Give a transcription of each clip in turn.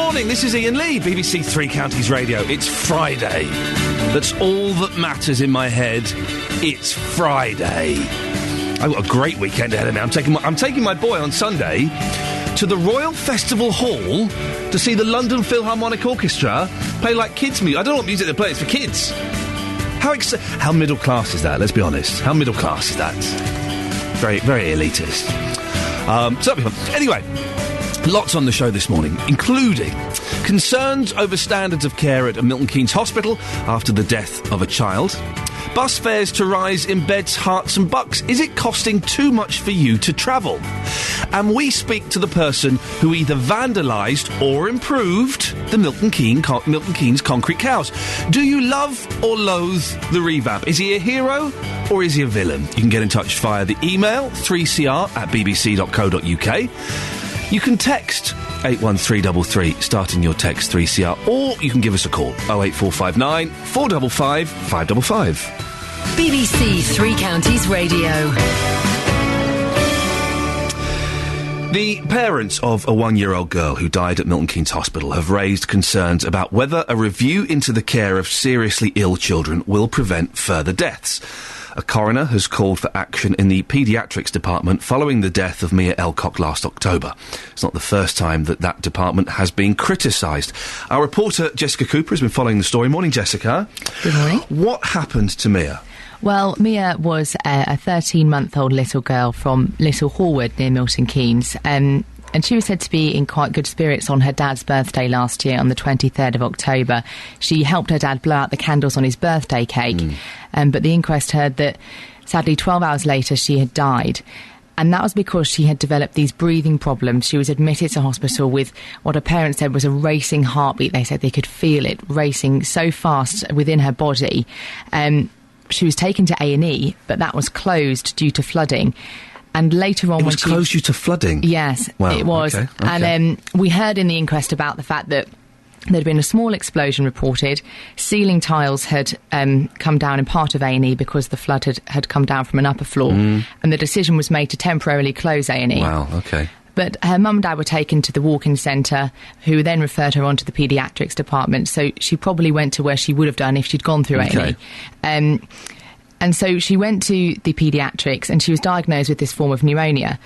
morning, this is Iain Lee, BBC Three Counties Radio. It's Friday. That's all that matters in my head. It's Friday. I've got a great weekend ahead of me. I'm taking my boy on Sunday to the Royal Festival Hall to see the London Philharmonic Orchestra play like kids' music. I don't know what music they play, it's for kids. How middle class is that, let's be honest? How middle class is that? Very, very elitist. So that'll be fun. Anyway, lots on the show this morning, including concerns over standards of care at a Milton Keynes hospital after the death of a child. Bus fares to rise in beds, Herts and Bucks. Is it costing too much for you to travel? And we speak to the person who either vandalised or improved the Milton Keynes concrete cows. Do you love or loathe the revamp? Is he a hero or is he a villain? You can get in touch via the email 3cr@bbc.co.uk. You can text 81333, starting your text 3CR, or you can give us a call, 08459 455 555. BBC Three Counties Radio. The parents of a 1-year-old girl who died at Milton Keynes Hospital have raised concerns about whether a review into the care of seriously ill children will prevent further deaths. A coroner has called for action in the paediatrics department following the death of Mia Elcock last October. It's not the first time that department has been criticised. Our reporter Jessica Cooper has been following the story. Morning, Jessica. Good morning. What happened to Mia? Well, Mia was a 13-month-old little girl from Little Horwood near Milton Keynes. And she was said to be in quite good spirits on her dad's birthday last year on the 23rd of October. She helped her dad blow out the candles on his birthday cake. But the inquest heard that, sadly, 12 hours later she had died. And that was because she had developed these breathing problems. She was admitted to hospital with what her parents said was a racing heartbeat. They said they could feel it racing so fast within her body. She was taken to A&E, but that was closed due to flooding. And later on, it was closed due to flooding? Yes, well, it was. Okay. And we heard in the inquest about the fact that there'd been a small explosion reported. Ceiling tiles had come down in part of A&E because the flood had come down from an upper floor. And the decision was made to temporarily close A&E. Wow, OK. But her mum and dad were taken to the walk-in centre, who then referred her on to the paediatrics department. So she probably went to where she would have done if she'd gone through A&E. And so she went to the paediatrics and she was diagnosed with this form of pneumonia.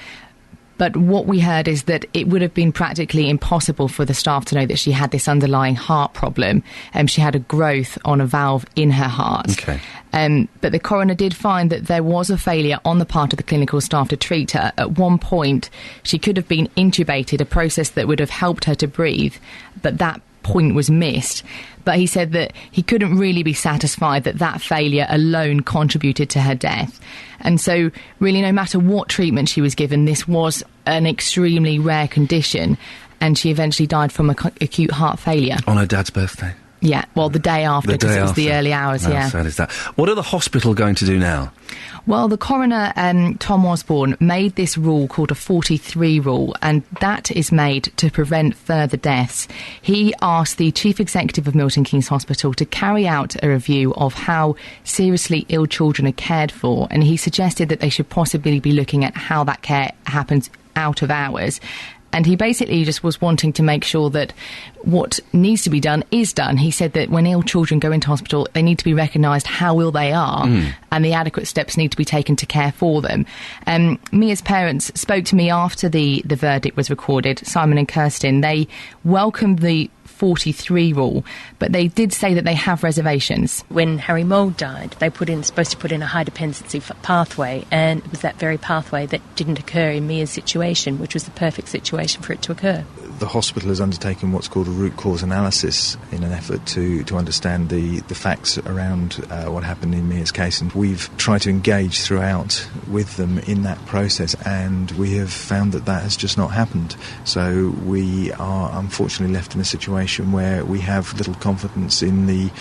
But what we heard is that it would have been practically impossible for the staff to know that she had this underlying heart problem. She had a growth on a valve in her heart. Okay. But the coroner did find that there was a failure on the part of the clinical staff to treat her. At one point, she could have been intubated, a process that would have helped her to breathe, but that point was missed. But he said that he couldn't really be satisfied that failure alone contributed to her death. And so, really, no matter what treatment she was given, this was an extremely rare condition, and she eventually died from acute heart failure. On her dad's birthday? Yeah, well, the day after, because it was the early hours, How sad is that? What are the hospital going to do now? Well, the coroner, Tom Osborne, made this rule called a 43 rule, and that is made to prevent further deaths. He asked the Chief Executive of Milton Keynes Hospital to carry out a review of how seriously ill children are cared for, and he suggested that they should possibly be looking at how that care happens out of hours. And he basically just was wanting to make sure that what needs to be done is done. He said that when ill children go into hospital, they need to be recognised how ill they are, and the adequate steps need to be taken to care for them. Mia's parents spoke to me after the verdict was recorded, Simon and Kirsten. They welcomed the 43 rule, but they did say that they have reservations. When Harry Mould died, they supposed to put in a high dependency pathway, and it was that very pathway that didn't occur in Mia's situation, which was the perfect situation for it to occur. The hospital has undertaken what's called a root cause analysis in an effort to understand the facts around what happened in Mia's case, and we've tried to engage throughout with them in that process, and we have found that has just not happened. So we are unfortunately left in a situation where we have little confidence in the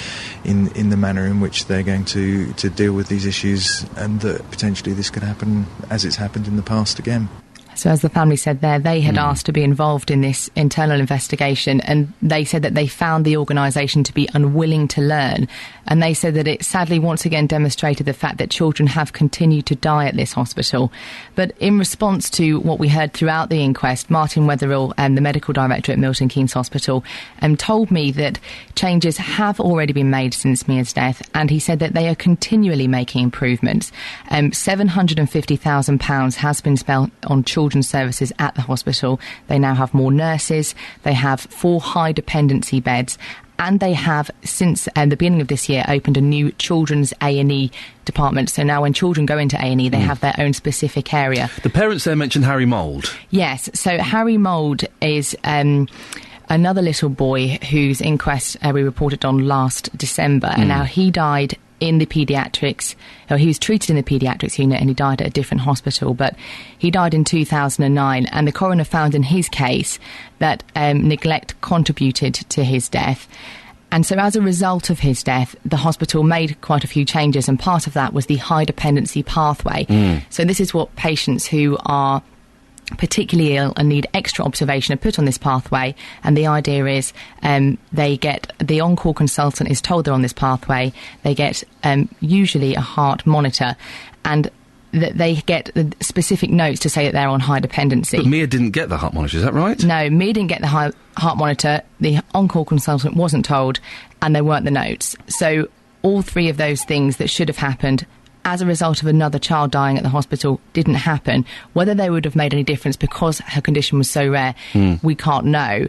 manner in which they're going to deal with these issues, and that potentially this could happen as it's happened in the past again. So as the family said there, they had asked to be involved in this internal investigation, and they said that they found the organisation to be unwilling to learn. And they said that it sadly once again demonstrated the fact that children have continued to die at this hospital. But in response to what we heard throughout the inquest, Martin Wetherill, the medical director at Milton Keynes Hospital, told me that changes have already been made since Mia's death, and he said that they are continually making improvements. £750,000 has been spent on children's services at the hospital. They now have more nurses, they have 4 high dependency beds, and they have, since the beginning of this year, opened a new children's A&E department. So now when children go into A&E, they have their own specific area. The parents there mentioned Harry Mould. Yes, so Harry Mould is another little boy whose inquest we reported on last December, and now he died in the paediatrics. He was treated in the paediatrics unit and he died at a different hospital, but he died in 2009, and the coroner found in his case that neglect contributed to his death. And so as a result of his death, the hospital made quite a few changes, and part of that was the high dependency pathway. So this is what patients who are particularly ill and need extra observation are put on this pathway, and the idea is they get, the on-call consultant is told they're on this pathway, they get usually a heart monitor, and that they get specific notes to say that they're on high dependency. But Mia didn't get the heart monitor, is that right? No, Mia didn't get the heart monitor, the on-call consultant wasn't told, and there weren't the notes. So all 3 of those things that should have happened as a result of another child dying at the hospital didn't happen. Whether they would have made any difference because her condition was so rare, we can't know.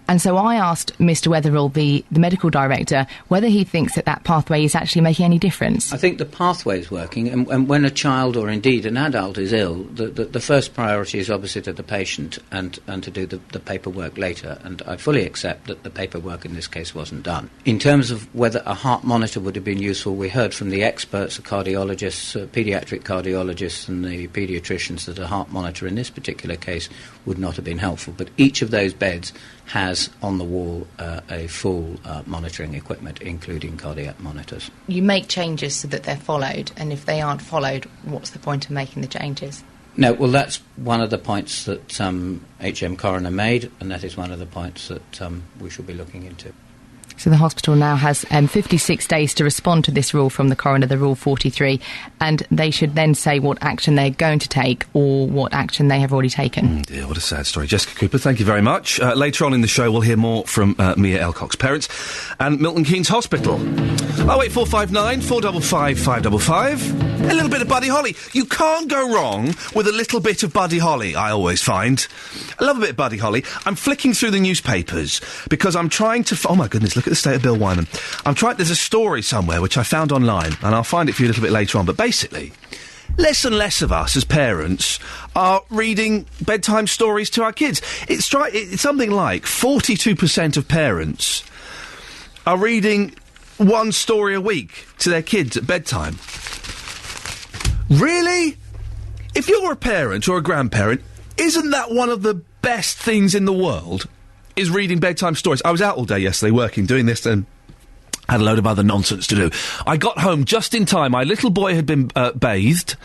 And so I asked Mr. Wetherill, the medical director, whether he thinks that pathway is actually making any difference. I think the pathway is working, and when a child or indeed an adult is ill, the first priority is obviously to the patient and to do the paperwork later, and I fully accept that the paperwork in this case wasn't done. In terms of whether a heart monitor would have been useful, we heard from the experts, the cardiologists, paediatric cardiologists and the paediatricians, that a heart monitor in this particular case would not have been helpful, but each of those beds has on the wall a full monitoring equipment, including cardiac monitors. You make changes so that they're followed, and if they aren't followed, what's the point of making the changes? No, well, that's one of the points that HM Coroner made, and that is one of the points that we shall be looking into. So the hospital now has 56 days to respond to this rule from the coroner, the Rule 43, and they should then say what action they're going to take or what action they have already taken. Dear, what a sad story. Jessica Cooper, thank you very much. Later on in the show, we'll hear more from Mia Elcock's parents and Milton Keynes Hospital. 08459 455 555. A little bit of Buddy Holly. You can't go wrong with a little bit of Buddy Holly, I always find. I love a bit of Buddy Holly. I'm flicking through the newspapers because I'm trying to... oh, my goodness, look at the state of Bill Wyman. There's a story somewhere which I found online, and I'll find it for you a little bit later on, but basically, less and less of us as parents are reading bedtime stories to our kids. It's something like 42% of parents are reading one story a week to their kids at bedtime. Really? If you're a parent or a grandparent, isn't that one of the best things in the world? Is reading bedtime stories. I was out all day yesterday working, doing this, and had a load of other nonsense to do. I got home just in time. My little boy had been bathed.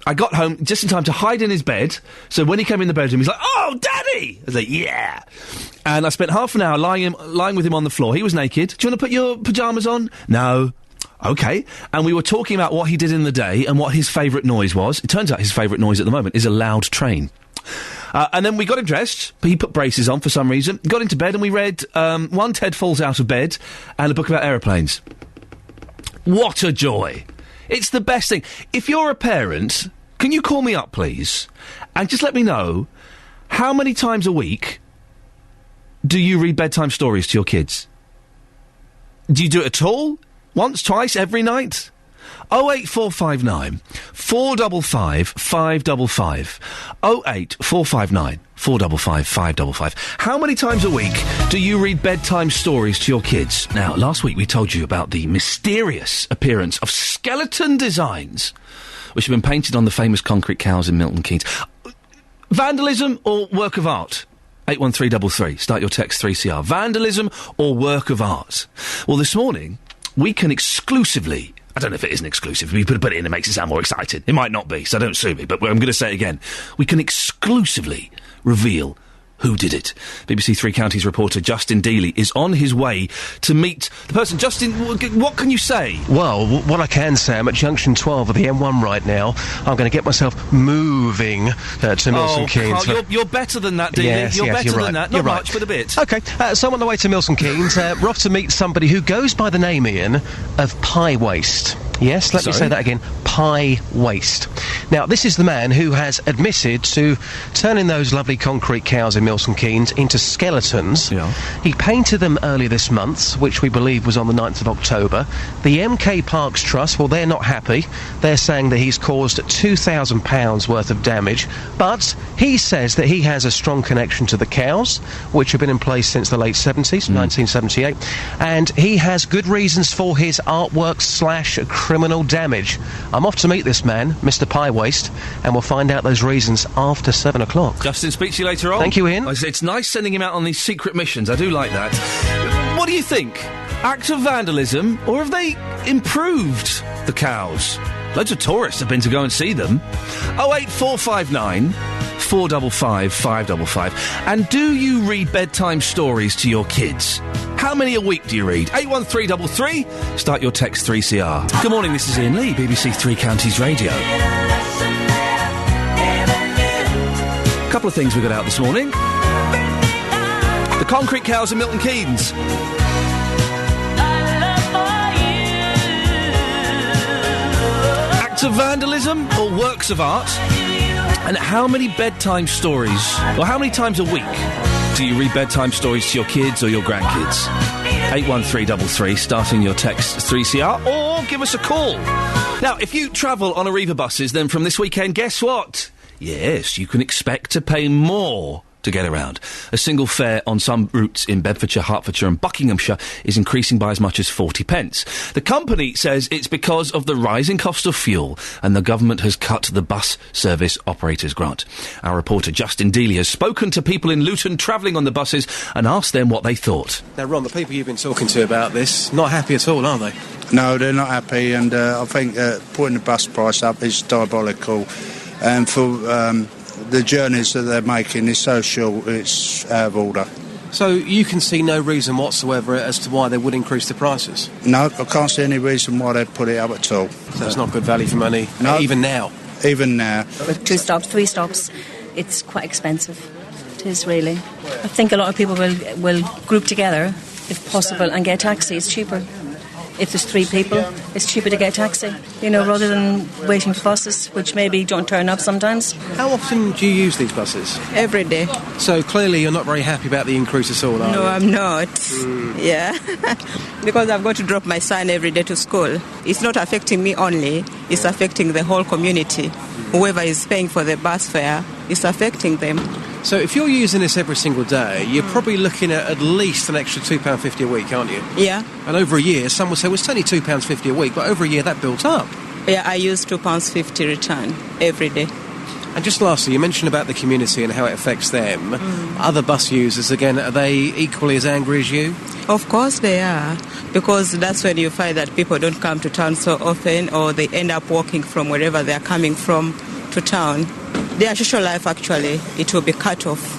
I got home just in time to hide in his bed, so when he came in the bedroom, he's like, "Oh, Daddy!" I was like, "Yeah!" And I spent half an hour lying with him on the floor. He was naked. "Do you want to put your pyjamas on?" "No." "OK." And we were talking about what he did in the day and what his favourite noise was. It turns out his favourite noise at the moment is a loud train. And then we got him dressed. He put braces on for some reason. Got into bed and we read One Ted Falls Out of Bed and a book about aeroplanes. What a joy. It's the best thing. If you're a parent, can you call me up, please? And just let me know, how many times a week do you read bedtime stories to your kids? Do you do it at all? Once, twice, every night? 08459 455 555. 08459 455 555. How many times a week do you read bedtime stories to your kids? Now, last week we told you about the mysterious appearance of skeleton designs which have been painted on the famous concrete cows in Milton Keynes. Vandalism or work of art? 81333. Start your text 3CR. Vandalism or work of art? Well, this morning we can exclusively I don't know if it is an exclusive. We put it in, it makes it sound more exciting. It might not be, so don't sue me, but I'm going to say it again. We can exclusively reveal who did it. BBC Three Counties reporter Justin Dealey is on his way to meet the person. Justin, what can you say? Well, what I can say, I'm at junction 12 of the M1 right now. I'm going to get myself moving to Milton Keynes. Carl, you're better than that, Dealey. Yes, you're better right. than that. You're Not right. much, but a bit. OK, so I'm on the way to Milton Keynes. We're off to meet somebody who goes by the name, Ian, of Pie Waste. Yes, let me say that again. Pie Waste. Now, this is the man who has admitted to turning those lovely concrete cows in Milton Keynes into skeletons. Yeah. He painted them earlier this month, which we believe was on the 9th of October. The MK Parks Trust, well, they're not happy. They're saying that he's caused £2,000 worth of damage, but he says that he has a strong connection to the cows, which have been in place since the late 70s, 1978, and he has good reasons for his artwork / criminal damage. I'm off to meet this man, Mr. Pie Waste, and we'll find out those reasons after 7 o'clock. Justin, speak to you later on. Thank you, Ian. It's nice sending him out on these secret missions. I do like that. What do you think? Act of vandalism, or have they improved the cows? Loads of tourists have been to go and see them. 08459 455 555. And do you read bedtime stories to your kids? How many a week do you read? 81333. Start your text 3CR. Good morning, this is Iain Lee, BBC Three Counties Radio. A couple of things we got out this morning. The concrete cows in Milton Keynes. Acts of vandalism or works of art? And how many bedtime stories, or how many times a week do you read bedtime stories to your kids or your grandkids? 81333, starting your text 3CR, or give us a call. Now, if you travel on Arriva buses, then from this weekend, guess what? Yes, you can expect to pay more to get around. A single fare on some routes in Bedfordshire, Hertfordshire and Buckinghamshire is increasing by as much as 40 pence. The company says it's because of the rising cost of fuel, and the government has cut the bus service operators grant. Our reporter Justin Dealey has spoken to people in Luton travelling on the buses and asked them what they thought. Now, Ron, the people you've been talking to about this, not happy at all, are they? No, they're not happy, and I think putting the bus price up is diabolical. And for the journeys that they're making is so short, it's out of order. So you can see no reason whatsoever as to why they would increase the prices? No, I can't see any reason why they'd put it up at all. So it's not good value for money, no, even now? Even now. 2 stops, 3 stops, it's quite expensive. It is really. I think a lot of people will group together, if possible, and get a taxi. It's cheaper. If there's 3 people, it's cheaper to get a taxi, rather than waiting for buses, which maybe don't turn up sometimes. How often do you use these buses? Every day. So clearly you're not very happy about the increase at all, are you? No, I'm not. Yeah. Because I've got to drop my son every day to school. It's not affecting me only, it's affecting the whole community. Whoever is paying for the bus fare, it's affecting them. So if you're using this every single day, you're probably looking at least an extra £2.50 a week, aren't you? Yeah. And over a year, some would say, well, it's only £2.50 a week, but over a year that built up. Yeah, I use £2.50 return every day. And just lastly, you mentioned about the community and how it affects them. Other bus users, again, are they equally as angry as you? Of course they are, because that's when you find that people don't come to town so often, or they end up walking from wherever they are coming from to town. Their social life, actually, it will be cut off.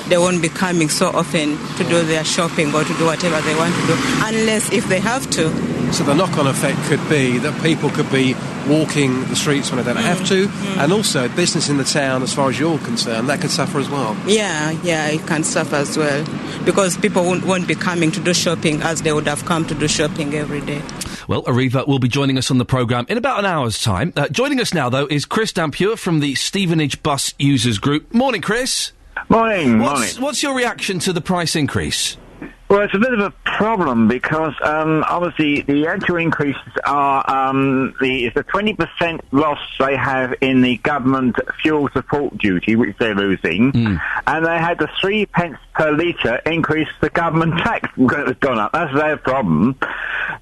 They won't be coming so often to do their shopping or to do whatever they want to do, unless if they have to. So the knock-on effect could be that people could be walking the streets when they don't have to, and also business in the town, as far as you're concerned, that could suffer as well. Yeah, it can suffer as well, because people won't be coming to do shopping as they would have come to do shopping every day. Well, Arriva will be joining us on the programme in about an hour's time. Joining us now, though, is Chris Dampier from the Stevenage Bus Users Group. Morning, Chris. Morning. What's your reaction to the price increase? Well, it's a bit of a problem because obviously the actual increases are the 20% loss they have in the government fuel support duty, which they're losing, and they had the 3 pence per litre increase the government tax has gone up. That's their problem.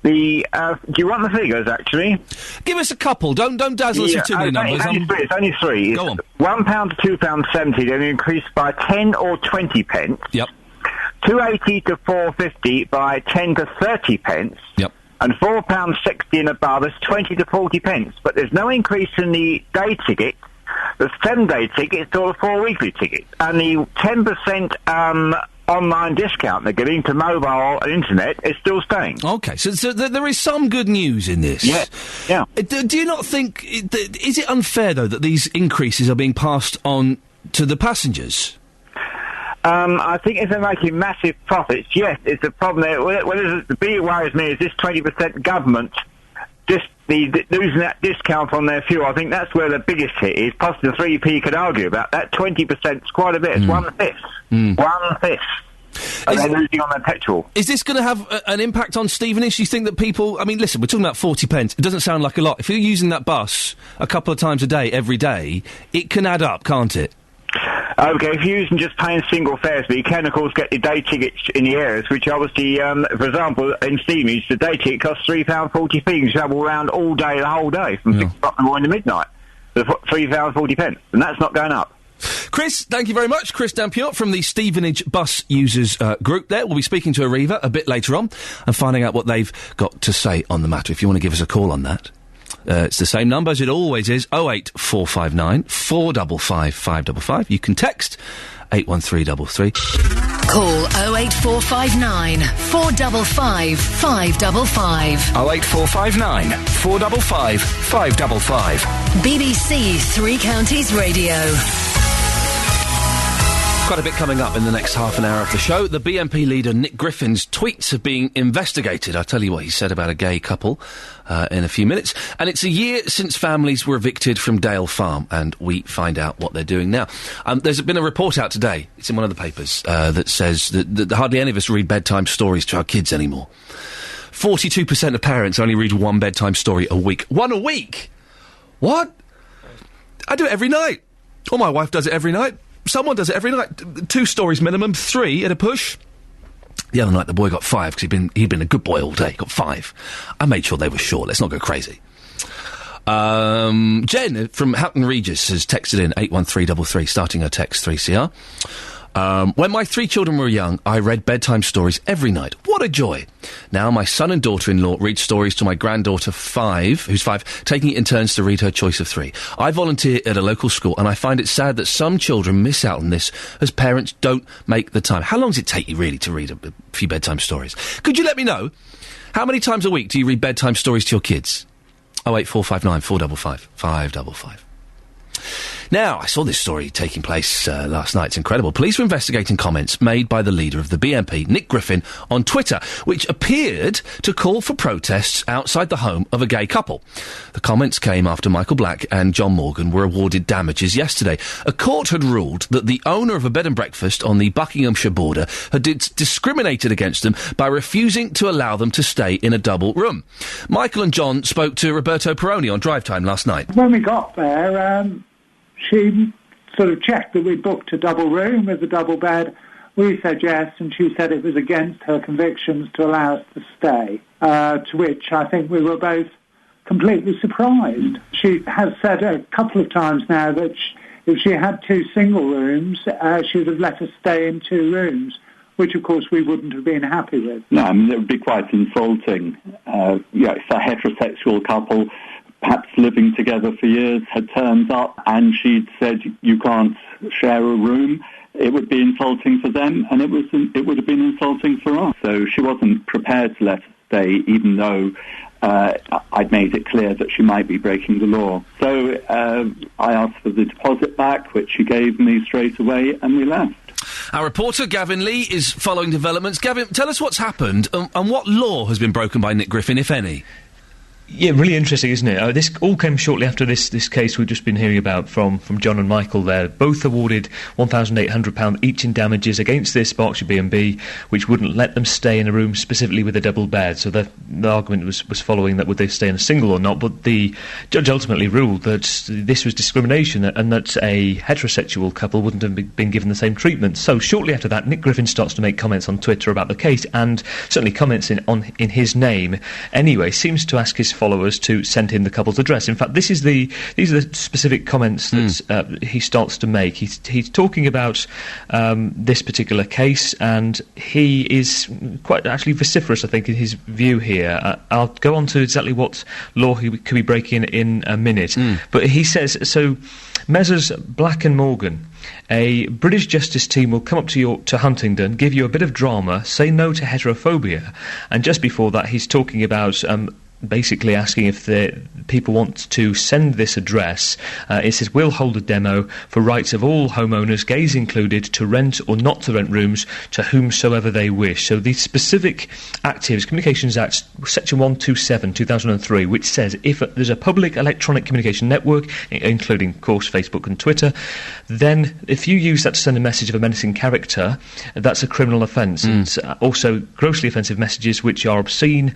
Do you want the figures, actually? Give us a couple. Don't dazzle us with too many numbers. It's only 3. Go on. £1 to £2.70, they've increased by 10 or 20 pence. Yep. 2.80 to 4.50 by 10 to 30 pence. Yep. and £4.60 and above is 20 to 40 pence. But there's no increase in the day ticket, the 7-day ticket, or the 4-weekly ticket. And the 10% online discount they're giving to mobile and internet is still staying. Okay, so there is some good news in this. Yeah. Do you not think... is it unfair, though, that these increases are being passed on to the passengers? I think if they're making massive profits, yes, it's a problem there. The big worries me is this 20% government losing that discount on their fuel. I think that's where the biggest hit is. Plus the 3p could argue about that. 20% is quite a bit. It's 1/5. 1/5. And they're losing on their petrol. Is this going to have an impact on Stevenage? Do you think that people... I mean, listen, we're talking about 40 pence. It doesn't sound like a lot. If you're using that bus a couple of times a day, every day, it can add up, can't it? Okay, if you're using just paying single fares, but you can, of course, get your day tickets in the areas, which obviously, for example, in Stevenage, the day ticket costs £3.40. You can travel around all day, the whole day, from 6 o'clock in the morning to midnight. So £3.40, and that's not going up. Chris, thank you very much. Chris Dampier from the Stevenage Bus Users Group there. We'll be speaking to Arriva a bit later on and finding out what they've got to say on the matter. If you want to give us a call on that. It's the same number as it always is, 08459 455 555. You can text 81333. Call 08459 455 555. 08459 455 555. BBC Three Counties Radio. Quite a bit coming up in the next half an hour of the show. The BNP leader Nick Griffin's tweets are being investigated. I'll tell you what he said about a gay couple in a few minutes. And it's a year since families were evicted from Dale Farm, and we find out what they're doing now. There's been a report out today, it's in one of the papers, that says that hardly any of us read bedtime stories to our kids anymore. 42% of parents only read one bedtime story a week. One a week? What? I do it every night. Or my wife does it every night. Someone does it every night. 2 stories minimum, 3 at a push. The other night the boy got 5 because he'd been a good boy all day. He got 5. I made sure they were short. Let's not go crazy. Jen from Houghton Regis has texted in 81333, starting her text 3CR. When my 3 children were young, I read bedtime stories every night. What a joy. Now my son and daughter-in-law read stories to my granddaughter, who's 5, taking it in turns to read her choice of 3. I volunteer at a local school, and I find it sad that some children miss out on this as parents don't make the time. How long does it take you, really, to read a few bedtime stories? Could you let me know? How many times a week do you read bedtime stories to your kids? 08459 455 555. Now, I saw this story taking place last night. It's incredible. Police were investigating comments made by the leader of the BNP, Nick Griffin, on Twitter, which appeared to call for protests outside the home of a gay couple. The comments came after Michael Black and John Morgan were awarded damages yesterday. A court had ruled that the owner of a bed and breakfast on the Buckinghamshire border had discriminated against them by refusing to allow them to stay in a double room. Michael and John spoke to Roberto Peroni on Drive Time last night. When we got there, she sort of checked that we booked a double room with a double bed. We said yes, and she said it was against her convictions to allow us to stay, to which I think we were both completely surprised. She has said a couple of times now that if she had 2 single rooms, she would have let us stay in 2 rooms, which, of course, we wouldn't have been happy with. No, I mean, it would be quite insulting. It's a heterosexual couple, perhaps living together for years, had turned up and she'd said, you can't share a room. It would be insulting for them, and it would have been insulting for us. So she wasn't prepared to let us stay, even though I'd made it clear that she might be breaking the law. So I asked for the deposit back, which she gave me straight away, and we left. Our reporter, Gavin Lee, is following developments. Gavin, tell us what's happened and what law has been broken by Nick Griffin, if any. Yeah, really interesting, isn't it? This all came shortly after this case we've just been hearing about from John and Michael there. Both awarded £1,800 each in damages against this Berkshire B&B, which wouldn't let them stay in a room specifically with a double bed. So the argument was following that would they stay in a single or not, but the judge ultimately ruled that this was discrimination and that a heterosexual couple wouldn't have been given the same treatment. So shortly after that, Nick Griffin starts to make comments on Twitter about the case, and certainly comments in his name anyway, seems to ask his followers to send him the couple's address. In fact, these are the specific comments that he starts to make. He's talking about this particular case, and he is quite actually vociferous, I think, in his view here. I'll go on to exactly what law he could be breaking in a minute. But he says, so Messrs Black and Morgan, a British justice team will come up to Huntingdon, give you a bit of drama, say no to heterophobia. And just before that, he's talking about basically asking if the people want to send this address. It says, we'll hold a demo for rights of all homeowners, gays included, to rent or not to rent rooms to whomsoever they wish. So these specific actives, Communications Act, Section 127, 2003, which says if there's a public electronic communication network, including, of course, Facebook and Twitter, then if you use that to send a message of a menacing character, that's a criminal offence. And also grossly offensive messages which are obscene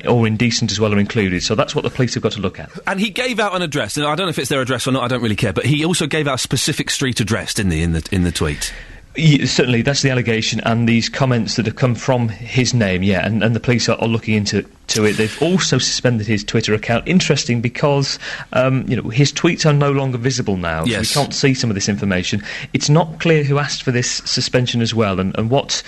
or indecent as well are included. So that's what the police have got to look at. And he gave out an address, and I don't know if it's their address or not, I don't really care, but he also gave out a specific street address, didn't he, in the tweet? Yeah, certainly, that's the allegation, and these comments that have come from his name, and the police are looking into it. They've also suspended his Twitter account. Interesting, because his tweets are no longer visible now. Yes. So we can't see some of this information. It's not clear who asked for this suspension as well, and what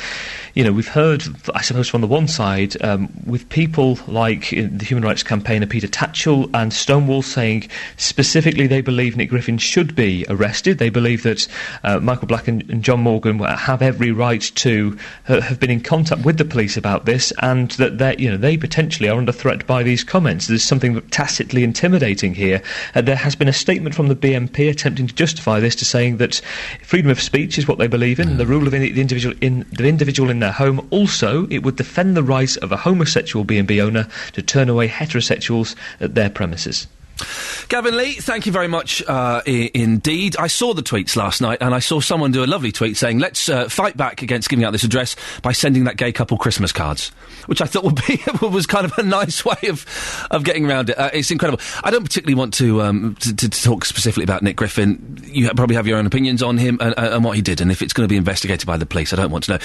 we've heard, I suppose, from the one side, with people like the Human Rights campaigner Peter Tatchell and Stonewall saying specifically they believe Nick Griffin should be arrested. They believe that Michael Black and John Morgan have every right to have been in contact with the police about this, and that they potentially are under threat by these comments. There's something tacitly intimidating here. There has been a statement from the BNP attempting to justify this, to saying that freedom of speech is what they believe in, and the rule of the individual in their home. Also, it would defend the right of a homosexual B&B owner to turn away heterosexuals at their premises. Gavin Lee, thank you very much indeed. I saw the tweets last night, and I saw someone do a lovely tweet saying, let's fight back against giving out this address by sending that gay couple Christmas cards, which I thought was kind of a nice way of getting around it. It's incredible. I don't particularly want to talk specifically about Nick Griffin. You probably have your own opinions on him and what he did, and if it's going to be investigated by the police, I don't want to know.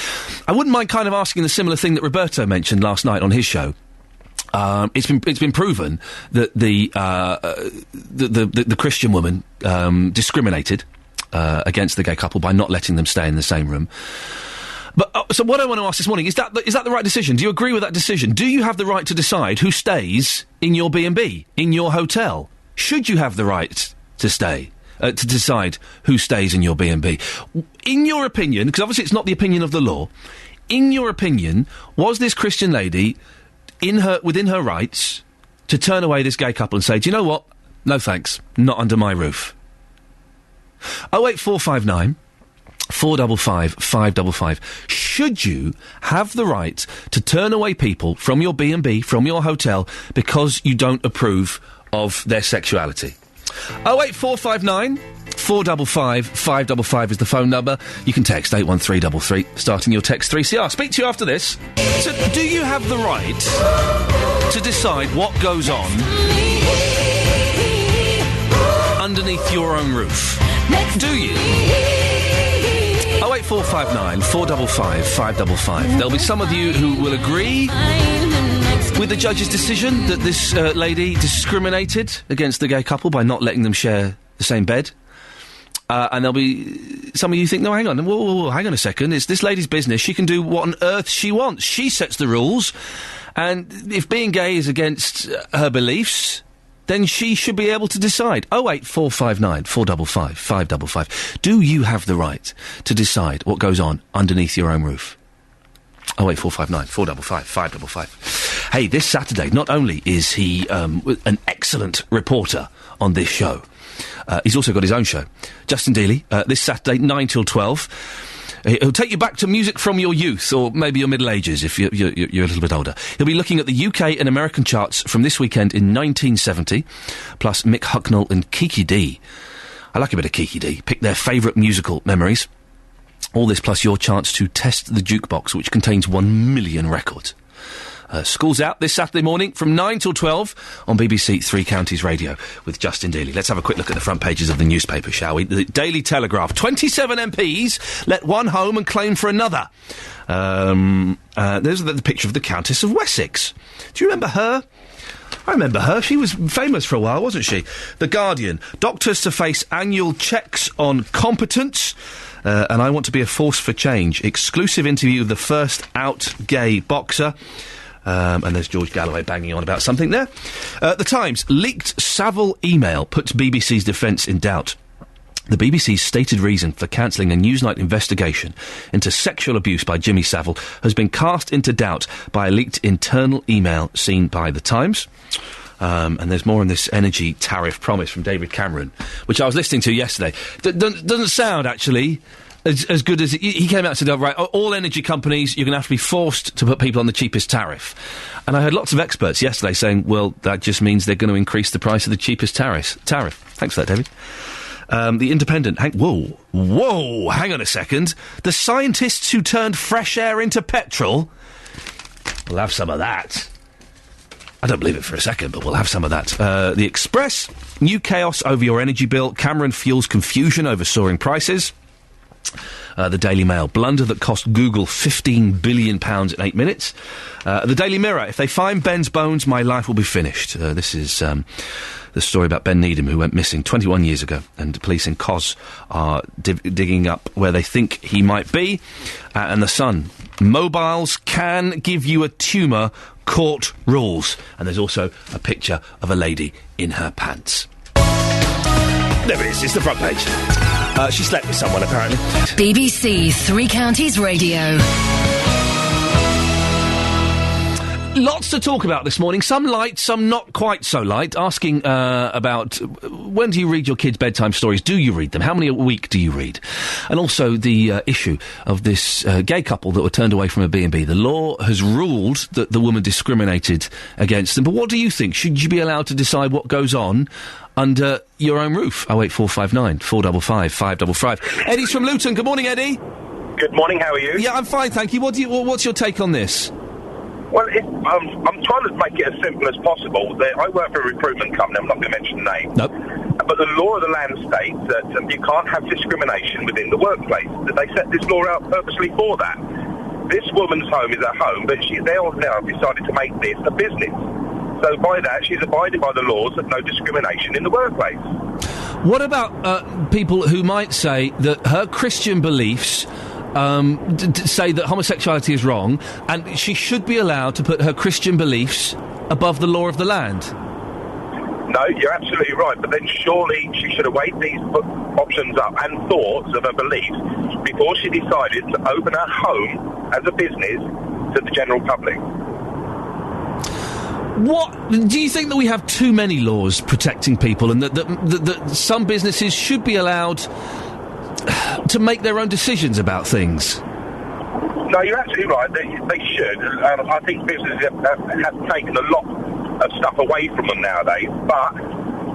I wouldn't mind kind of asking the similar thing that Roberto mentioned last night on his show. It's been proven that the Christian woman discriminated against the gay couple by not letting them stay in the same room. But so what I want to ask this morning is that the right decision? Do you agree with that decision? Do you have the right to decide who stays in your B&B, in your hotel? Should you have the right to stay? To decide who stays in your B&B? In your opinion, because obviously it's not the opinion of the law, in your opinion, was this Christian lady within her rights to turn away this gay couple and say, do you know what? No thanks. Not under my roof. 08459 455 555. Should you have the right to turn away people from your B&B, from your hotel, because you don't approve of their sexuality? 08459 455 555 is the phone number. You can text 81333, starting your text 3CR. Speak to you after this. So, do you have the right to decide what goes on underneath your own roof? Do you? 08459 455 555. There'll be some of you who will agree with the judge's decision that this lady discriminated against the gay couple by not letting them share the same bed. And there'll be some of you think, no, hang on, whoa, hang on a second. It's this lady's business. She can do what on earth she wants. She sets the rules. And if being gay is against her beliefs, then she should be able to decide. 08459 455 555. Do you have the right to decide what goes on underneath your own roof? 08459 455 555. Hey, this Saturday, not only is he an excellent reporter on this show, he's also got his own show. Justin Dealey, this Saturday, 9 till 12. He'll take you back to music from your youth, or maybe your middle ages if you're a little bit older. He'll be looking at the UK and American charts from this weekend in 1970, plus Mick Hucknall and Kiki D. I like a bit of Kiki D. Pick their favourite musical memories. All this plus your chance to test the jukebox, which contains 1 million records. School's out this Saturday morning from 9 till 12 on BBC Three Counties Radio with Justin Dealey. Let's have a quick look at the front pages of the newspaper, shall we? The Daily Telegraph. 27 MPs let one home and claim for another. There's the picture of the Countess of Wessex. Do you remember her? I remember her. She was famous for a while, wasn't she? The Guardian. Doctors to face annual checks on competence. And I want to be a force for change. Exclusive interview with the first out gay boxer. And there's George Galloway banging on about something there. The Times. Leaked Savile email puts BBC's defence in doubt. The BBC's stated reason for cancelling a Newsnight investigation into sexual abuse by Jimmy Savile has been cast into doubt by a leaked internal email seen by The Times. And there's more on this energy tariff promise from David Cameron, which I was listening to yesterday. Doesn't sound, actually, as good as... He came out and said, right, all energy companies, you're going to have to be forced to put people on the cheapest tariff. And I heard lots of experts yesterday saying, well, that just means they're going to increase the price of the cheapest tariff. Thanks for that, David. The Independent... Whoa, hang on a second. The scientists who turned fresh air into petrol... We'll have some of that. I don't believe it for a second, but we'll have some of that. The Express... New chaos over your energy bill. Cameron fuels confusion over soaring prices. The Daily Mail. Blunder that cost Google £15 billion in 8 minutes. The Daily Mirror. If they find Ben's bones, my life will be finished. This is... the story about Ben Needham, who went missing 21 years ago, and police in Cos are digging up where they think he might be. And The Sun. Mobiles can give you a tumour, court rules. And there's also a picture of a lady in her pants. There it is, it's the front page. She slept with someone, apparently. BBC Three Counties Radio. Lots to talk about this morning. Some light, some not quite so light. Asking about when do you read your kids' bedtime stories? Do you read them? How many a week do you read? And also the issue of this gay couple that were turned away from a B&B. The law has ruled that the woman discriminated against them. But what do you think? Should you be allowed to decide what goes on under your own roof? 08459 455 555. Eddie's from Luton. Good morning, Eddie. Good morning. How are you? Yeah, I'm fine, thank you. What's your take on this? Well, I'm trying to make it as simple as possible. I work for a recruitment company. I'm not going to mention the name. Nope. But the law of the land states that you can't have discrimination within the workplace. That they set this law out purposely for that. This woman's home is her home, but they have now decided to make this a business. So by that, she's abided by the laws of no discrimination in the workplace. What about people who might say that her Christian beliefs... say that homosexuality is wrong, and she should be allowed to put her Christian beliefs above the law of the land? No, you're absolutely right, but then surely she should have weighed these options up and thoughts of her beliefs before she decided to open her home as a business to the general public. What do you think, that we have too many laws protecting people, and that some businesses should be allowed to make their own decisions about things? No, you're absolutely right. They should. I think businesses have taken a lot of stuff away from them nowadays. But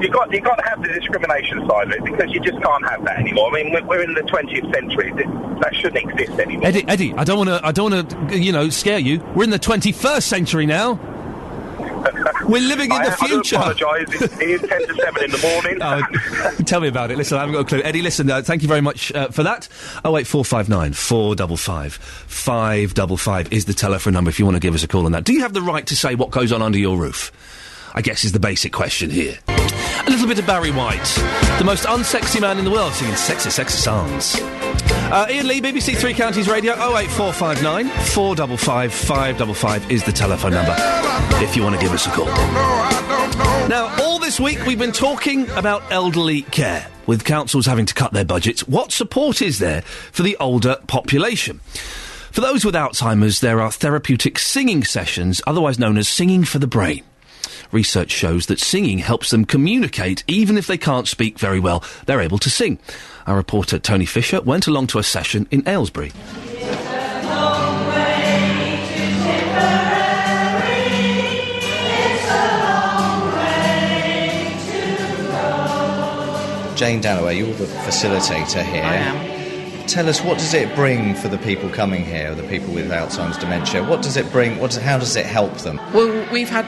you've got to have the discrimination side of it, because you just can't have that anymore. I mean, we're in the 20th century. That shouldn't exist anymore. Eddie, I don't want to, scare you. We're in the 21st century now. We're living in the future. I do apologise. It is 10 to 7 in the morning. Tell me about it. Listen, I haven't got a clue. Eddie, listen, thank you very much for that. 08459 455 555 is the telephone number if you want to give us a call on that. Do you have the right to say what goes on under your roof? I guess is the basic question here. A little bit of Barry White, the most unsexy man in the world, singing sexy songs. Iain Lee, BBC Three Counties Radio, 08459 455 555 is the telephone number if you want to give us a call. Now, all this week we've been talking about elderly care, with councils having to cut their budgets. What support is there for the older population? For those with Alzheimer's, there are therapeutic singing sessions, otherwise known as singing for the brain. Research shows that singing helps them communicate. Even if they can't speak very well, they're able to sing. Our reporter Tony Fisher went along to a session in Aylesbury. Jane Dalloway, you're the facilitator here. I am. Tell us, what does it bring for the people coming here, the people with Alzheimer's dementia? What does it bring? How does it help them? Well, we've had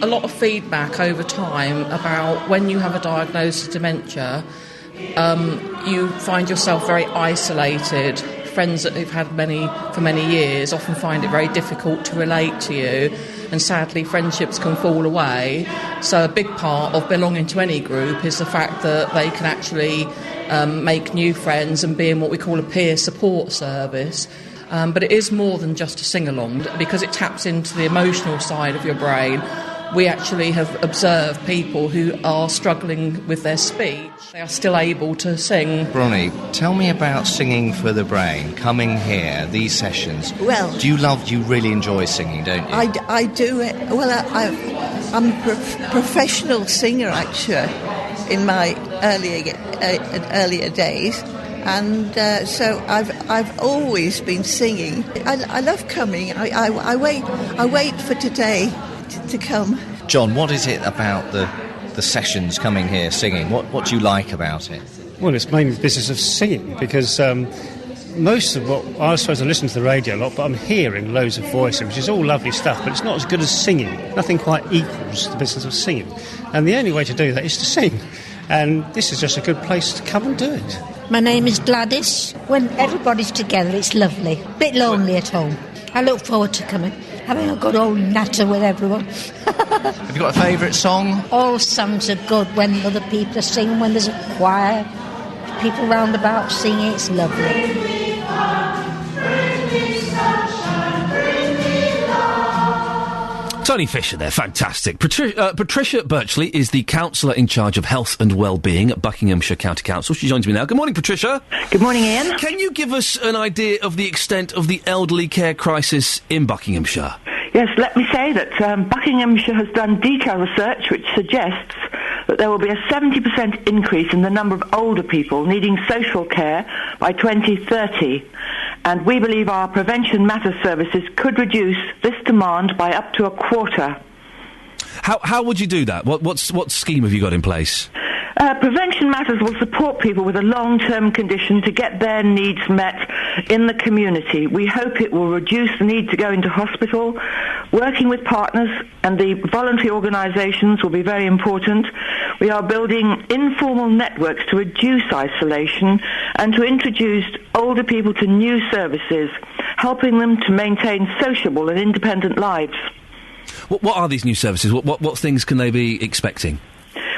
a lot of feedback over time about when you have a diagnosis of dementia, you find yourself very isolated. Friends that you've had for many years often find it very difficult to relate to you. and sadly friendships can fall away. So a big part of belonging to any group is the fact that they can actually make new friends and be in what we call a peer support service. But it is more than just a sing-along, because it taps into the emotional side of your brain. We actually have observed people who are struggling with their speech. They are still able to sing. Bronnie, tell me about Singing for the Brain, coming here, these sessions. Well... You really enjoy singing, don't you? I do. Well, I'm a professional singer, actually, in my earlier days. And so I've always been singing. I love coming. I wait for today to come. John, what is it about the sessions coming here singing? What do you like about it? Well, it's mainly the business of singing, because most of what I suppose I listen to the radio a lot, but I'm hearing loads of voices, which is all lovely stuff, but it's not as good as singing. Nothing quite equals the business of singing. And the only way to do that is to sing. And this is just a good place to come and do it. My name is Gladys. When everybody's together, it's lovely. Bit lonely at home. I look forward to coming, having a good old natter with everyone. Have you got a favourite song? All songs are good when other people are singing, when there's a choir, people round about singing, it's lovely. Tony Fisher there, fantastic. Patricia Birchley is the councillor in charge of health and well-being at Buckinghamshire County Council. She joins me now. Good morning, Patricia. Good morning, Iain. Can you give us an idea of the extent of the elderly care crisis in Buckinghamshire? Yes, let me say that Buckinghamshire has done detailed research which suggests that there will be a 70% increase in the number of older people needing social care by 2030. And we believe our Prevention Matters services could reduce this demand by up to a quarter. How would you do that? What scheme have you got in place? Prevention Matters will support people with a long-term condition to get their needs met in the community. We hope it will reduce the need to go into hospital. Working with partners and the voluntary organisations will be very important. We are building informal networks to reduce isolation and to introduce older people to new services, helping them to maintain sociable and independent lives. What are these new services? What things can they be expecting?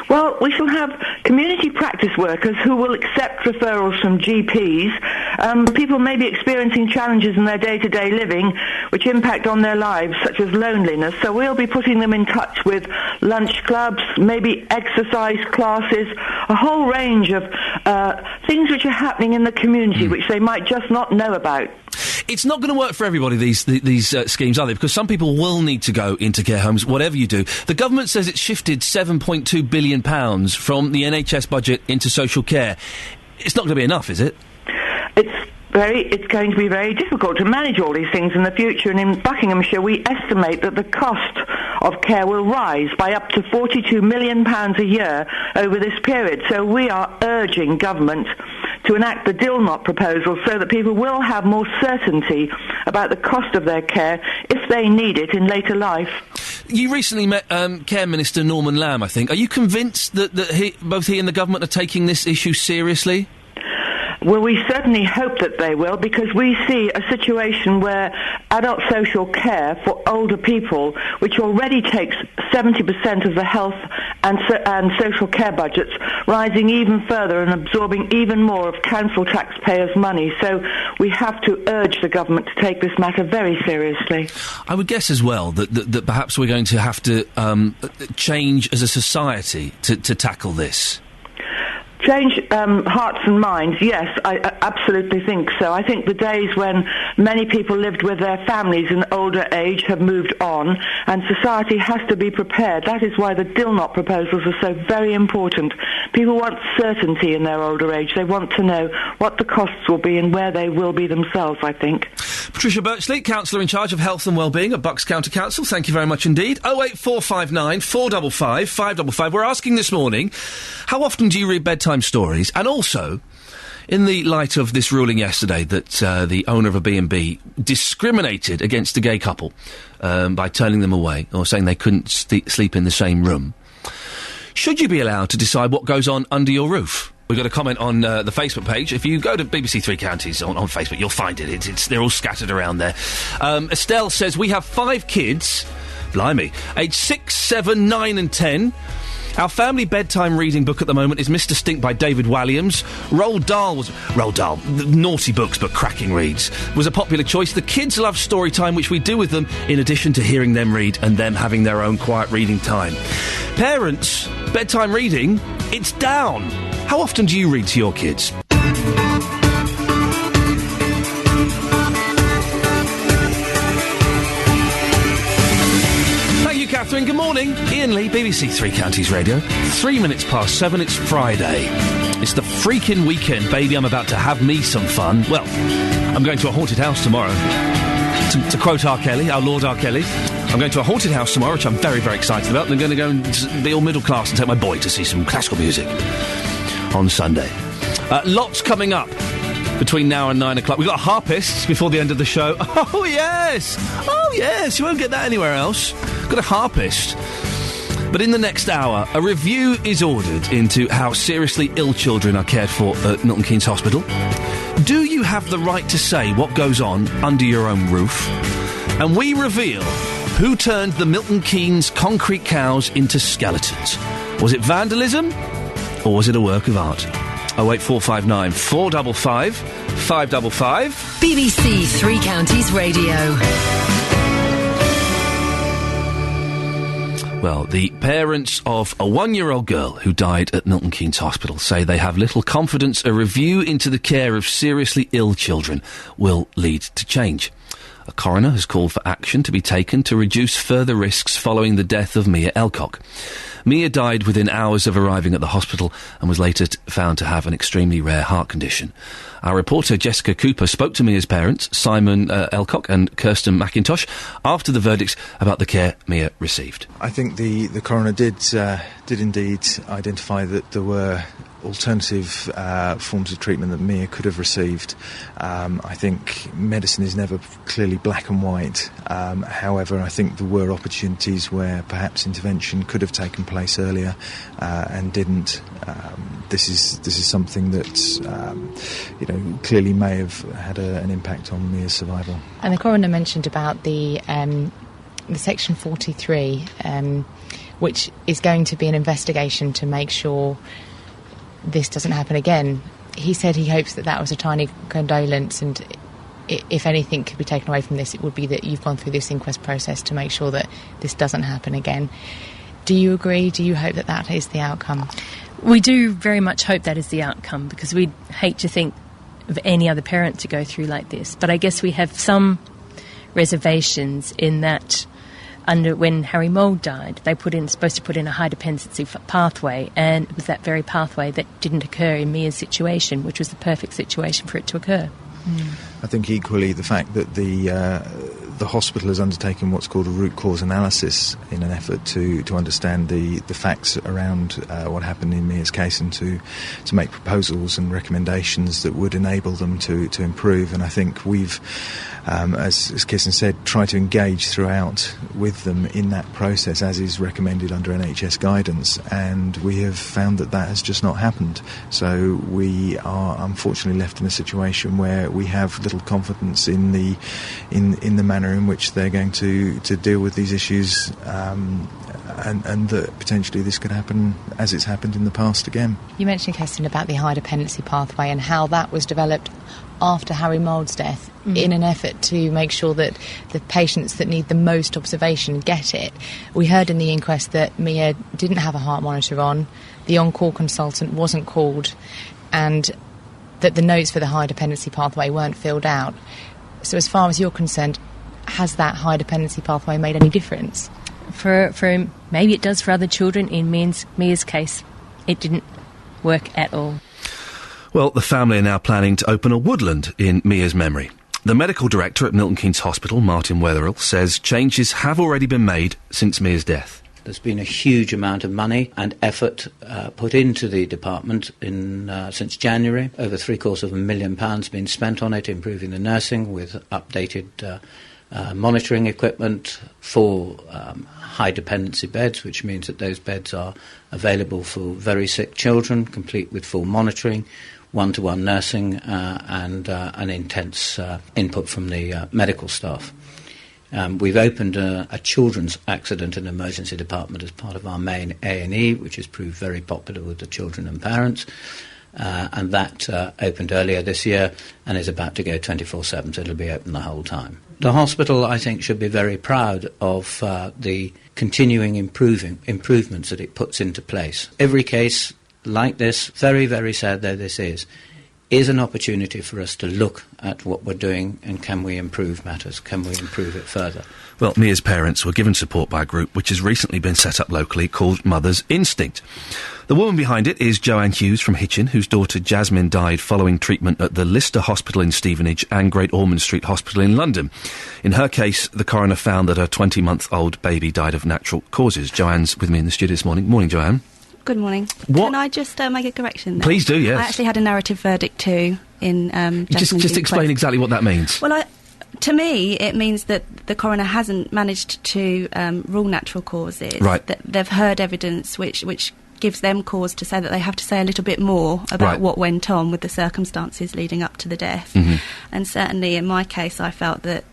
Well, we shall have community practice workers who will accept referrals from GPs. People may be experiencing challenges in their day-to-day living which impact on their lives, such as loneliness. So we'll be putting them in touch with lunch clubs, maybe exercise classes, a whole range of things which are happening in the community which they might just not know about. It's not going to work for everybody, these schemes, are they? Because some people will need to go into care homes, whatever you do. The government says it's shifted £7.2 billion from the NHS budget into social care. It's not going to be enough, is it? It's going to be very difficult to manage all these things in the future, and in Buckinghamshire we estimate that the cost of care will rise by up to £42 million a year over this period. So we are urging government to enact the Dilnot proposal so that people will have more certainty about the cost of their care if they need it in later life. You recently met Care Minister Norman Lamb, I think. Are you convinced that both he and the government are taking this issue seriously? Well, we certainly hope that they will, because we see a situation where adult social care for older people, which already takes 70% of the health and social care budgets, rising even further and absorbing even more of council taxpayers' money. So we have to urge the government to take this matter very seriously. I would guess as well that perhaps we're going to have to change as a society to tackle this. Change hearts and minds, yes, I absolutely think so. I think the days when many people lived with their families in older age have moved on, and society has to be prepared. That is why the Dilnot proposals are so very important. People want certainty in their older age. They want to know what the costs will be and where they will be themselves, I think. Patricia Birchley, councillor in charge of health and wellbeing at Bucks County Council. Thank you very much indeed. 08459 455 555. We're asking this morning, how often do you read bedtime stories? And also, in the light of this ruling yesterday that the owner of a B&B discriminated against a gay couple by turning them away or saying they couldn't sleep in the same room, should you be allowed to decide what goes on under your roof? We've got a comment on the Facebook page. If you go to BBC Three Counties on Facebook, you'll find it. They're all scattered around there. Estelle says, we have 5 kids. Blimey. Age 6, 7, 9 and 10. Our family bedtime reading book at the moment is Mr. Stink by David Walliams. Roald Dahl, naughty books but cracking reads, was a popular choice. The kids love story time, which we do with them, in addition to hearing them read and them having their own quiet reading time. Parents, bedtime reading, it's down. How often do you read to your kids? Catherine, good morning. Iain Lee, BBC Three Counties Radio. 3 minutes past 7, it's Friday. It's the freaking weekend, baby. I'm about to have me some fun. Well, I'm going to a haunted house tomorrow. To quote R. Kelly, our Lord R. Kelly, I'm going to a haunted house tomorrow, which I'm very, very excited about. And I'm going to go and be all middle class and take my boy to see some classical music on Sunday. Lots coming up between now and 9 o'clock. We've got harpists before the end of the show. Oh, yes! Oh, yes! You won't get that anywhere else. Got a harpist. But in the next hour, a review is ordered into how seriously ill children are cared for at Milton Keynes Hospital. Do you have the right to say what goes on under your own roof? And we reveal who turned the Milton Keynes concrete cows into skeletons. Was it vandalism or was it a work of art? 08459 455 555. BBC Three Counties Radio. Well, the parents of a 1-year-old girl who died at Milton Keynes Hospital say they have little confidence a review into the care of seriously ill children will lead to change. A coroner has called for action to be taken to reduce further risks following the death of Mia Elcock. Mia died within hours of arriving at the hospital and was later found to have an extremely rare heart condition. Our reporter Jessica Cooper spoke to Mia's parents, Simon Elcock and Kirsten McIntosh, after the verdicts about the care Mia received. I think the coroner did indeed identify that there were alternative forms of treatment that Mia could have received. I think medicine is never clearly black and white. However, I think there were opportunities where perhaps intervention could have taken place earlier and didn't. This is something that clearly may have had an impact on Mia's survival. And the coroner mentioned about the Section 43, which is going to be an investigation to make sure this doesn't happen again. He said he hopes that was a tiny condolence, and if anything could be taken away from this, it would be that you've gone through this inquest process to make sure that this doesn't happen again. Do you agree? Do you hope that is the outcome? We do very much hope that is the outcome, because we'd hate to think of any other parent to go through like this. But I guess we have some reservations in that when Harry Mould died, they supposed to put in a high dependency pathway, and it was that very pathway that didn't occur in Mia's situation, which was the perfect situation for it to occur. I think equally the fact that the hospital has undertaken what's called a root cause analysis in an effort to understand the facts around what happened in Mia's case, and to make proposals and recommendations that would enable them to improve. And I think we've, as Kirsten said, tried to engage throughout with them in that process, as is recommended under NHS guidance, and we have found that has just not happened. So we are unfortunately left in a situation where we have little confidence in the manner in which they're going to deal with these issues, and that potentially this could happen as it's happened in the past again. You mentioned, Kirsten, about the high dependency pathway and how that was developed after Harry Mould's death in an effort to make sure that the patients that need the most observation get it. We heard in the inquest that Mia didn't have a heart monitor on, the on-call consultant wasn't called, and that the notes for the high dependency pathway weren't filled out. So as far as you're concerned, has that high dependency pathway made any difference? For maybe it does for other children. In Mia's case, it didn't work at all. Well, the family are now planning to open a woodland in Mia's memory. The medical director at Milton Keynes Hospital, Martin Wetherill, says changes have already been made since Mia's death. There's been a huge amount of money and effort put into the department since January. Over £750,000 been spent on it, improving the nursing with updated monitoring equipment, 4 high dependency beds, which means that those beds are available for very sick children, complete with full monitoring, one-to-one nursing and an intense input from the medical staff. We've opened a children's accident and emergency department as part of our main A&E, which has proved very popular with the children and parents. And that opened earlier this year and is about to go 24/7, so it'll be open the whole time. The hospital, I think, should be very proud of the continuing improvements that it puts into place. Every case like this, very, very sad though this is an opportunity for us to look at what we're doing and can we improve matters, can we improve it further. Well, Mia's parents were given support by a group which has recently been set up locally called Mother's Instinct. The woman behind it is Joanne Hughes from Hitchin, whose daughter Jasmine died following treatment at the Lister Hospital in Stevenage and Great Ormond Street Hospital in London. In her case, the coroner found that her 20-month-old baby died of natural causes. Joanne's with me in the studio this morning. Morning, Joanne. Good morning. What? Can I just make a correction there? Please do, yes. I actually had a narrative verdict too in Just explain exactly what that means. Well, to me, it means that the coroner hasn't managed to rule natural causes. Right. That they've heard evidence which gives them cause to say that they have to say a little bit more about what went on with the circumstances leading up to the death. Mm-hmm. And certainly in my case, I felt that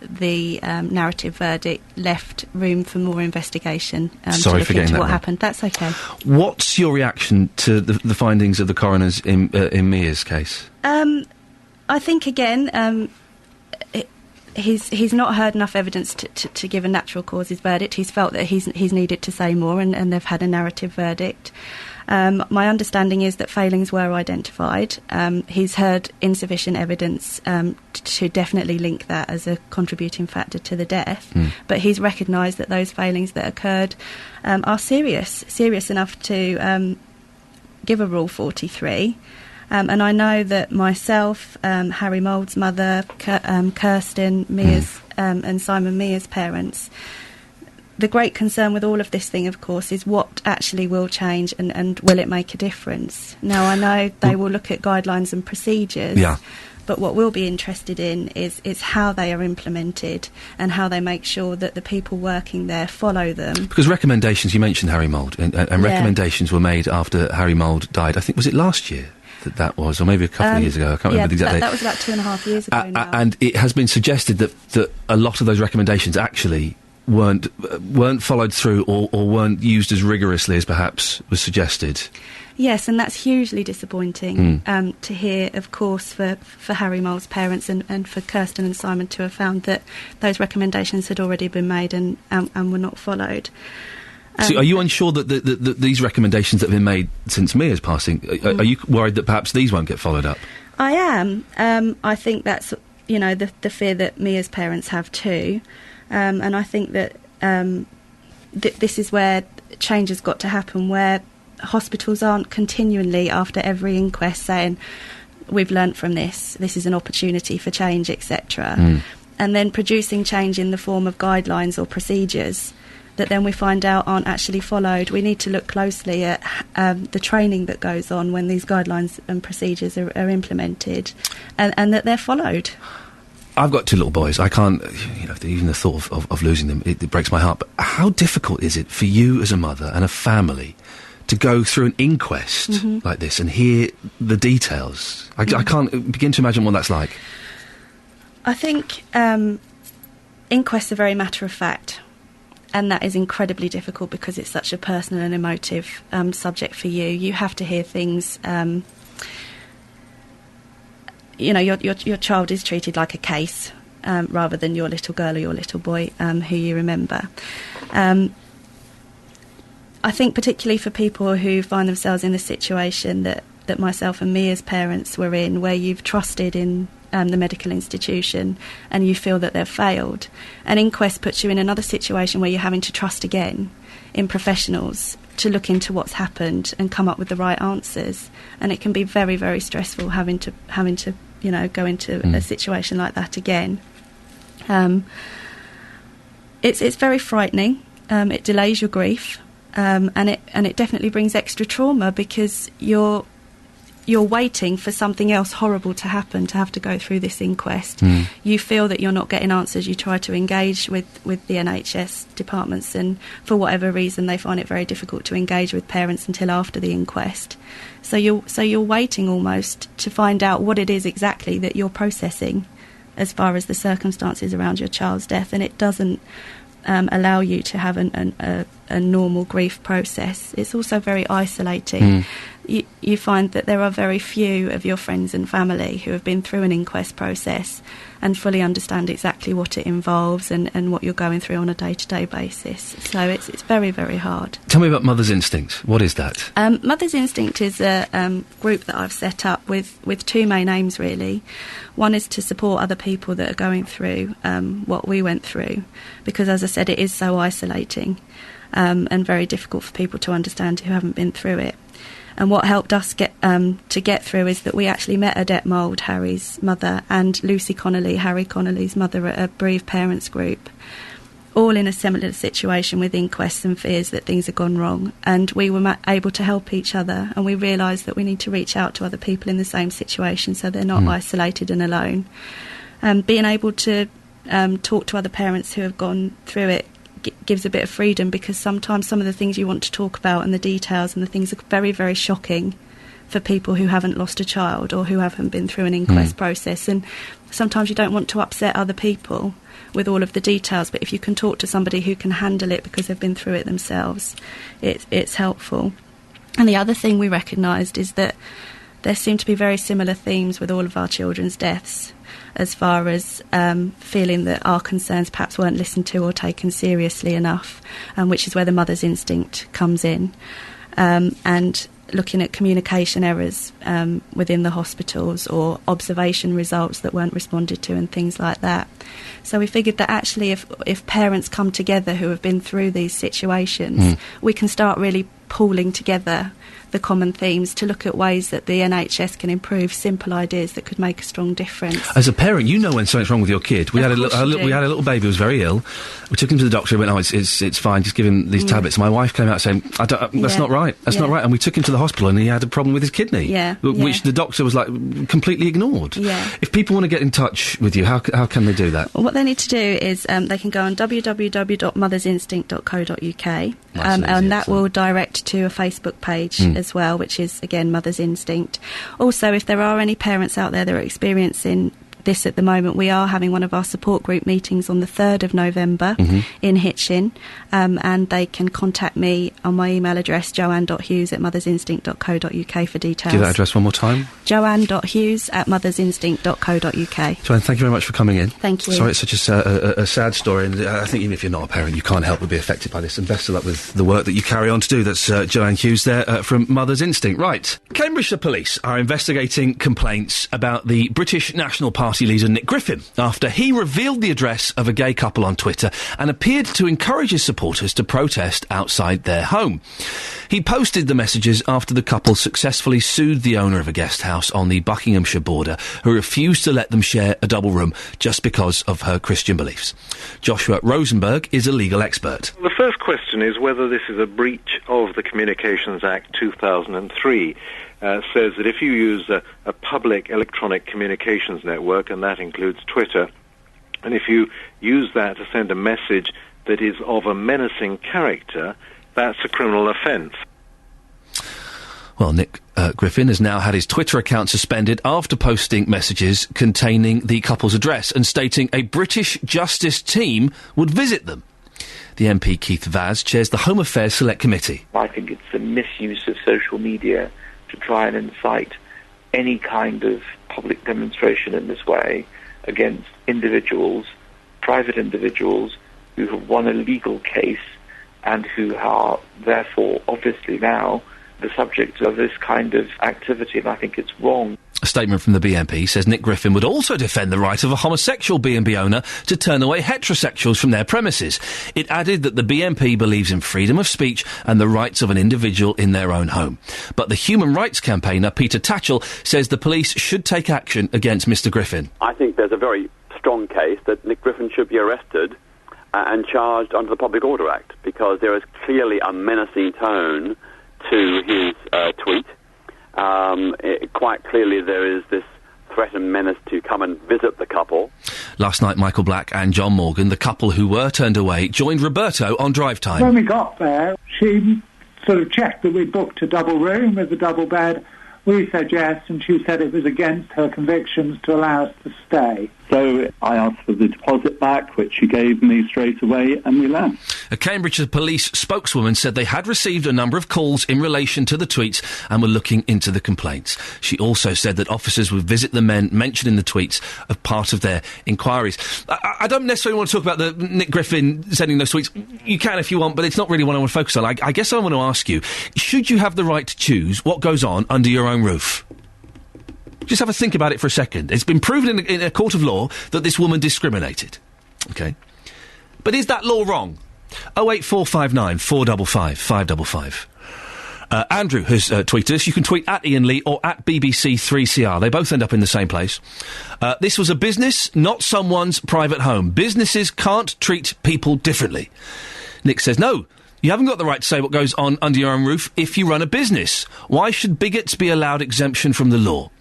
the narrative verdict left room for more investigation to look into what happened. That's okay. What's your reaction to the findings of the coroners in Mia's case? I think, again, he's not heard enough evidence to give a natural causes verdict. He's felt that he's needed to say more, and they've had a narrative verdict. My understanding is that failings were identified. He's heard insufficient evidence to definitely link that as a contributing factor to the death. But he's recognised that those failings that occurred are serious enough to give a Rule 43. And I know that myself, Harry Mould's mother, Kirsten, Mia's, and Simon Mia's parents, the great concern with all of this thing, of course, is what actually will change and will it make a difference. Now, I know they will look at guidelines and procedures, but what we'll be interested in is how they are implemented and how they make sure that the people working there follow them. Because recommendations, you mentioned Harry Mould, and recommendations were made after Harry Mould died. I think, was it last year? That was, or maybe a couple of years ago. I can't remember exactly. That was about 2.5 years ago now. And it has been suggested that a lot of those recommendations actually weren't followed through or weren't used as rigorously as perhaps was suggested. Yes, and that's hugely disappointing to hear, of course, for Harry Mould's parents and for Kirsten and Simon to have found that those recommendations had already been made and were not folled. So are you unsure that these recommendations that have been made since Mia's passing, are you worried that perhaps these won't get followed up? I am. I think that's, the fear that Mia's parents have too. And I think that this is where change has got to happen, where hospitals aren't continually, after every inquest, saying, we've learnt from this is an opportunity for change, etc. And then producing change in the form of guidelines or procedures that then we find out aren't actually followed. We need to look closely at the training that goes on when these guidelines and procedures are implemented and that they're followed. I've got two little boys. I can't, even the thought of losing them, it breaks my heart. But how difficult is it for you as a mother and a family to go through an inquest like this and hear the details? I can't begin to imagine what that's like. I think inquests are very matter of fact. And that is incredibly difficult because it's such a personal and emotive subject for you. You have to hear things. Your child is treated like a case rather than your little girl or your little boy who you remember. I think particularly for people who find themselves in the situation that myself and Mia's parents were in, where you've trusted in the medical institution and you feel that they've failed. An inquest puts you in another situation where you're having to trust again in professionals to look into what's happened and come up with the right answers. And it can be very, very stressful having to go into a situation like that again. It's very frightening. It delays your grief, and it definitely brings extra trauma because you're waiting for something else horrible to happen, to have to go through this inquest. You feel that you're not getting answers. You try to engage with the NHS departments, and for whatever reason they find it very difficult to engage with parents until after the inquest. So you're waiting almost to find out what it is exactly that you're processing as far as the circumstances around your child's death, and it doesn't allow you to have a normal grief process. It's also very isolating. You find that there are very few of your friends and family who have been through an inquest process and fully understand exactly what it involves and what you're going through on a day-to-day basis. So it's very, very hard. Tell me about Mother's Instinct. What is that? Mother's Instinct is a group that I've set up with two main aims, really. One is to support other people that are going through what we went through, because, as I said, it is so isolating and very difficult for people to understand who haven't been through it. And what helped us get through is that we actually met Odette Mould, Harry's mother, and Lucy Connolly, Harry Connolly's mother, at a bereaved parents group, all in a similar situation with inquests and fears that things had gone wrong. And we were able to help each other, and we realised that we need to reach out to other people in the same situation so they're not isolated and alone. Being able to talk to other parents who have gone through it gives a bit of freedom, because sometimes some of the things you want to talk about and the details and the things are very, very shocking for people who haven't lost a child or who haven't been through an inquest process, and sometimes you don't want to upset other people with all of the details, but if you can talk to somebody who can handle it because they've been through it themselves, it's helpful. And the other thing we recognised is that there seem to be very similar themes with all of our children's deaths, as far as feeling that our concerns perhaps weren't listened to or taken seriously enough, which is where the Mother's Instinct comes in, and looking at communication errors within the hospitals or observation results that weren't responded to and things like that. So we figured that actually if parents come together who have been through these situations, we can start really pooling together the common themes to look at ways that the NHS can improve simple ideas that could make a strong difference. As a parent, you know when something's wrong with your kid. We had a little baby who was very ill. We took him to the doctor and went, it's fine, just give him these tablets. And my wife came out saying, that's not right, that's not right. And we took him to the hospital and he had a problem with his kidney, which the doctor was completely ignored. If people want to get in touch with you, how can they do that? Well, what they need to do is they can go on www.mothersinstinct.co.uk and that will direct to a Facebook page as well, which is, again, Mother's Instinct. Also, if there are any parents out there that are experiencing this at the moment, we are having one of our support group meetings on the 3rd of November in Hitchin, and they can contact me on my email address, joanne.hughes@mothersinstinct.co.uk for details. Give that address one more time. joanne.hughes@mothersinstinct.co.uk. Joanne, thank you very much for coming in. Thank you. Sorry, it's such a sad story, and I think even if you're not a parent, you can't help but be affected by this, and best of luck with the work that you carry on to do. That's Joanne Hughes there from Mother's Instinct. Right. Cambridgeshire Police are investigating complaints about the British National Party leader Nick Griffin after he revealed the address of a gay couple on Twitter and appeared to encourage his supporters to protest outside their home. He posted the messages after the couple successfully sued the owner of a guest house on the Buckinghamshire border, who refused to let them share a double room just because of her Christian beliefs. Joshua Rosenberg is a legal expert. The first question is whether this is a breach of the Communications Act 2003. Says that if you use a public electronic communications network, and that includes Twitter, and if you use that to send a message that is of a menacing character, that's a criminal offence. Well, Nick Griffin has now had his Twitter account suspended after posting messages containing the couple's address and stating a British justice team would visit them. The MP Keith Vaz chairs the Home Affairs Select Committee. I think it's a misuse of social media to try and incite any kind of public demonstration in this way against individuals, private individuals, who have won a legal case and who are therefore obviously now the subject of this kind of activity, and I think it's wrong. A statement from the BNP says Nick Griffin would also defend the right of a homosexual B&B owner to turn away heterosexuals from their premises. It added that the BNP believes in freedom of speech and the rights of an individual in their own home. But the human rights campaigner Peter Tatchell says the police should take action against Mr Griffin. I think there's a very strong case that Nick Griffin should be arrested and charged under the Public Order Act, because there is clearly a menacing tone to his tweet. Quite clearly there is this threat and menace to come and visit the couple. Last night, Michael Black and John Morgan, the couple who were turned away, joined Roberto on Drive Time. When we got there, she sort of checked that we booked a double room with a double bed. We said yes, and she said it was against her convictions to allow us to stay. So I asked for the deposit back, which she gave me straight away, and we left. A Cambridgeshire police spokeswoman said they had received a number of calls in relation to the tweets and were looking into the complaints. She also said that officers would visit the men mentioned in the tweets as part of their inquiries. I don't necessarily want to talk about the Nick Griffin sending those tweets. You can if you want, but it's not really what I want to focus on. I guess I want to ask you, should you have the right to choose what goes on under your own roof? Just have a think about it for a second. It's been proven in a court of law that this woman discriminated. OK? But is that law wrong? 08459 455 555. Andrew has tweeted us. You can tweet at Iain Lee or at BBC3CR. They both end up in the same place. This was a business, not someone's private home. Businesses can't treat people differently. Nick says, no, you haven't got the right to say what goes on under your own roof if you run a business. Why should bigots be allowed exemption from the law?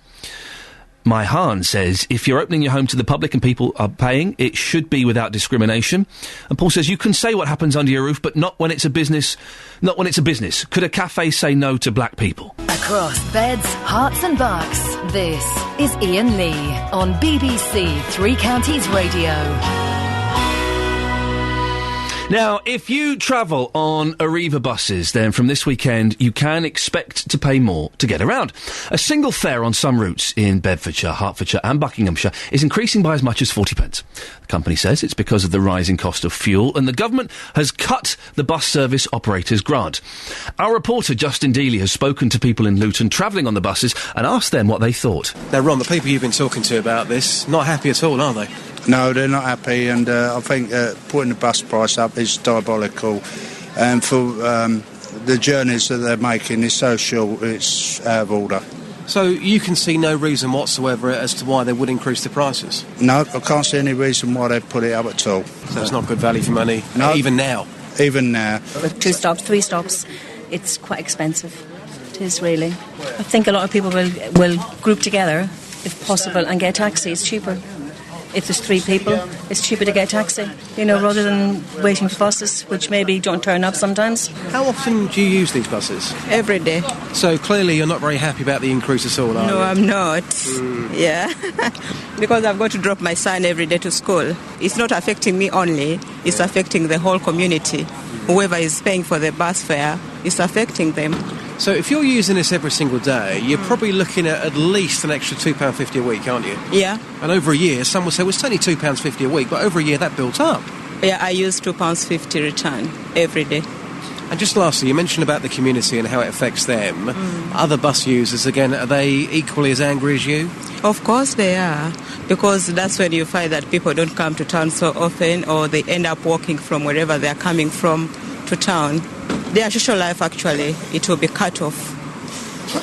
My Han says, if you're opening your home to the public and people are paying, it should be without discrimination. And Paul says, you can say what happens under your roof, but not when it's a business. Not when it's a business. Could a cafe say no to black people? Across beds, hearts and bucks, this is Iain Lee on BBC Three Counties Radio. Now, if you travel on Arriva buses, then from this weekend you can expect to pay more to get around. A single fare on some routes in Bedfordshire, Hertfordshire and Buckinghamshire is increasing by as much as 40p. The company says it's because of the rising cost of fuel, and the government has cut the bus service operators' grant. Our reporter Justin Dealey has spoken to people in Luton travelling on the buses and asked them what they thought. Now, Ron, the people you've been talking to about this, not happy at all, are they? No, they're not happy, and I think putting the bus price up is diabolical. And for the journeys that they're making is so short, it's out of order. So you can see no reason whatsoever as to why they would increase the prices? No, I can't see any reason why they'd put it up at all. So it's not good value for money, no, even now? Even now. 2 stops, 3 stops, it's quite expensive. It is really. I think a lot of people will group together, if possible, and get a taxi. It's cheaper. If there's 3 people, it's cheaper to get a taxi, rather than waiting for buses, which maybe don't turn up sometimes. How often do you use these buses? Every day. So clearly you're not very happy about the increase at all, are you? No, I'm not. Yeah. Because I've got to drop my son every day to school. It's not affecting me only, it's affecting the whole community. Whoever is paying for the bus fare, it's affecting them. So if you're using this every single day, you're probably looking at least an extra £2.50 a week, aren't you? Yeah. And over a year, some will say, well, it's only £2.50 a week, but over a year that built up. Yeah, I use £2.50 return every day. And just lastly, you mentioned about the community and how it affects them. Other bus users, again, are they equally as angry as you? Of course they are, because that's when you find that people don't come to town so often, or they end up walking from wherever they're coming from to town. Their social life, actually, it will be cut off.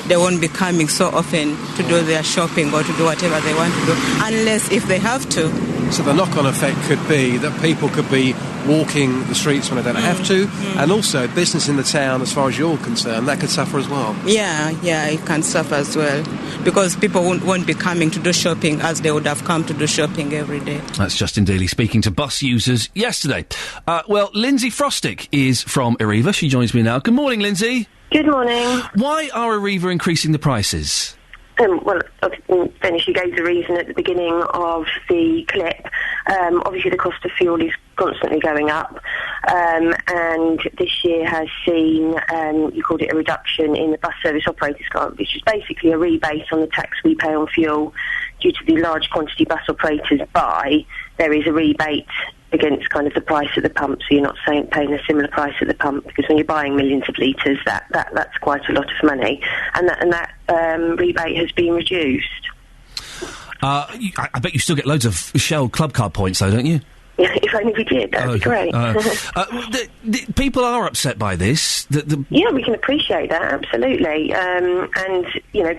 They won't be coming so often to do their shopping or to do whatever they want to do, unless if they have to. So the knock-on effect could be that people could be walking the streets when they don't have to, and also business in the town, as far as you're concerned, that could suffer as well. Yeah, it can suffer as well, because people won't be coming to do shopping as they would have come to do shopping every day. That's Justin Dealey speaking to bus users yesterday. Well, Lindsay Frostick is from Arriva. She joins me now. Good morning, Lindsay. Good morning. Why are Arriva increasing the prices? Well, then she gave the reason at the beginning of the clip. Obviously, the cost of fuel is constantly going up, and this year has seen, you called it a reduction in the bus service operators grant, which is basically a rebate on the tax we pay on fuel due to the large quantity bus operators buy. There is a rebate against kind of the price at the pump, so you're not paying a similar price at the pump, because when you're buying millions of litres, that's quite a lot of money, and that rebate has been reduced. I bet you still get loads of Shell Club Card points, though, don't you? Yeah, if only we did, that would be great. People are upset by this. Yeah, we can appreciate that, absolutely. And,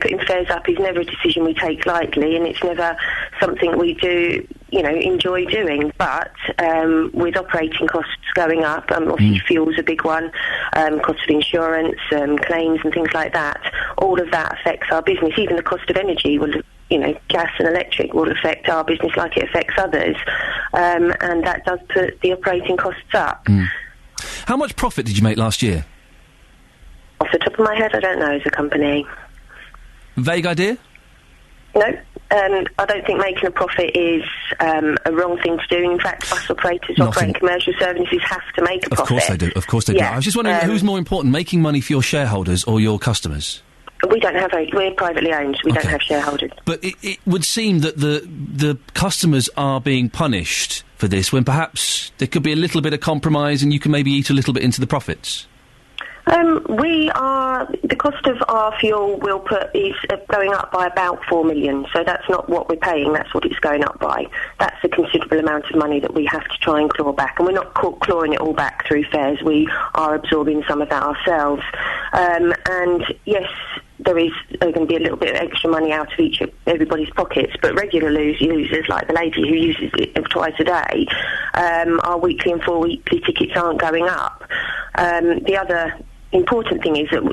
putting fares up is never a decision we take lightly, and it's never something we do, enjoy doing. But with operating costs going up, obviously fuel's a big one, cost of insurance, claims and things like that, all of that affects our business. Even the cost of energy will, gas and electric will affect our business like it affects others, and that does put the operating costs up. How much profit did you make last year? Off the top of my head, I don't know as a company. Vague idea? No. I don't think making a profit is a wrong thing to do. In fact, bus operators operating commercial services have to make a profit. Of course they do. Of course they do. I was just wondering who's more important, making money for your shareholders or your customers? We don't have we're privately owned. We don't have shareholders. But it would seem that the customers are being punished for this when perhaps there could be a little bit of compromise and you can maybe eat a little bit into the profits. The cost of our fuel is going up by about 4 million, so that's not what we're paying, that's what it's going up by. That's a considerable amount of money that we have to try and claw back, and we're not clawing it all back through fares, we are absorbing some of that ourselves. And yes, there is going to be a little bit of extra money out of everybody's pockets, but regular users, like the lady who uses it twice a day, our weekly and 4-weekly tickets aren't going up. The other important thing is that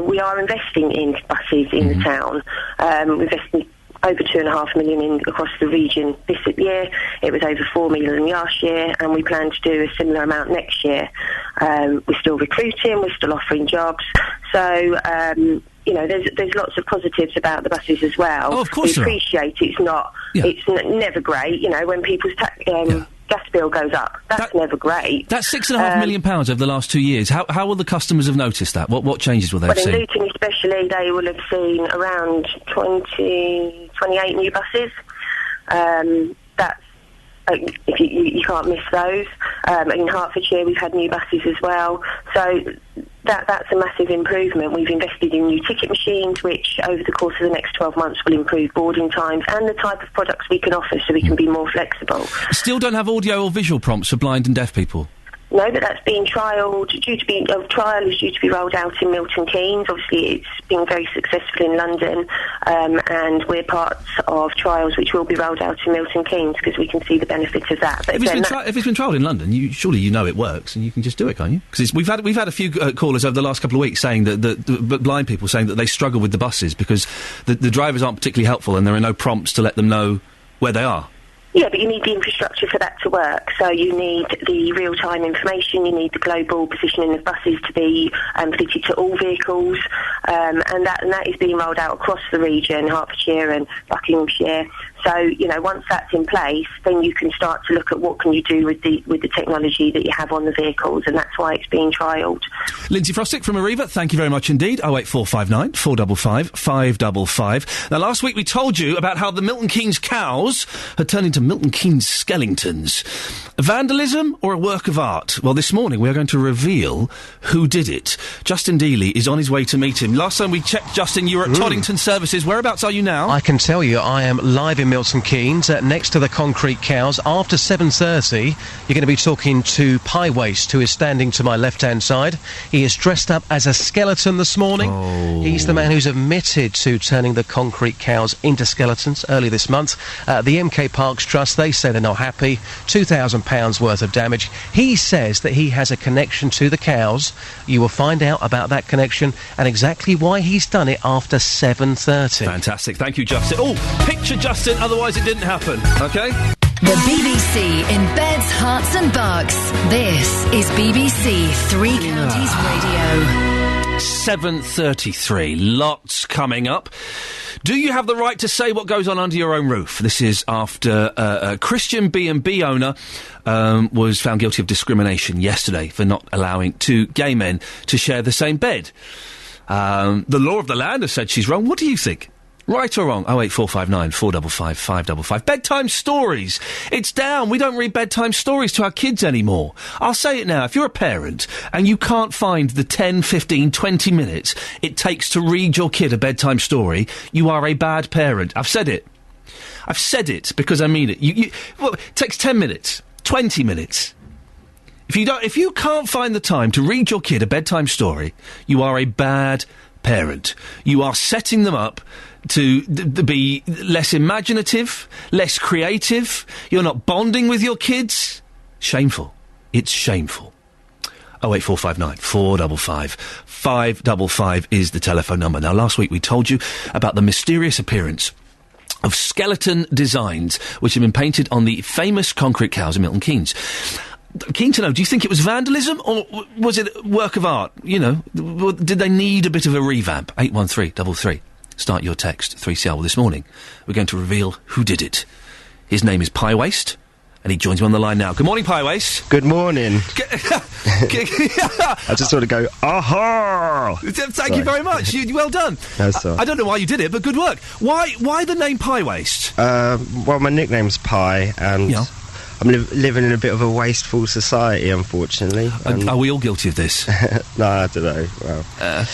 we are investing in buses in the town. We're investing over 2.5 million across the region this year. It was over 4 million last year, and we plan to do a similar amount next year. We're still recruiting, we're still offering jobs, so there's lots of positives about the buses as well. Oh, of course we appreciate it's not. Yeah. It's never great, when people's gas bill goes up. That's never great. That's £6.5 million over the last 2 years. How will the customers have noticed that? What changes will they have seen? In Luton especially, they will have seen around 28 new buses. That's if you can't miss those. In Hertfordshire, we've had new buses as well. So that's a massive improvement. We've invested in new ticket machines, which over the course of the next 12 months will improve boarding times and the type of products we can offer so we can be more flexible. Still don't have audio or visual prompts for blind and deaf people? No, but that's being trialled. Trial is due to be rolled out in Milton Keynes. Obviously, it's been very successful in London, and we're part of trials which will be rolled out in Milton Keynes because we can see the benefits of that. But if it's been trialled in London, surely you know it works and you can just do it, can't you? Because we've had a few callers over the last couple of weeks saying that blind people saying that they struggle with the buses because the drivers aren't particularly helpful and there are no prompts to let them know where they are. Yeah, but you need the infrastructure for that to work. So you need the real-time information, you need the global positioning of buses to be fitted to all vehicles, and that is being rolled out across the region, Hertfordshire and Buckinghamshire. So, once that's in place, then you can start to look at what can you do with the technology that you have on the vehicles, and that's why it's being trialled. Lindsay Frostick from Arriva, thank you very much indeed. 08459 455 555. Now, last week we told you about how the Milton Keynes cows had turned into Milton Keynes Skellingtons. Vandalism or a work of art? Well, this morning we are going to reveal who did it. Justin Dealey is on his way to meet him. Last time we checked, Justin, you were at Toddington Services. Whereabouts are you now? I can tell you I am live in Milton Keynes, next to the concrete cows. After 7:30, you're going to be talking to Pie Waste, who is standing to my left-hand side. He is dressed up as a skeleton this morning. Oh. He's the man who's admitted to turning the concrete cows into skeletons early this month. The MK Parks Trust, they say they're not happy. £2,000 worth of damage. He says that he has a connection to the cows. You will find out about that connection and exactly why he's done it after 7:30. Fantastic. Thank you, Justin. Oh, picture Justin, otherwise it didn't happen. OK? The BBC in beds, hearts and bucks. This is BBC Three Counties Radio. 7:33. Lots coming up. Do you have the right to say what goes on under your own roof? This is after a Christian B&B owner was found guilty of discrimination yesterday for not allowing two gay men to share the same bed. The law of the land has said she's wrong. What do you think? Right or wrong? 08459 455 555. Bedtime stories. It's down. We don't read bedtime stories to our kids anymore. I'll say it now. If you're a parent and you can't find the 10, 15, 20 minutes it takes to read your kid a bedtime story, you are a bad parent. I've said it. I've said it because I mean it. Well, it takes 10 minutes, 20 minutes. If you can't find the time to read your kid a bedtime story, you are a bad parent. You are setting them up to be less imaginative, less creative. You're not bonding with your kids. Shameful. It's shameful. 08459 455 555 is the telephone number. Now, last week we told you about the mysterious appearance of skeleton designs which have been painted on the famous concrete cows in Milton Keynes. Keen to know, do you think it was vandalism or was it work of art? Did they need a bit of a revamp? 81333. start your text 3CR. This morning, we're going to reveal who did it. His name is Pie Waste, and he joins me on the line now. Good morning, Pie Waste. Good morning. I just want to go, aha! Thank you very much. Well done. That's all. I don't know why you did it, but good work. Why the name Pie Waste? Well, my nickname's Pie, and I'm living in a bit of a wasteful society, unfortunately. Are we all guilty of this? No, I don't know. Well,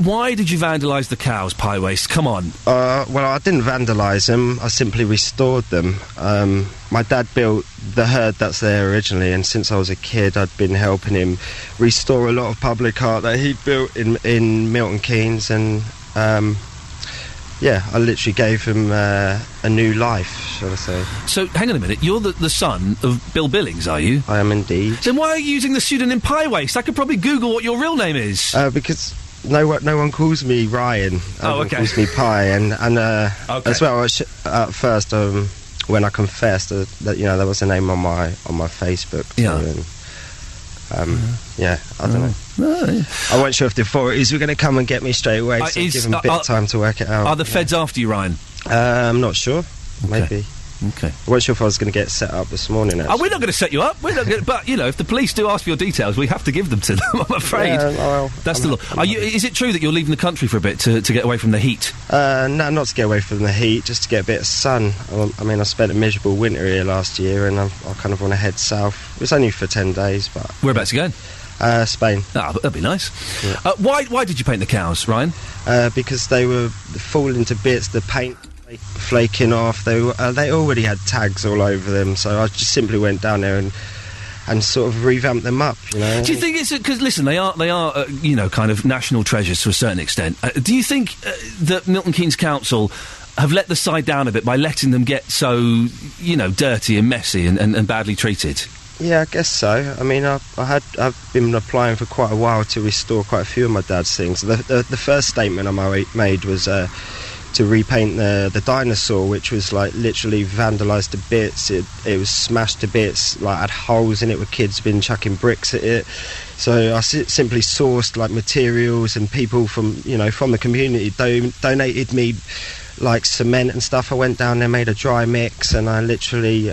why did you vandalise the cows, Pie Waste? Come on. Well, I didn't vandalise them. I simply restored them. My dad built the herd that's there originally, and since I was a kid, I'd been helping him restore a lot of public art that he built in Milton Keynes, and I literally gave him a new life, shall I say. So, hang on a minute, you're the son of Bill Billings, are you? I am indeed. Then why are you using the pseudonym Pie Waste? I could probably Google what your real name is. Because no one calls me Ryan. Everyone calls me Pie, and as well, at first, when I confessed that there was a name on my Facebook. I don't know. No. I wasn't sure if the authorities were going to come and get me straight away, so give them a bit of time to work it out. Are the feds after you, Ryan? I'm not sure. Okay. Maybe. Okay. I wasn't sure if I was going to get set up this morning, actually. We're not going to set you up. We're not but, if the police do ask for your details, we have to give them to them, I'm afraid. Yeah, well, that's the law. Is it true that you're leaving the country for a bit to get away from the heat? No, not to get away from the heat, just to get a bit of sun. I spent a miserable winter here last year, and I kind of want to head south. It was only for 10 days, but... Whereabouts are you going? Spain. That'd be nice. Yeah. Why did you paint the cows, Ryan? Because they were falling to bits, the paint flaking off. They already had tags all over them, so I just simply went down there and sort of revamped them up, Do you think it's... Because, listen, they are kind of national treasures to a certain extent. Do you think that Milton Keynes Council have let the side down a bit by letting them get so, dirty and messy and badly treated? Yeah, I guess so. I've been applying for quite a while to restore quite a few of my dad's things. The first statement I made was to repaint the dinosaur, which was literally vandalised to bits. It was smashed to bits, had holes in it where kids been chucking bricks at it. So I simply sourced materials, and people from the community donated me cement and stuff. I went down there, made a dry mix, and I literally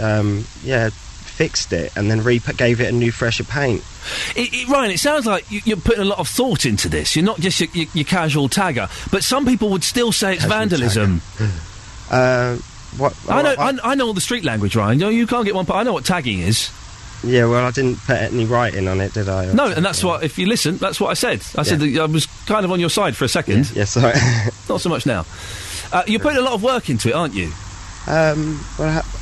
fixed it and then gave it a new fresher paint. Ryan, it sounds like you're putting a lot of thought into this. You're not just your casual tagger, but some people would still say it's vandalism. What? I know all the street language, Ryan. You can't get one. I know what tagging is. Yeah, well, I didn't put any writing on it, did I? No, and that's what. If you listen, that's what I said. I said that I was kind of on your side for a second. Yes, sorry. Not so much now. You're putting a lot of work into it, aren't you?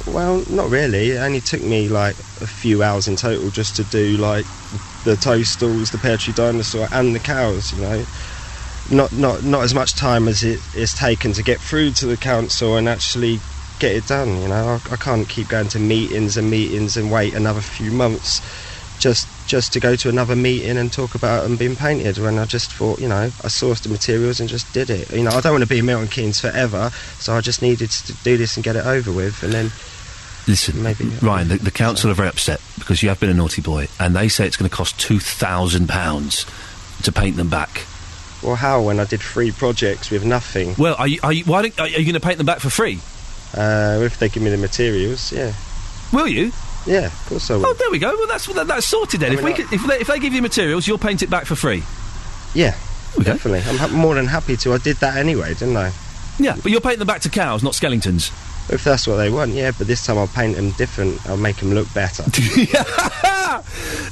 Well, not really. It only took me a few hours in total just to do the toadstools, the pear tree dinosaur, and the cows. Not as much time as it's taken to get through to the council and actually get it done. I can't keep going to meetings and wait another few months just to go to another meeting and talk about them being painted, when I just thought, I sourced the materials and just did it. I don't want to be in Milton Keynes forever, so I just needed to do this and get it over with, and then... Listen, Ryan, the council are very upset because you have been a naughty boy, and they say it's going to cost £2,000 to paint them back. Well, how, when I did 3 projects with nothing? Well, are you going to paint them back for free? If they give me the materials, yeah. Will you? Yeah, of course I will. Oh, there we go. Well, that's sorted then. If they give you materials, you'll paint it back for free. Yeah, definitely. I'm more than happy to. I did that anyway, didn't I? Yeah, but you're painting them back to cows, not skeletons. If that's what they want, yeah. But this time I'll paint them different. I'll make them look better.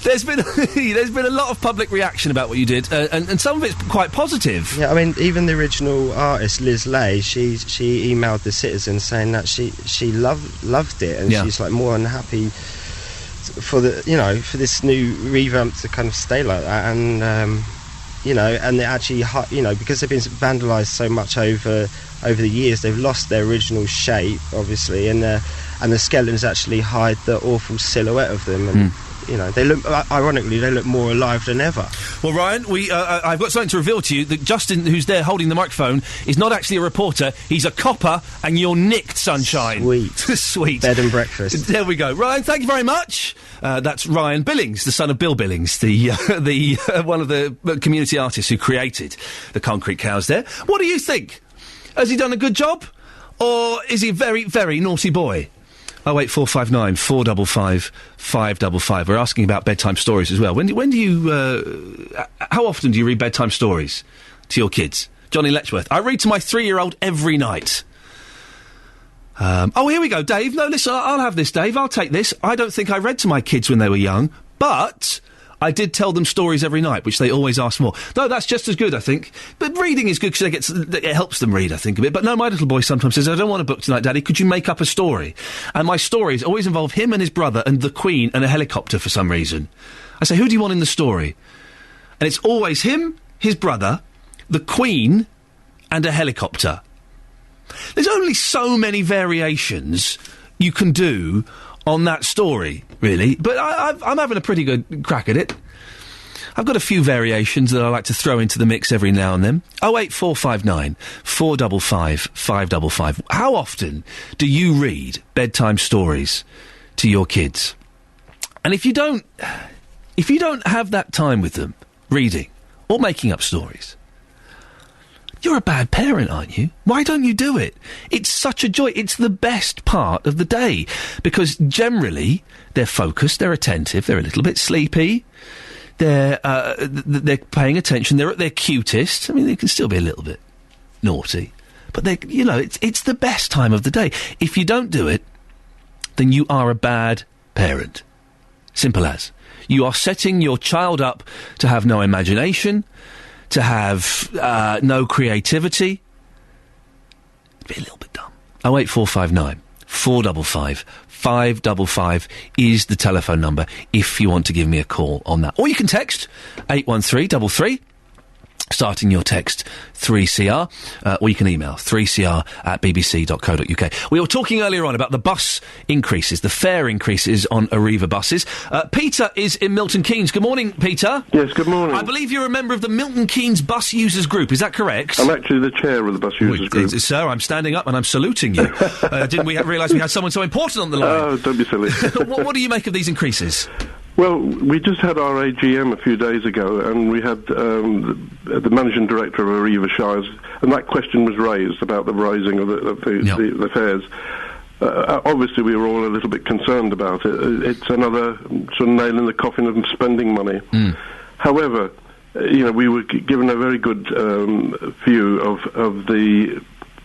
There's been a lot of public reaction about what you did, and some of it's quite positive. Yeah, even the original artist Liz Lay, she emailed the Citizen saying that she loved it, and she's more than happy for this new revamp to kind of stay like that, and and they actually because they've been vandalised so much over the years, they've lost their original shape, obviously, and the skeletons actually hide the awful silhouette of them, and they look, ironically, they look more alive than ever. Well, Ryan, I've got something to reveal to you, that Justin, who's there holding the microphone, is not actually a reporter, he's a copper, and you're nicked, sunshine. Sweet. Sweet. Bed and breakfast. There we go. Ryan, thank you very much. That's Ryan Billings, the son of Bill Billings, the one of the community artists who created the concrete cows there. What do you think? Has he done a good job? Or is he a very, very naughty boy? 08459 455 555. We're asking about bedtime stories as well. When do you... how often do you read bedtime stories to your kids? Johnny Letchworth. I read to my 3-year-old every night. Here we go, Dave. No, listen, I'll have this, Dave. I'll take this. I don't think I read to my kids when they were young, but I did tell them stories every night, which they always ask more. No, that's just as good, I think. But reading is good because it helps them read, I think, a bit. But no, my little boy sometimes says, I don't want a book tonight, Daddy. Could you make up a story? And my stories always involve him and his brother and the Queen and a helicopter for some reason. I say, who do you want in the story? And it's always him, his brother, the Queen, and a helicopter. There's only so many variations you can do on that story, really. But I'm having a pretty good crack at it. I've got a few variations that I like to throw into the mix every now and then. 08459 455 555. How often do you read bedtime stories to your kids? And if you don't have that time with them, reading or making up stories, you're a bad parent, aren't you? Why don't you do it? It's such a joy. It's the best part of the day. Because generally, they're focused, they're attentive, they're a little bit sleepy, they're paying attention, they're at their cutest. I mean, they can still be a little bit naughty. But it's the best time of the day. If you don't do it, then you are a bad parent. Simple as. You are setting your child up to have no imagination, to have no creativity. Be a little bit dumb. 08459 455 555 is the telephone number if you want to give me a call on that. Or you can text 81333, starting your text 3CR, or you can email 3cr@bbc.co.uk. We were talking earlier on about the bus increases, the fare increases on Arriva buses. Peter is in Milton Keynes. Good morning, Peter. Yes, good morning. I believe you're a member of the Milton Keynes Bus Users Group, is that correct? I'm actually the chair of the Bus Users Group. Sir, I'm standing up and I'm saluting you. Didn't we realise we had someone so important on the line? Oh, don't be silly. What do you make of these increases? Well, we just had our AGM a few days ago, and we had the managing director of Arriva Shires, and that question was raised about the rising of the fares. Obviously, we were all a little bit concerned about it. It's another sort of nail in the coffin of spending money. However, we were given a very good view of the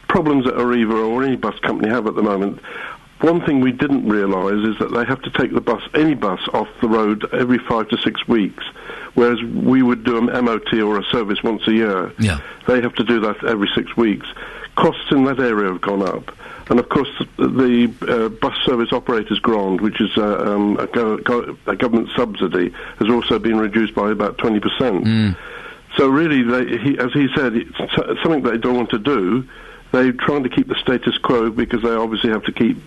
problems that Arriva or any bus company have at the moment. One thing we didn't realise is that they have to take any bus off the road every 5 to 6 weeks, whereas we would do an MOT or a service once a year. Yeah. They have to do that every 6 weeks. Costs in that area have gone up. And, of course, the bus service operators grant, which is a government subsidy, has also been reduced by about 20%. So really, as he said, it's something they don't want to do. They're trying to keep the status quo because they obviously have to keep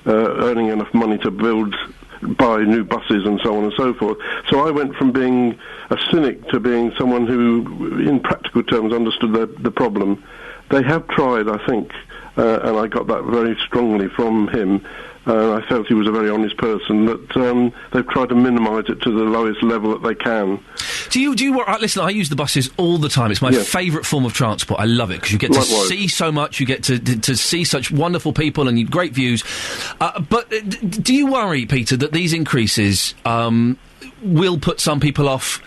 earning enough money to buy new buses and so on and so forth. So I went from being a cynic to being someone who, in practical terms, understood the problem. They have tried, I think, and I got that very strongly from him. I felt he was a very honest person, that they've tried to minimise it to the lowest level that they can. Do you listen, I use the buses all the time. It's my favourite form of transport. I love it because you get to see so much, you get to see such wonderful people and great views. But do you worry, Peter, that these increases will put some people off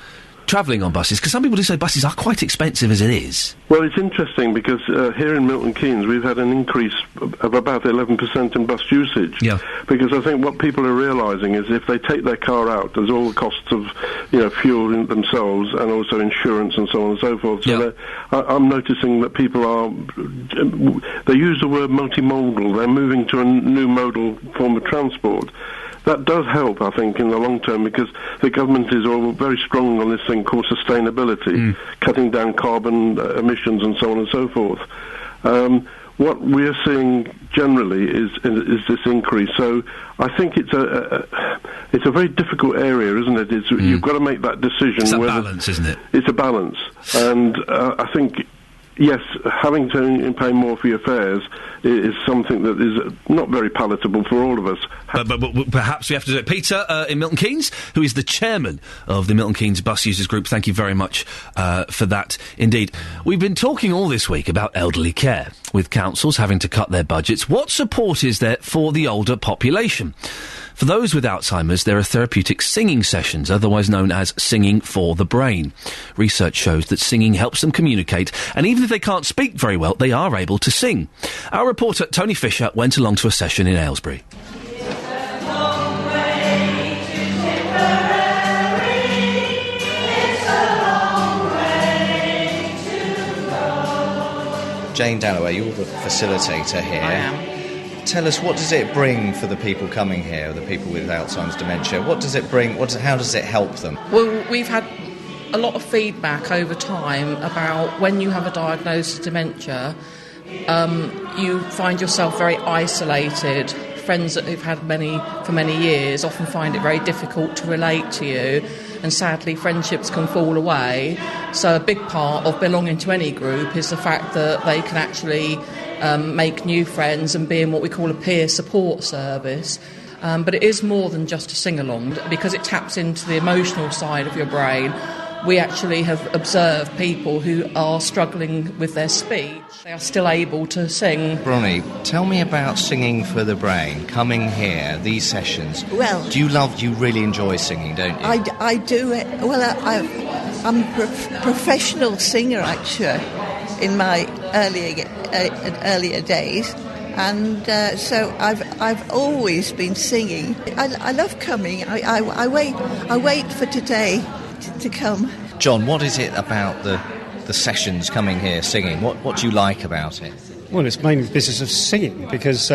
travelling on buses? Because some people do say buses are quite expensive as it is. Well, it's interesting because here in Milton Keynes we've had an increase of about 11% in bus usage. Yeah. Because I think what people are realising is if they take their car out, there's all the costs of fuel in themselves and also insurance and so on and so forth. So I'm noticing that people they use the word multimodal. They're moving to a new modal form of transport. That does help, I think, in the long term, because the government is all very strong on this thing called sustainability, cutting down carbon emissions and so on and so forth. what we're seeing generally is this increase. So I think it's a very difficult area, isn't it? You've got to make that decision. It's a balance, isn't it? It's a balance, and I think. Yes, having to pay more for your fares is something that is not very palatable for all of us. But perhaps we have to do it. Peter in Milton Keynes, who is the chairman of the Milton Keynes Bus Users Group, thank you very much for that indeed. We've been talking all this week about elderly care, with councils having to cut their budgets. What support is there for the older population? For those with Alzheimer's, there are therapeutic singing sessions, otherwise known as singing for the brain. Research shows that singing helps them communicate, and even if they can't speak very well, they are able to sing. Our reporter, Tony Fisher, went along to a session in Aylesbury. Jane Dalloway, you're the facilitator here. I am. Tell us, what does it bring for the people coming here, the people with Alzheimer's dementia? What does it bring? How does it help them? Well, we've had a lot of feedback over time about when you have a diagnosis of dementia, you find yourself very isolated. Friends that have had for many years often find it very difficult to relate to you, and sadly friendships can fall away. So a big part of belonging to any group is the fact that they can actually make new friends and be in what we call a peer support service. But it is more than just a sing-along, because it taps into the emotional side of your brain. We actually have observed people who are struggling with their speech. They are still able to sing. Bronnie, tell me about Singing for the Brain, coming here, these sessions. Well, you really enjoy singing, don't you? I do. Well, I'm a professional singer, actually, in my earlier days. And so I've always been singing. I love coming. I wait for today to come. John, what is it about the sessions coming here singing? What do you like about it? Well, it's mainly the business of singing, because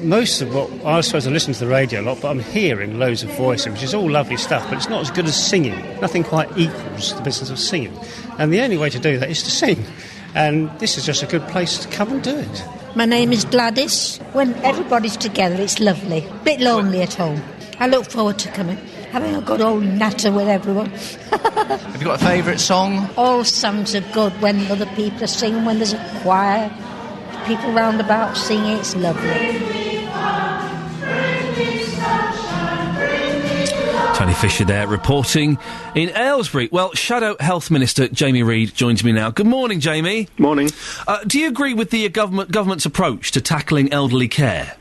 most of what I suppose I listen to the radio a lot, but I'm hearing loads of voices, which is all lovely stuff, but it's not as good as singing. Nothing quite equals the business of singing. And the only way to do that is to sing. And this is just a good place to come and do it. My name is Gladys. When everybody's together, it's lovely. Bit lonely at home. I look forward to coming, having a good old natter with everyone. Have you got a favourite song? All songs are good when other people are singing, when there's a choir, people round about singing, it's lovely. Tony Fisher there, reporting in Aylesbury. Well, Shadow Health Minister Jamie Reid joins me now. Good morning, Jamie. Morning. Do you agree with the government's approach to tackling elderly care?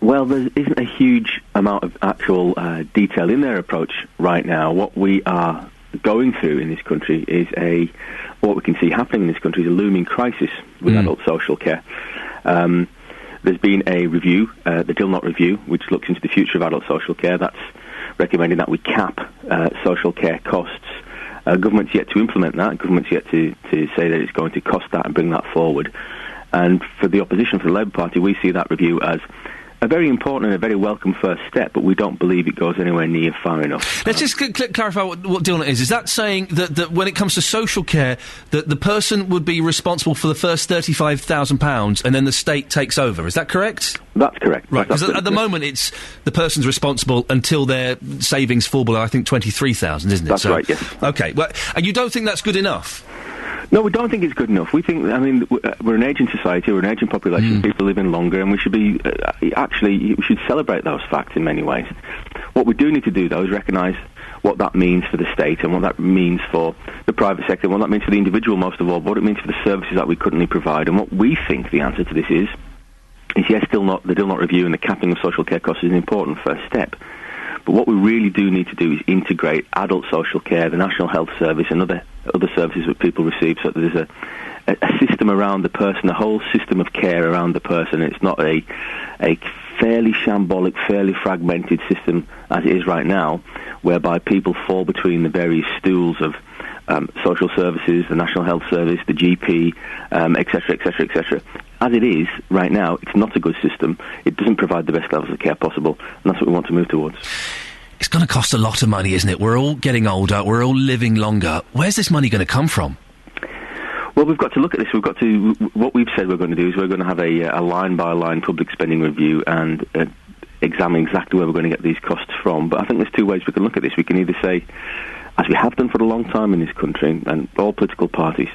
Well, there isn't a huge amount of actual detail in their approach right now. What we are going through in this country is what we can see happening in this country is a looming crisis with adult social care. There's been a review, the Dilnot Review, which looks into the future of adult social care. That's recommending that we cap social care costs. Government's yet to implement that. Government's yet to say that it's going to cost that and bring that forward. And for the opposition, for the Labour Party, we see that review as a very important and a very welcome first step, but we don't believe it goes anywhere near far enough. Let's just clarify what Dilnot is. Is that saying that when it comes to social care, that the person would be responsible for the first £35,000 and then the state takes over? Is that correct? That's correct. Right, because at the moment it's the person's responsible until their savings fall below, I think, 23,000, isn't it? That's right, yes. OK, well, and you don't think that's good enough? No, we don't think it's good enough. We think, we're an ageing society, we're an ageing population, people living longer, and we should be, we should celebrate those facts in many ways. What we do need to do, though, is recognise what that means for the state and what that means for the private sector, and what that means for the individual most of all, what it means for the services that we currently provide. And what we think the answer to this is yes, the Dilnot Review and the capping of social care costs is an important first step. But what we really do need to do is integrate adult social care, the National Health Service, and other services that people receive, so that there's a system around the person, a whole system of care around the person. It's not a fairly shambolic, fairly fragmented system as it is right now, whereby people fall between the various stools of social services, the National Health Service, the GP, etc., etc., etc. As it is right now, it's not a good system. It doesn't provide the best levels of care possible, and that's what we want to move towards. It's going to cost a lot of money, isn't it? We're all getting older, we're all living longer. Where's this money going to come from? Well, we've got to look at this. What we've said we're going to do is we're going to have a line-by-line public spending review and examine exactly where we're going to get these costs from. But I think there's two ways we can look at this. We can either say, as we have done for a long time in this country, and all political parties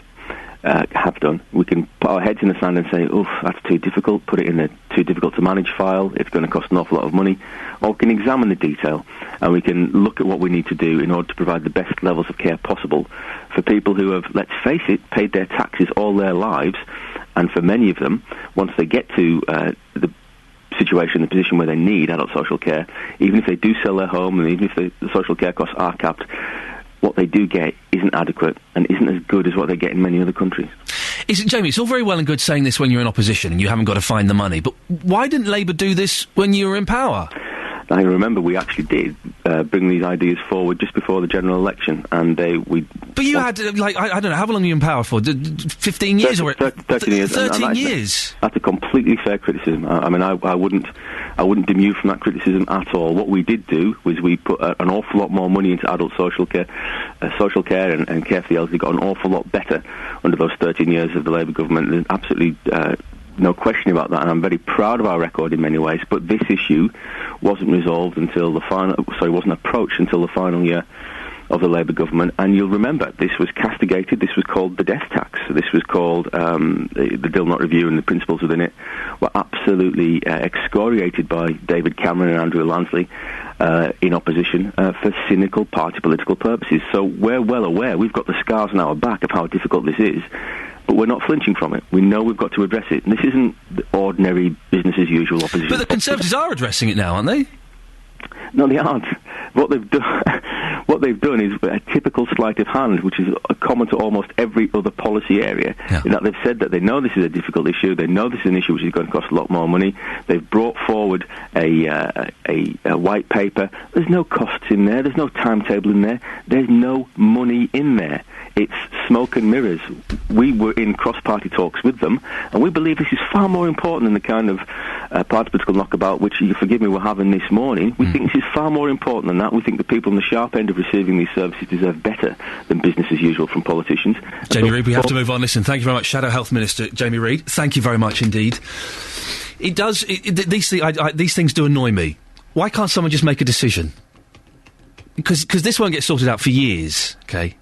have done, we can put our heads in the sand and say, oof, that's too difficult, put it in a too difficult to manage file, it's going to cost an awful lot of money. Or we can examine the detail and we can look at what we need to do in order to provide the best levels of care possible for people who have, let's face it, paid their taxes all their lives, and for many of them, once they get to the situation, the position where they need adult social care, even if they do sell their home and even if the social care costs are capped, what they do get isn't adequate and isn't as good as what they get in many other countries. Jamie, it's all very well and good saying this when you're in opposition and you haven't got to find the money, but why didn't Labour do this when you were in power? I remember we actually did bring these ideas forward just before the general election, and But you had, I don't know, how long were you in power for? 15 years? 13 years. 13 years? That's a completely fair criticism. I wouldn't demur from that criticism at all. What we did do was we put an awful lot more money into adult social care and care for the elderly got an awful lot better under those 13 years of the Labour government. There's absolutely no question about that, and I'm very proud of our record in many ways, but this issue wasn't resolved until wasn't approached until the final year of the Labour government. And you'll remember, this was castigated, this was called the death tax, this was called the Dilnot Review, and the principles within it were absolutely excoriated by David Cameron and Andrew Lansley in opposition for cynical party political purposes. So we're well aware, we've got the scars on our back of how difficult this is, but we're not flinching from it. We know we've got to address it. And this isn't the ordinary business-as-usual opposition. But the Conservatives are addressing it now, aren't they? No, they aren't. What they've done is a typical sleight of hand, which is common to almost every other policy area, in that they've said that they know this is a difficult issue, they know this is an issue which is going to cost a lot more money, they've brought forward a white paper. There's no costs in there, there's no timetable in there, there's no money in there. It's smoke and mirrors. We were in cross-party talks with them, and we believe this is far more important than the kind of party political knockabout which, you forgive me, we're having this morning. We think this is far more important than that. We think the people on the sharp end of receiving these services deserve better than business as usual from politicians. Jamie Reid, we have to move on. Listen, thank you very much, Shadow Health Minister Jamie Reid. Thank you very much indeed. It does. These things do annoy me. Why can't someone just make a decision? Because this won't get sorted out for years. Okay.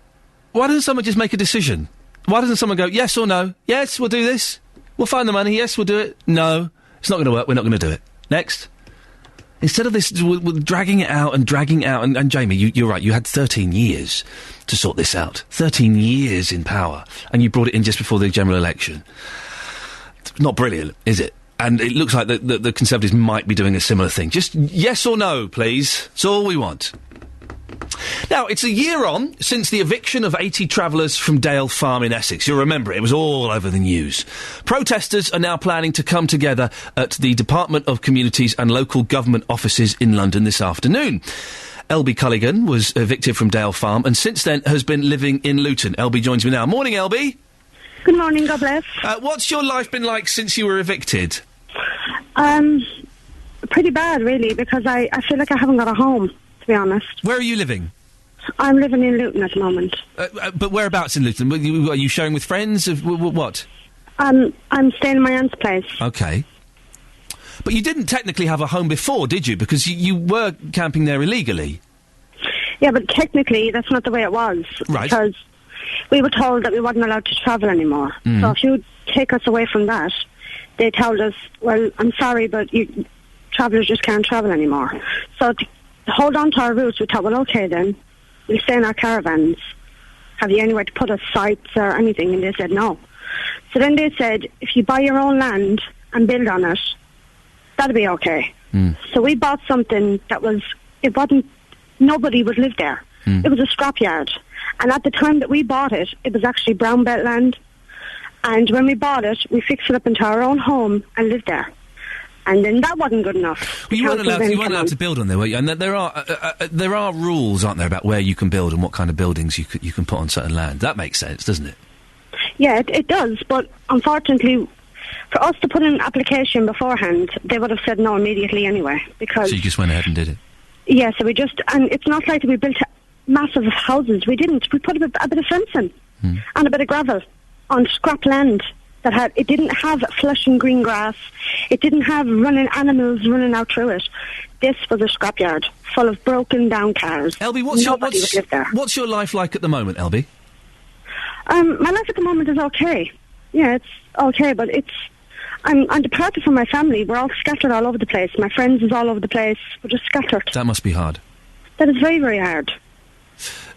Why doesn't someone just make a decision? Why doesn't someone go, yes or no? Yes, we'll do this. We'll find the money. Yes, we'll do it. No, it's not going to work. We're not going to do it. Next. Instead of this, we're dragging it out and dragging out. And Jamie, you're right. You had 13 years to sort this out. 13 years in power. And you brought it in just before the general election. It's not brilliant, is it? And it looks like the Conservatives might be doing a similar thing. Just yes or no, please. That's all we want. Now, it's a year on since the eviction of 80 travellers from Dale Farm in Essex. You'll remember it was all over the news. Protesters are now planning to come together at the Department of Communities and Local Government offices in London this afternoon. Elby Culligan was evicted from Dale Farm and since then has been living in Luton. Elby joins me now. Morning, Elby. Good morning, God bless. What's your life been like since you were evicted? Pretty bad, really, because I feel like I haven't got a home, to be honest. Where are you living? I'm living in Luton at the moment. But whereabouts in Luton? Are you sharing with friends? What? I'm staying in my aunt's place. Okay. But you didn't technically have a home before, did you? Because you were camping there illegally. Yeah, but technically that's not the way it was. Right. Because we were told that we weren't allowed to travel anymore. Mm. So if you take us away from that, they told us, well, I'm sorry, but travellers just can't travel anymore. So to hold on to our roots, we thought, well, okay then, we'll stay in our caravans. Have you anywhere to put us, sites or anything? And they said no. So then they said, if you buy your own land and build on it, that'll be okay. Mm. So we bought something nobody would live there. Mm. It was a scrapyard. And at the time that we bought it, it was actually brown belt land. And when we bought it, we fixed it up into our own home and lived there. And then that wasn't good enough. Well, you weren't allowed to build on there, were you? And there are rules, aren't there, about where you can build and what kind of buildings you can put on certain land. That makes sense, doesn't it? Yeah, it does. But unfortunately, for us to put in an application beforehand, they would have said no immediately anyway. Because so you just went ahead and did it? Yeah, so and it's not like we built massive houses. We didn't. We put a bit of fencing and a bit of gravel. on scrap land it didn't have flushing green grass. It didn't have running animals running out through it. This was a scrapyard full of broken down cars. LB, Nobody would live there. what's your life like at the moment, LB? My life at the moment is okay. Yeah, it's okay, but I'm departed from my family. We're all scattered all over the place. My friends is all over the place. We're just scattered. That must be hard. That is very, very hard.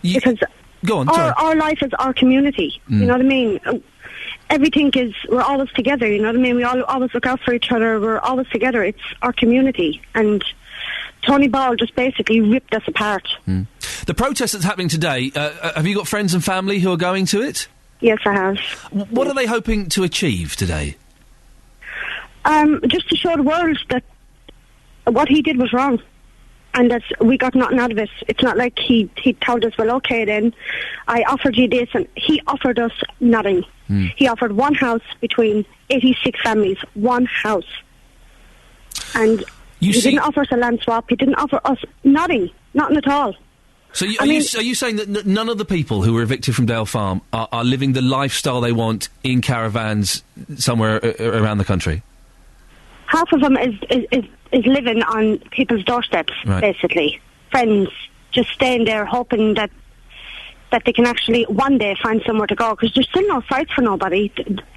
Because go on, sorry. Our life is our community. You know what I mean? Everything we're always together, you know what I mean? We always look out for each other. We're always together. It's our community. And Tony Ball just basically ripped us apart. The protest that's happening today, have you got friends and family who are going to it? Yes, I have. What are they hoping to achieve today? Just to show the world that what he did was wrong. And that we got nothing out of it. It's not like he told us, well, okay then, I offered you this, and he offered us nothing. He offered one house between 86 families, one house. And he didn't offer us a land swap, he didn't offer us nothing at all. So are you saying that none of the people who were evicted from Dale Farm are living the lifestyle they want in caravans somewhere around the country? Half of them is living on people's doorsteps, basically. Friends, just staying there hoping that they can actually one day find somewhere to go, because there's still no sites for nobody.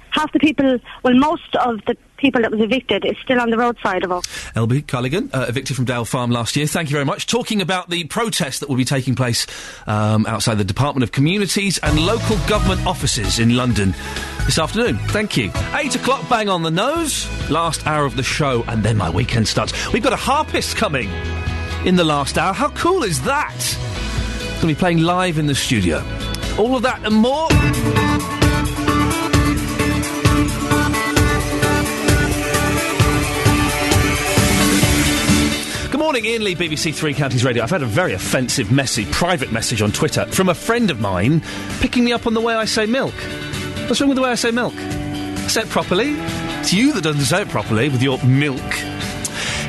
Half the people, most of the people that was evicted is still on the roadside of us. LB Culligan, evicted from Dale Farm last year. Thank you very much. Talking about the protest that will be taking place outside the Department of Communities and Local Government offices in London this afternoon. Thank you. 8 o'clock, bang on the nose. Last hour of the show, and then my weekend starts. We've got a harpist coming in the last hour. How cool is that? He's going to be playing live in the studio. All of that and more. Good morning, Iain Lee, BBC Three Counties Radio. I've had a very offensive, messy, private message on Twitter from a friend of mine picking me up on the way I say milk. What's wrong with the way I say milk? I say it properly. It's you that doesn't say it properly with your milk.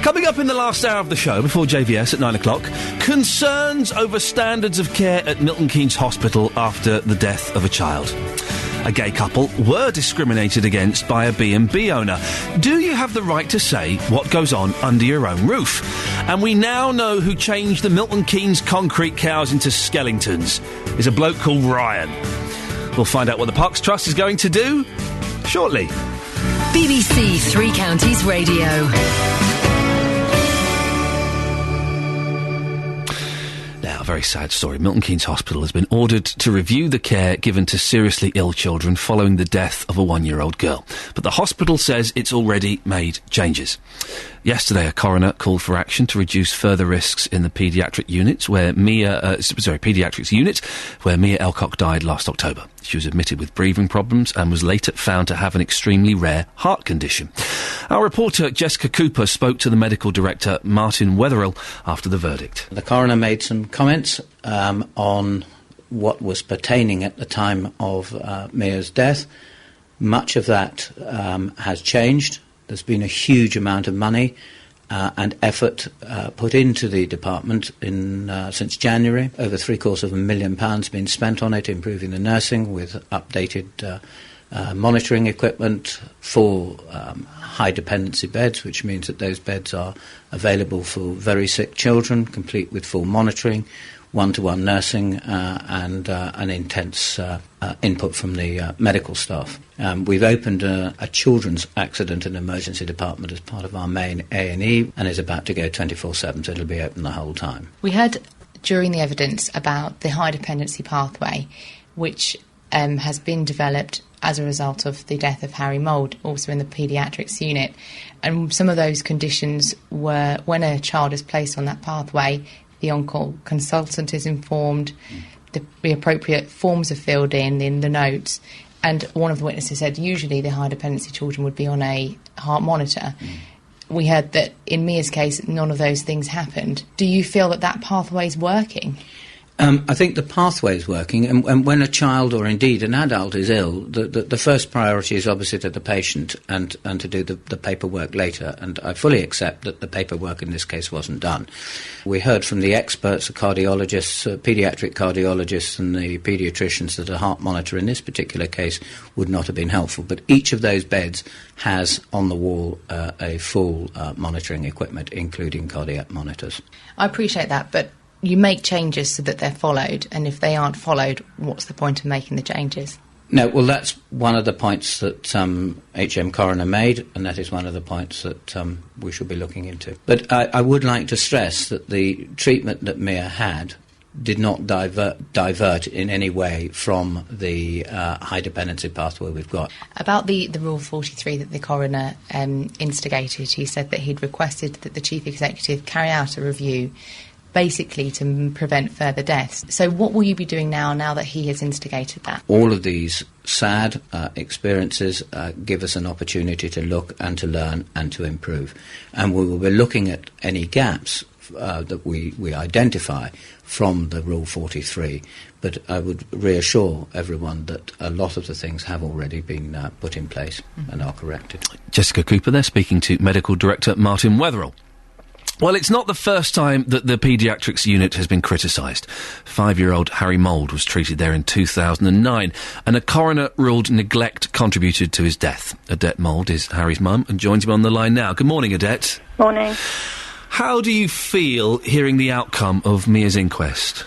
Coming up in the last hour of the show, before JVS at 9 o'clock, concerns over standards of care at Milton Keynes Hospital after the death of a child. A gay couple were discriminated against by a B&B owner. Do you have the right to say what goes on under your own roof? And we now know who changed the Milton Keynes concrete cows into Skellingtons. It's a bloke called Ryan. We'll find out what the Parks Trust is going to do shortly. BBC Three Counties Radio. Now, a very sad story. Milton Keynes Hospital has been ordered to review the care given to seriously ill children following the death of a 1-year-old girl. But the hospital says it's already made changes. Yesterday, a coroner called for action to reduce further risks in the paediatrics unit where Mia Elcock died last October. She was admitted with breathing problems and was later found to have an extremely rare heart condition. Our reporter Jessica Cooper spoke to the medical director Martin Wetherill after the verdict. The coroner made some comments on what was pertaining at the time of Mia's death. Much of that has changed. There's been a huge amount of money and effort put into the department since January. Over £750,000 been spent on it, improving the nursing with updated monitoring equipment, full high dependency beds, which means that those beds are available for very sick children, complete with full monitoring, one-to-one nursing and an intense input from the medical staff. We've opened a children's accident and emergency department as part of our main A&E and is about to go 24/7, so it'll be open the whole time. We heard during the evidence about the high dependency pathway, which has been developed as a result of the death of Harry Mould, also in the paediatrics unit. And some of those conditions were when a child is placed on that pathway, the on-call consultant is informed, the appropriate forms are filled in the notes, and one of the witnesses said usually the high dependency children would be on a heart monitor. We heard that in Mia's case none of those things happened. Do you feel that pathway is working? I think the pathway is working, and when a child or indeed an adult is ill, the first priority is obviously to the patient and to do the paperwork later, and I fully accept that the paperwork in this case wasn't done. We heard from the experts, the cardiologists, paediatric cardiologists and the paediatricians that a heart monitor in this particular case would not have been helpful, but each of those beds has on the wall a full monitoring equipment, including cardiac monitors. I appreciate that, but you make changes so that they're followed, and if they aren't followed, what's the point of making the changes? No, well, that's one of the points that HM Coroner made, and that is one of the points that we should be looking into. But I would like to stress that the treatment that Mia had did not divert in any way from the high dependency pathway we've got. About the Rule 43 that the coroner instigated, he said that he'd requested that the chief executive carry out a review basically to prevent further deaths. So what will you be doing now that he has instigated that? All of these sad experiences give us an opportunity to look and to learn and to improve. And we will be looking at any gaps that we identify from the Rule 43. But I would reassure everyone that a lot of the things have already been put in place and are corrected. Jessica Cooper there, speaking to Medical Director Martin Wetherell. Well, it's not the first time that the paediatrics unit has been criticised. 5-year-old Harry Mould was treated there in 2009, and a coroner ruled neglect contributed to his death. Adette Mould is Harry's mum and joins him on the line now. Good morning, Adette. Morning. How do you feel hearing the outcome of Mia's inquest?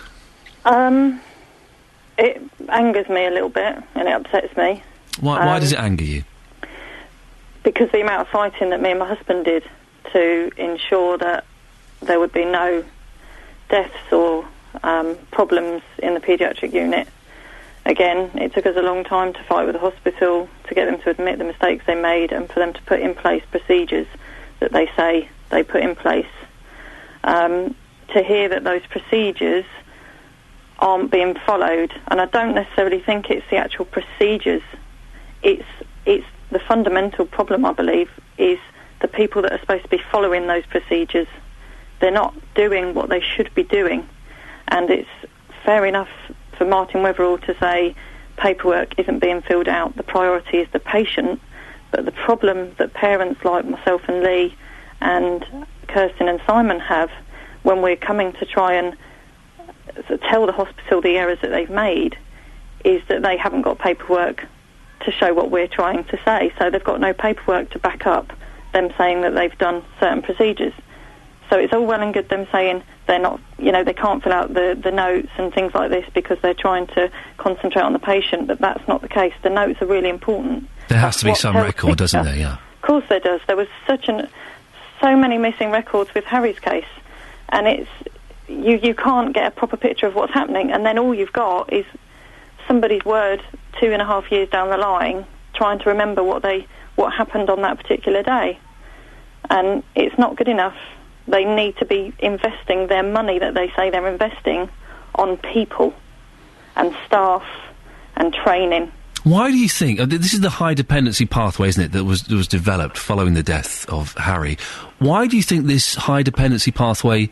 It angers me a little bit, and it upsets me. Why does it anger you? Because the amount of fighting that me and my husband did to ensure that there would be no deaths or problems in the paediatric unit. Again, it took us a long time to fight with the hospital to get them to admit the mistakes they made and for them to put in place procedures that they say they put in place. To hear that those procedures aren't being followed, and I don't necessarily think it's the actual procedures, it's the fundamental problem, I believe, is the people that are supposed to be following those procedures. They're not doing what they should be doing. And it's fair enough for Martin Wetherell to say paperwork isn't being filled out, the priority is the patient, but the problem that parents like myself and Lee and Kirsten and Simon have when we're coming to try and tell the hospital the errors that they've made is that they haven't got paperwork to show what we're trying to say. So they've got no paperwork to back up them saying that they've done certain procedures. So it's all well and good them saying they're not, they can't fill out the notes and things like this because they're trying to concentrate on the patient, but that's not the case. The notes are really important. There has to be some record, doesn't there? Yeah. Of course there does. There was so many missing records with Harry's case, and it's you can't get a proper picture of what's happening, and then all you've got is somebody's word 2.5 years down the line trying to remember what happened on that particular day. And it's not good enough. They need to be investing their money that they say they're investing on people and staff and training. Why do you think, this is the high dependency pathway, isn't it, that was developed following the death of Harry. Why do you think this high dependency pathway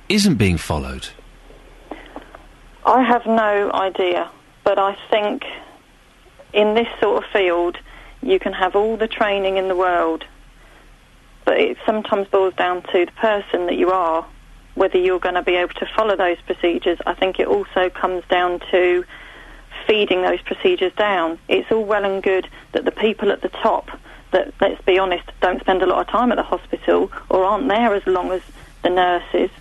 isn't being followed? I have no idea, but I think in this sort of field you can have all the training in the world, but it sometimes boils down to the person that you are, whether you're going to be able to follow those procedures. I think it also comes down to feeding those procedures down. It's all well and good that the people at the top that, let's be honest, don't spend a lot of time at the hospital or aren't there as long as the nurses.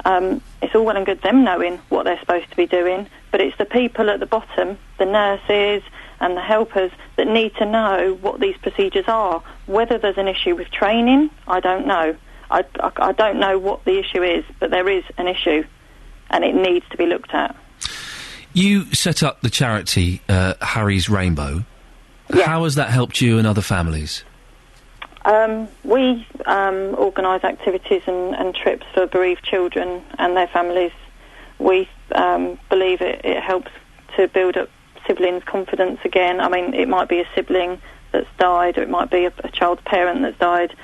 It's all well and good them knowing what they're supposed to be doing, but it's the people at the bottom, the nurses and the helpers, that need to know what these procedures are. Whether there's an issue with training, I don't know. I don't know what the issue is, but there is an issue, and it needs to be looked at. You set up the charity Harry's Rainbow. Yeah. How has that helped you and other families? We organise activities and trips for bereaved children and their families. We believe it helps to build up siblings' confidence again. I mean, it might be a sibling that's died, or it might be a child's parent that's died.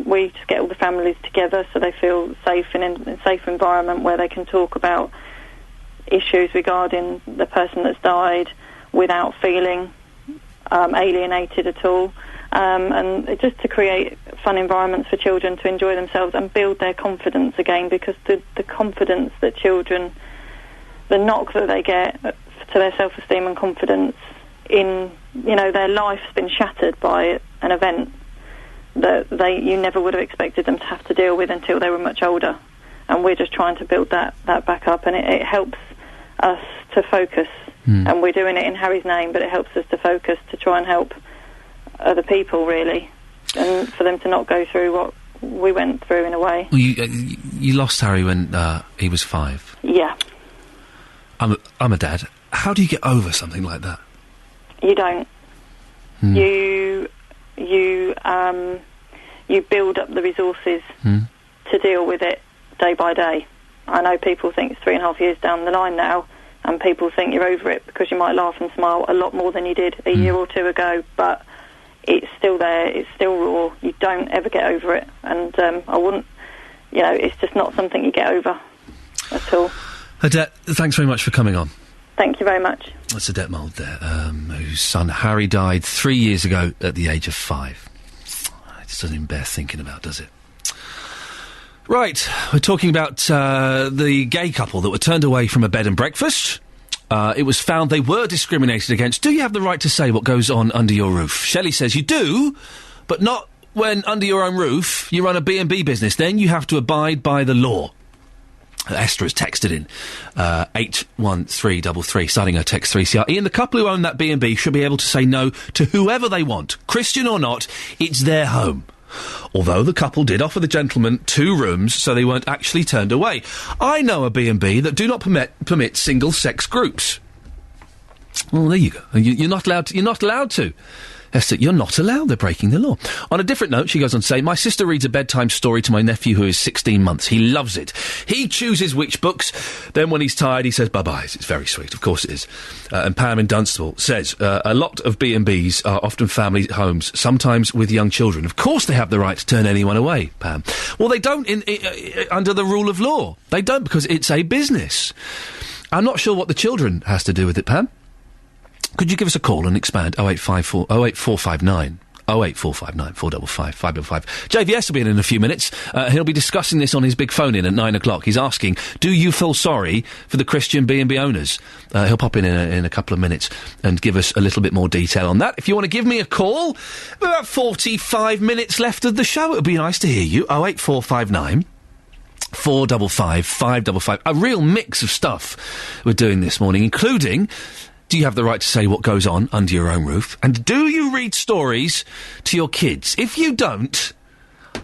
We just get all the families together so they feel safe and in a safe environment where they can talk about issues regarding the person that's died without feeling alienated at all. And just to create fun environments for children to enjoy themselves and build their confidence again, because the confidence that children, the knock that they get to their self-esteem and confidence in, their life's been shattered by an event that you never would have expected them to have to deal with until they were much older. And we're just trying to build that back up, and it helps us to focus. And we're doing it in Harry's name, but it helps us to focus to try and help other people, really, and for them to not go through what we went through in a way. Well, you lost Harry when he was 5. Yeah. I'm a dad. How do you get over something like that? You don't. You build up the resources to deal with it day by day. I know people think it's 3.5 years down the line now, and people think you're over it because you might laugh and smile a lot more than you did a year or two ago, but it's still there, it's still raw. You don't ever get over it, and I wouldn't, it's just not something you get over at all. Odette, thanks very much for coming on. Thank you very much. That's Odette Mould there, whose son Harry died 3 years ago at the age of 5. It just doesn't even bear thinking about, does it? Right, we're talking about the gay couple that were turned away from a bed and breakfast. It was found they were discriminated against. Do you have the right to say what goes on under your roof? Shelley says you do, but not when under your own roof you run a B&B business. Then you have to abide by the law. Esther has texted in 81333, starting her text 3CR. Iain, the couple who own that B&B should be able to say no to whoever they want, Christian or not. It's their home. Although the couple did offer the gentleman 2 rooms, so they weren't actually turned away. I know a B&B that do not permit single-sex groups. Well, there you go. You're not allowed to. You're not allowed to. Esther, you're not allowed. They're breaking the law. On a different note, she goes on to say, my sister reads a bedtime story to my nephew who is 16 months. He loves it. He chooses which books. Then when he's tired, he says bye-byes. It's very sweet. Of course it is. And Pam in Dunstable says, a lot of B&Bs are often family homes, sometimes with young children. Of course they have the right to turn anyone away, Pam. Well, they don't under the rule of law. They don't, because it's a business. I'm not sure what the children has to do with it, Pam. Could you give us a call and expand? 08459 455 555. JVS will be in a few minutes. He'll be discussing this on his big phone in at 9 o'clock. He's asking, do you feel sorry for the Christian B&B owners? He'll pop in a couple of minutes and give us a little bit more detail on that. If you want to give me a call, about 45 minutes left of the show. It would be nice to hear you. 08459 455 555. A real mix of stuff we're doing this morning, including... do you have the right to say what goes on under your own roof? And do you read stories to your kids? If you don't,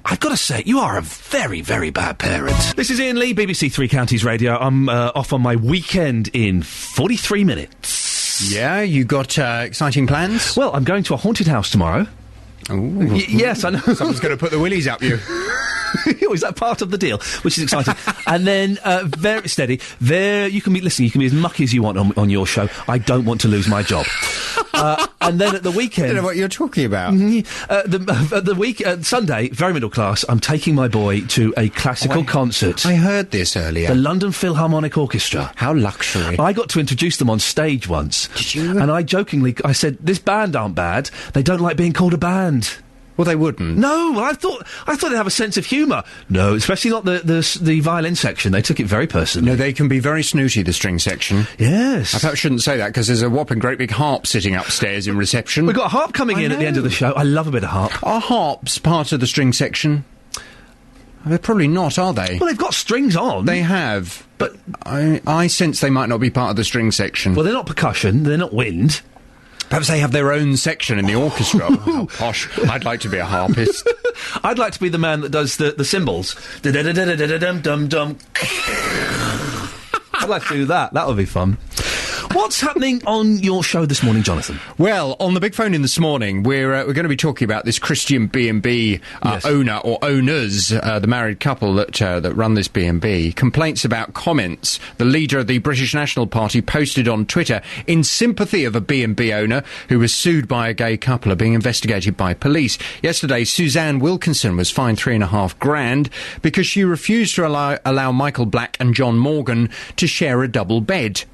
I've got to say, you are a very, very bad parent. This is Iain Lee, BBC Three Counties Radio. I'm off on my weekend in 43 minutes. Yeah, you got exciting plans? Well, I'm going to a haunted house tomorrow. Ooh. Yes, I know. Someone's going to put the willies up you. Oh, is that part of the deal? Which is exciting. And then, very steady, you can be as mucky as you want on your show. I don't want to lose my job. And then at the weekend... I don't know what you're talking about. Sunday, very middle class, I'm taking my boy to a classical concert. I heard this earlier. The London Philharmonic Orchestra. How luxury. I got to introduce them on stage once. Did you? And I jokingly, I said, this band aren't bad. They don't like being called a band. Well, they wouldn't. No, I thought they'd have a sense of humour. No, especially not the violin section. They took it very personally. No, they can be very snooty, the string section. Yes. I perhaps shouldn't say that, because there's a whopping great big harp sitting upstairs in reception. We've got a harp coming in at the end of the show. I love a bit of harp. Are harps part of the string section? They're probably not, are they? Well, they've got strings on. They have. But I sense they might not be part of the string section. Well, they're not percussion. They're not wind. Perhaps they have their own section in the orchestra. Oh, posh. I'd like to be a harpist. I'd like to be the man that does the cymbals. I'd like to do that. That would be fun. What's happening on your show this morning, Jonathan? Well, on the big phone in this morning, we're going to be talking about this Christian B&B owner or owners, the married couple that run this B&B. Complaints about comments the leader of the British National Party posted on Twitter in sympathy of a B&B owner who was sued by a gay couple are being investigated by police. Yesterday, Suzanne Wilkinson was fined $3,500 because she refused to allow Michael Black and John Morgan to share a double bed.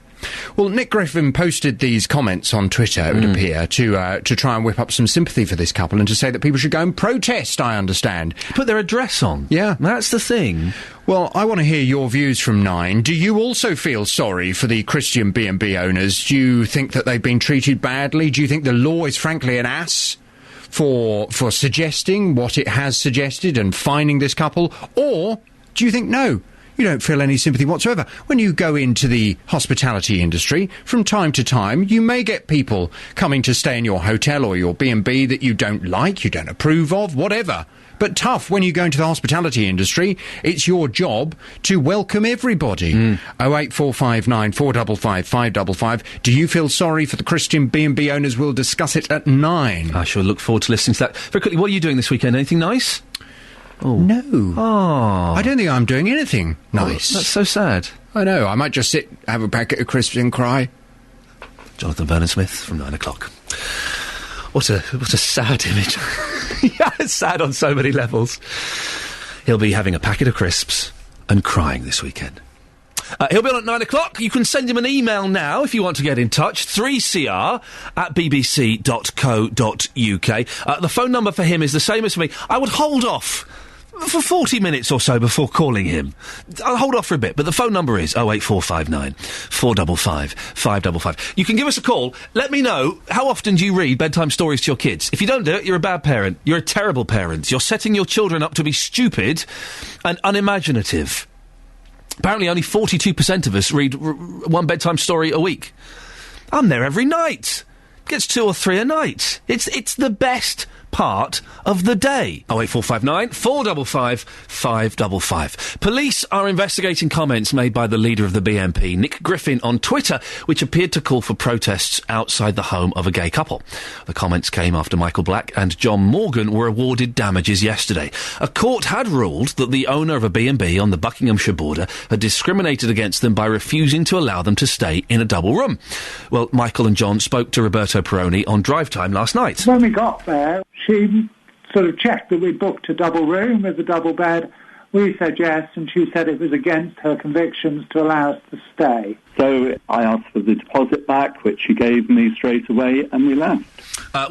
Well, Nick Griffin posted these comments on Twitter, it would appear, to try and whip up some sympathy for this couple and to say that people should go and protest, I understand. Put their address on. Yeah. That's the thing. Well, I want to hear your views from 9. Do you also feel sorry for the Christian B&B owners? Do you think that they've been treated badly? Do you think the law is frankly an ass for suggesting what it has suggested and fining this couple? Or do you think no? You don't feel any sympathy whatsoever. When you go into the hospitality industry, from time to time, you may get people coming to stay in your hotel or your B&B that you don't like, you don't approve of, whatever. But tough, when you go into the hospitality industry, it's your job to welcome everybody. 08459 455 555. Do you feel sorry for the Christian B&B owners? We'll discuss it at 9. I shall look forward to listening to that. Very quickly, what are you doing this weekend? Anything nice? Oh. No. Oh. I don't think I'm doing anything nice. That's so sad. I know. I might just sit, have a packet of crisps and cry. Jonathan Vernon-Smith from 9 o'clock. What a sad image. Yeah, it's sad on so many levels. He'll be having a packet of crisps and crying this weekend. He'll be on at 9 o'clock. You can send him an email now if you want to get in touch. 3cr@bbc.co.uk. The phone number for him is the same as for me. I would hold off for 40 minutes or so before calling him. I'll hold off for a bit, but the phone number is 08459 455 555. You can give us a call. Let me know, how often do you read bedtime stories to your kids? If you don't do it, you're a bad parent. You're a terrible parent. You're setting your children up to be stupid and unimaginative. Apparently only 42% of us read one bedtime story a week. I'm there every night. Gets 2 or 3 a night. It's the best part of the day. 08459 455 555. Police are investigating comments made by the leader of the BNP, Nick Griffin, on Twitter, which appeared to call for protests outside the home of a gay couple. The comments came after Michael Black and John Morgan were awarded damages yesterday. A court had ruled that the owner of a B&B on the Buckinghamshire border had discriminated against them by refusing to allow them to stay in a double room. Well, Michael and John spoke to Roberto Peroni on Drive Time last night. When we got there, she sort of checked that we booked a double room with a double bed. We said yes, and she said it was against her convictions to allow us to stay. So I asked for the deposit back, which she gave me straight away, and we left.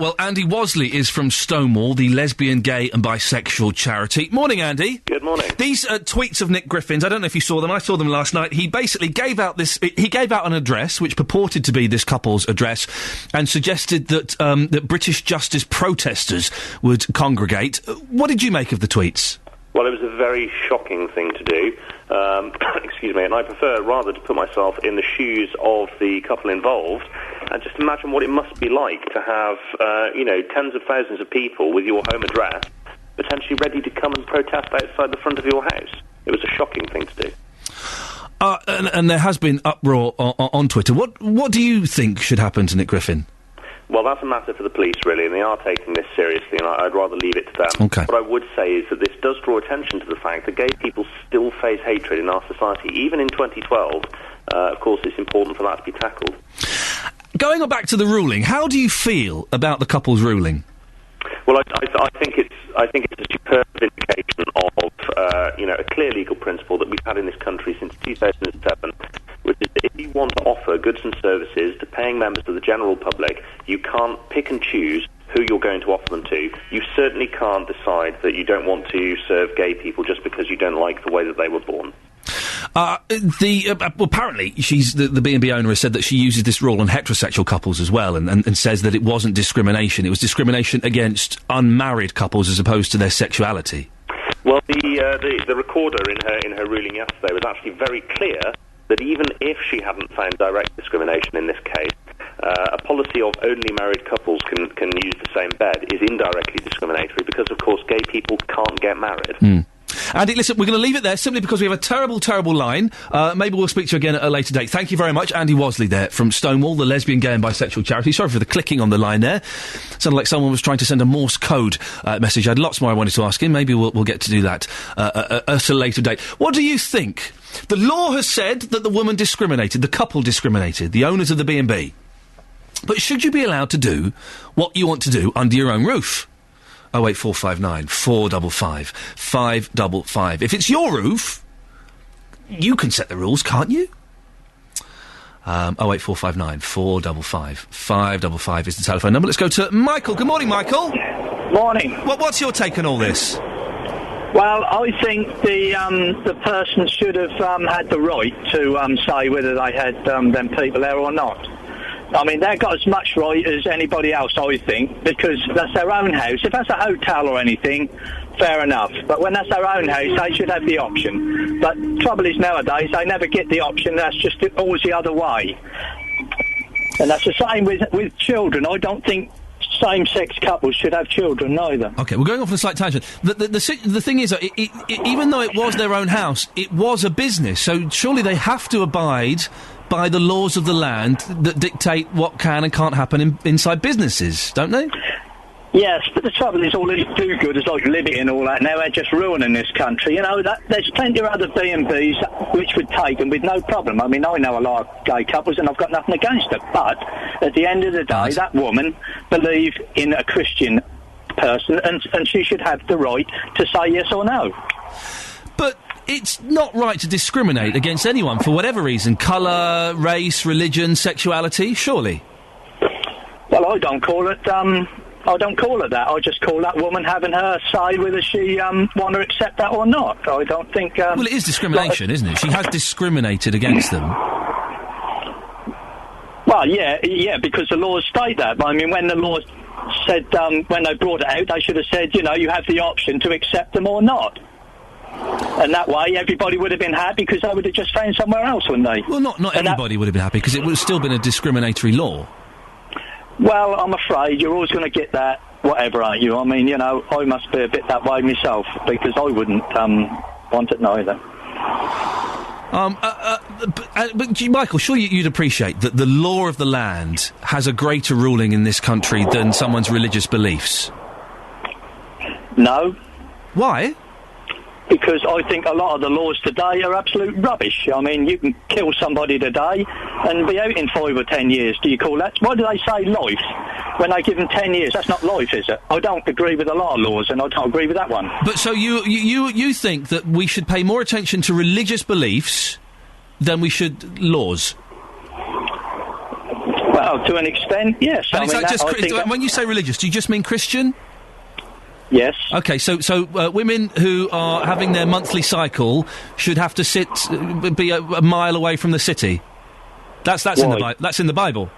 Well, Andy Wasley is from Stonewall, the lesbian, gay and bisexual charity. Morning, Andy. Good morning. These tweets of Nick Griffin's, I don't know if you saw them, I saw them last night. He basically gave out an address which purported to be this couple's address and suggested that that British justice protesters would congregate. What did you make of the tweets? Well, it was a very shocking thing to do. Excuse me, and I prefer rather to put myself in the shoes of the couple involved and just imagine what it must be like to have, tens of thousands of people with your home address potentially ready to come and protest outside the front of your house. It was a shocking thing to do. And there has been uproar on Twitter. What do you think should happen to Nick Griffin? Well, that's a matter for the police, really, and they are taking this seriously, and I'd rather leave it to them. Okay. What I would say is that this does draw attention to the fact that gay people still face hatred in our society. Even in 2012, of course, it's important for that to be tackled. Going on back to the ruling, how do you feel about the couple's ruling? Well, I think it's a superb vindication of a clear legal principle that we've had in this country since 2007, which is that if you want to offer goods and services to paying members of the general public, you can't pick and choose who you're going to offer them to. You certainly can't decide that you don't want to serve gay people just because you don't like the way that they were born. Apparently, the B&B owner has said that she uses this rule on heterosexual couples as well, and says that it wasn't discrimination. It was discrimination against unmarried couples as opposed to their sexuality. Well, the recorder in her ruling yesterday was actually very clear that even if she hadn't found direct discrimination in this case, a policy of only married couples can use the same bed is indirectly discriminatory because, of course, gay people can't get married. Andy, listen, we're going to leave it there simply because we have a terrible, terrible line. Maybe we'll speak to you again at a later date. Thank you very much. Andy Wasley there from Stonewall, the lesbian, gay and bisexual charity. Sorry for the clicking on the line there. Sounded like someone was trying to send a Morse code message. I had lots more I wanted to ask him. Maybe we'll get to do that at a later date. What do you think? The law has said that the woman discriminated, the couple discriminated, the owners of the B&B. But should you be allowed to do what you want to do under your own roof? 08459 455 555. If it's your roof, you can set the rules, can't you? 08459 455 555 is the telephone number. Let's go to Michael. Good morning, Michael. Morning. What's your take on all this? Well, I think the person should have had the right to say whether they had them people there or not. I mean, they've got as much right as anybody else, I think, because that's their own house. If that's a hotel or anything, fair enough. But when that's their own house, they should have the option. But trouble is nowadays, they never get the option. That's just always the other way. And that's the same with children. I don't think same-sex couples should have children either. OK, we're going off on a slight tangent. The thing is, even though it was their own house, it was a business. So surely they have to abide by the laws of the land that dictate what can and can't happen inside businesses, don't they? Yes, but the trouble is all these do-gooders like Liberty and all that, now they're just ruining this country. You know, there's plenty of other B&Bs which would take them with no problem. I mean, I know a lot of gay couples and I've got nothing against it, but at the end of the day, that woman believed in a Christian person and she should have the right to say yes or no. But it's not right to discriminate against anyone for whatever reason, colour, race, religion, sexuality, surely? Well, I don't call it that. I just call that woman having her say whether she want to accept that or not. I don't think... well, it is discrimination, isn't it? She has discriminated against them. Well, yeah, because the laws state that. I mean, when the law said, when they brought it out, they should have said, you know, you have the option to accept them or not. And that way, everybody would have been happy because they would have just found somewhere else, wouldn't they? Well, not everybody would have been happy because it would have still been a discriminatory law. Well, I'm afraid you're always going to get that, whatever, aren't you? I mean, you know, I must be a bit that way myself because I wouldn't want it neither. But Michael, sure you'd appreciate that the law of the land has a greater ruling in this country than someone's religious beliefs. No. Why? Because I think a lot of the laws today are absolute rubbish. I mean, you can kill somebody today and be out in 5 or 10 years. Do you call that? Why do they say life? When they give them 10 years, that's not life, is it? I don't agree with a lot of laws, and I don't agree with that one. But so you think that we should pay more attention to religious beliefs than we should laws? Well, to an extent, yes. And when you say religious, do you just mean Christian? Yes. OK, so women who are having their monthly cycle should have to be a mile away from the city. That's in the Bible.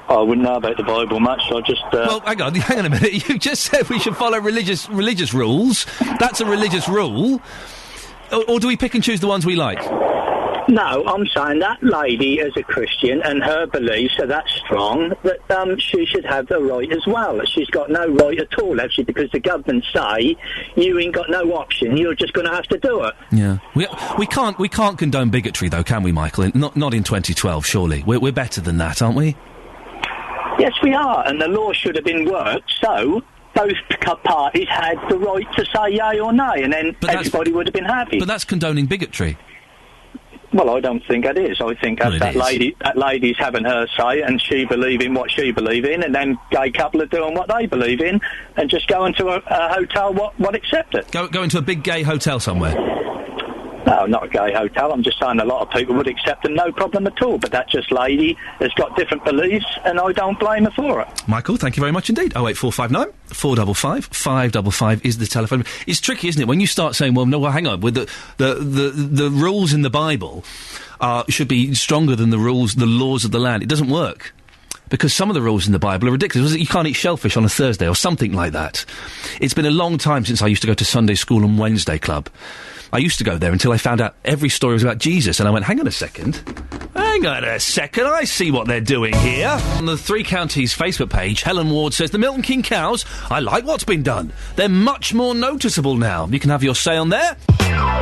I wouldn't know about the Bible much. I just. Well, hang on a minute. You just said we should follow religious rules. That's a religious rule. Or do we pick and choose the ones we like? No, I'm saying that lady is a Christian and her beliefs are that strong that she should have the right as well. She's got no right at all, actually, because the government say you ain't got no option. You're just going to have to do it. Yeah, we can't condone bigotry, though, can we, Michael? Not in 2012, surely. We're better than that, aren't we? Yes, we are, and the law should have been worked so both parties had the right to say yay or nay, and then everybody would have been happy. But that's condoning bigotry. Well, I don't think it is. I think that lady's having her say, and she believe in what she believe in, and then gay couple are doing what they believe in, and just go into a hotel what accept it. Go into a big gay hotel somewhere. No, not a gay hotel. I'm just saying a lot of people would accept them, no problem at all. But that just lady has got different beliefs, and I don't blame her for it. Michael, thank you very much indeed. 08459 455 555 is the telephone. It's tricky, isn't it? When you start saying, well, no, hang on, with the rules in the Bible should be stronger than the laws of the land. It doesn't work. because some of the rules in the Bible are ridiculous. Was it you can't eat shellfish on a Thursday or something like that? It's been a long time since I used to go to Sunday school and Wednesday club. I used to go there until I found out every story was about Jesus, and I went, hang on a second, I see what they're doing here. On the Three Counties Facebook page, Helen Ward says, the Milton Keynes cows, I like what's been done. They're much more noticeable now. You can have your say on there.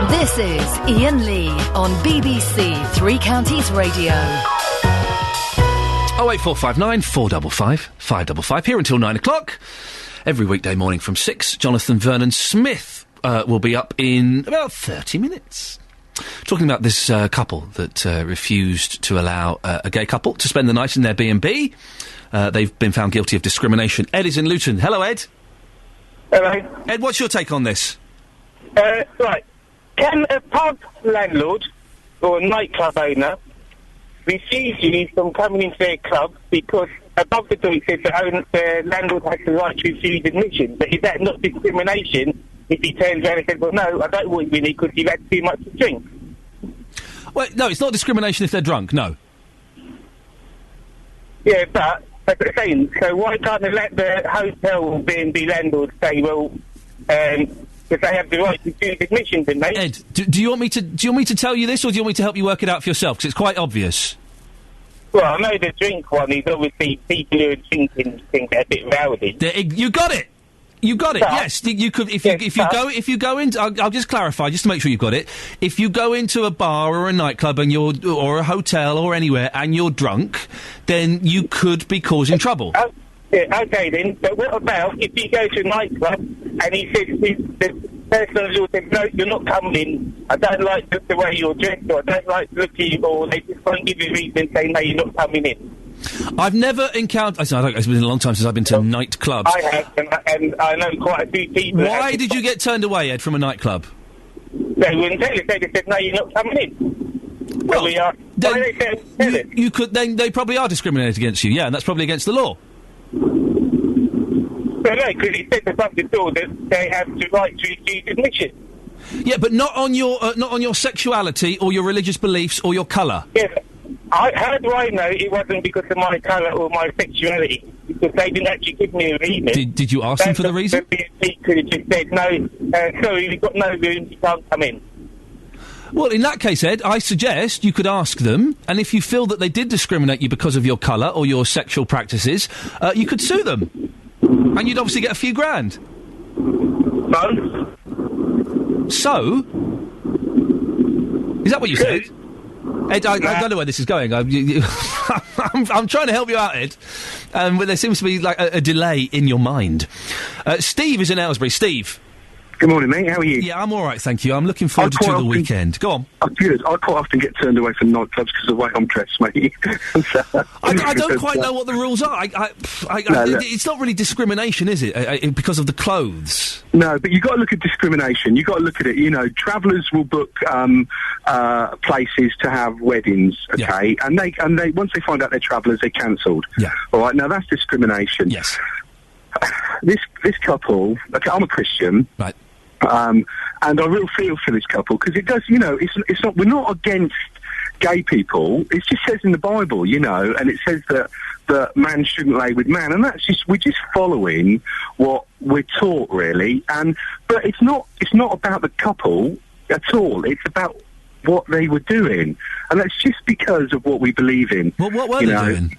This is Iain Lee on BBC Three Counties Radio. 08459 455 555, here until 9 o'clock. Every weekday morning from 6, Jonathan Vernon Smith will be up in about 30 minutes. Talking about this couple that refused to allow a gay couple to spend the night in their B&B. They've been found guilty of discrimination. Ed is in Luton. Hello, Ed. Hello. Ed, what's your take on this? Right. Can a pub landlord or a nightclub owner refuse you from coming into their club because above the door it says the landlord has the right to refuse admission? But is that not discrimination if he turns around and says, well, no, I don't want you in here because you've had too much to drink? Well, no, it's not discrimination if they're drunk, no. Yeah, but that's what I'm saying. So why can't they let the hotel or B&B landlord say, well, because they have the right to refuse admission, didn't they? Ed, do you want me to tell you this, or do you want me to help you work it out for yourself? Because it's quite obvious. Well, I know the drink one is obviously people who are drinking think they're a bit rowdy. You got it. You got it. But, yes, you could. If you go into, I'll just clarify, just to make sure you've got it. If you go into a bar or a nightclub or a hotel or anywhere and you're drunk, then you could be causing trouble. Yeah, okay then. But what about if you go to a nightclub and he says the person on the door says, no, you're not coming in. I don't like the way you're dressed, or I don't like the look at you, or they just won't give you a reason and say, no, you're not coming in. I've never encountered... It's been a long time since I've been to nightclubs. I have, and I know quite a few people... Why did you get turned away, Ed, from a nightclub? They wouldn't tell us. They just said, no, you're not coming in. Well, you could... Then they probably are discriminating against you, yeah, and that's probably against the law. Well, no, because it says above the door that they have the right to refuse admission. Yeah, but not on your sexuality or your religious beliefs or your colour. Yes. How do I know it wasn't because of my colour or my sexuality? Because they didn't actually give me a reason. Did you ask them for the reason? The B&B could have just said, no, sorry, we've got no room, you can't come in. Well, in that case, Ed, I suggest you could ask them, and if you feel that they did discriminate you because of your colour or your sexual practices, you could sue them. And you'd obviously get a few grand. So? Is that what you said? Ed, I don't know where this is going. I'm trying to help you out, Ed. But there seems to be like a delay in your mind. Steve is in Aylesbury. Steve. Good morning, mate. How are you? Yeah, I'm all right, thank you. I'm looking forward to the weekend. Go on. Good. I quite often get turned away from nightclubs because of the way I'm dressed, mate. I don't quite know what the rules are. It's not really discrimination, is it? Because of the clothes. No, but you've got to look at discrimination. You've got to look at it. You know, travellers will book places to have weddings, okay? Yeah. And they once they find out they're travellers, they're cancelled. Yeah. All right. Now that's discrimination. Yes. This couple. Okay, I'm a Christian. Right. And I really feel for this couple because it does, you know, it's not, we're not against gay people. It just says in the Bible, you know, and it says that man shouldn't lay with man, and we're just following what we're taught, really. But it's not about the couple at all. It's about what they were doing, and that's just because of what we believe in. What were they doing?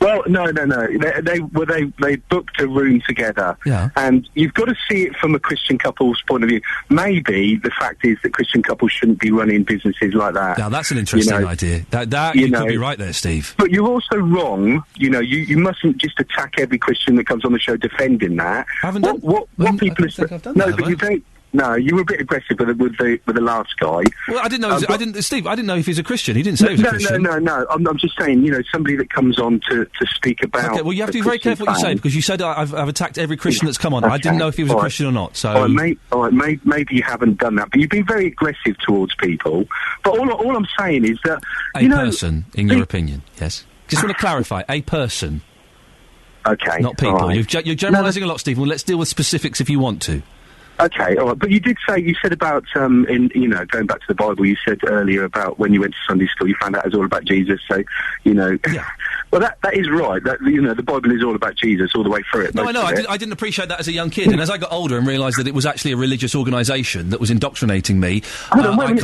Well, no. They booked a room together, and you've got to see it from a Christian couple's point of view. Maybe the fact is that Christian couples shouldn't be running businesses like that. Now that's an interesting idea. That you could be right there, Steve. But you're also wrong. You know, you mustn't just attack every Christian that comes on the show defending that. I haven't done. What people are? No, but you don't. No, you were a bit aggressive with the last guy. Well, I didn't know. Steve, I didn't know if he's a Christian. He didn't say he was a Christian. No. I'm just saying, you know, somebody that comes on to speak about. Okay, well, you have to be very careful what you say, because you said I've attacked every Christian that's come on. Okay. I didn't know if he was a Christian or not. So, maybe you haven't done that, but you've been very aggressive towards people. But all I'm saying is that a person, in your opinion, yes. Just want to clarify, a person. Okay, not people. Right. You're generalising a lot, Stephen. Well, let's deal with specifics if you want to. Okay, all right. But you said about, going back to the Bible, you said earlier about when you went to Sunday school, you found out it was all about Jesus, so, you know. Yeah. Well, that is right. That, the Bible is all about Jesus all the way through it. No, I know. I didn't appreciate that as a young kid, and as I got older and realised that it was actually a religious organisation that was indoctrinating me, I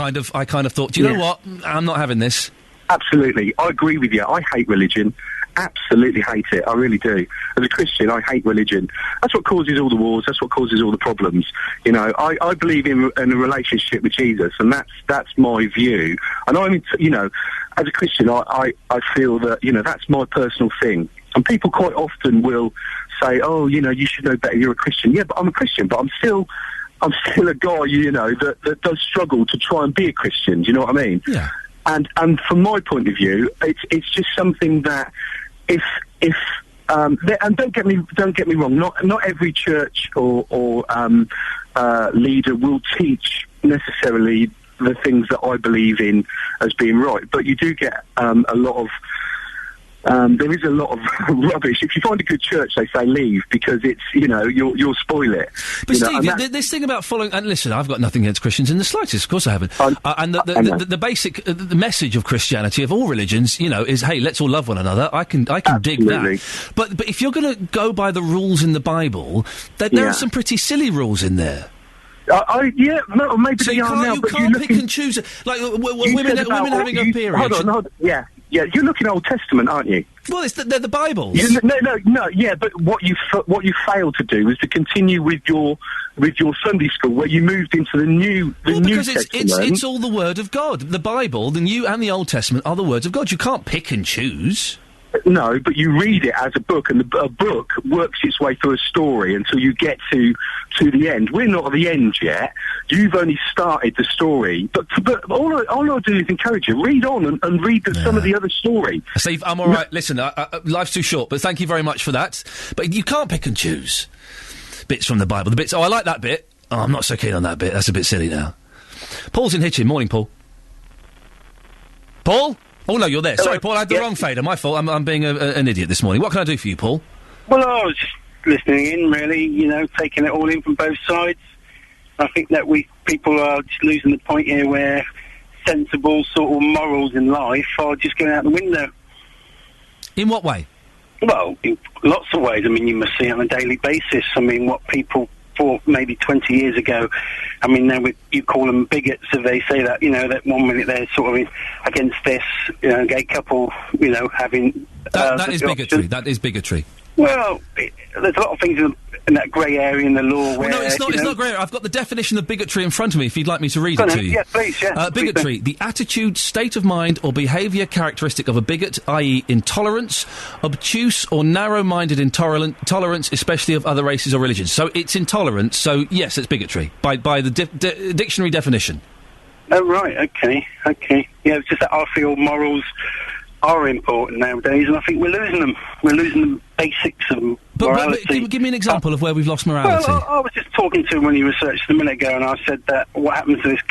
kind of thought, do you know what? I'm not having this. Absolutely, I agree with you. I hate religion. Absolutely hate it. I really do. As a Christian, I hate religion. That's what causes all the wars. That's what causes all the problems. I believe in a relationship with Jesus, and that's my view. And as a Christian, I feel that that's my personal thing. And people quite often will say, "Oh, you should know better. You're a Christian." Yeah, but I'm a Christian. But I'm still a guy, that does struggle to try and be a Christian. Do you know what I mean? Yeah. And from my point of view, it's just something that if and don't get me wrong, not every church or leader will teach necessarily the things that I believe in as being right, but you do get a lot of there is a lot of rubbish. If you find a good church, they say leave because it's you'll spoil it. But Steve, this thing about following, and listen, I've got nothing against Christians in the slightest. Of course, I haven't. And the basic the message of Christianity, of all religions, is hey, let's all love one another. I can dig that. But if you're going to go by the rules in the Bible, there are some pretty silly rules in there. Maybe so they are now. You can't pick and choose. Like women having a period. Hold on. Yeah, you're looking Old Testament, aren't you? Well, they're the Bibles. No. Yeah, but what you failed to do is to continue with your Sunday school, where you moved into the New Testament. It's all the Word of God. The Bible, the New and the Old Testament, are the words of God. You can't pick and choose. No, but you read it as a book, and a book works its way through a story until you get to the end. We're not at the end yet. You've only started the story. But all I do is encourage you. Read on and read some of the other story. Steve, I'm all right. Listen, life's too short, but thank you very much for that. But you can't pick and choose bits from the Bible. The bits, I like that bit. Oh, I'm not so keen on that bit. That's a bit silly now. Paul's in Hitchin. Morning, Paul. Paul? Oh, no, you're there. Hello. Sorry, Paul, I had the wrong fader. My fault. I'm being an idiot this morning. What can I do for you, Paul? Well, I was just listening in, really, taking it all in from both sides. I think that people are just losing the point here where sensible sort of morals in life are just going out the window. In what way? Well, in lots of ways. I mean, you must see it on a daily basis. I mean, what people thought maybe 20 years ago, I mean, now you call them bigots if they say that, that 1 minute they're sort of against this, gay couple, having... That is bigotry. Option. That is bigotry. Well, there's a lot of things in that grey area in the law where... Well, no, it's not grey area. I've got the definition of bigotry in front of me, if you'd like me to read it to you. Yeah, please, yeah. Bigotry, the attitude, state of mind or behaviour characteristic of a bigot, i.e. intolerance, obtuse or narrow-minded intolerance, especially of other races or religions. So it's intolerance, so yes, it's bigotry, by the dictionary definition. Oh, right, okay. Yeah, it's just that I feel morals are important nowadays, and I think we're losing them. We're losing the basics of morality. But give me an example of where we've lost morality. Well, I was just talking to him when he researched a minute ago, and I said that what happens to this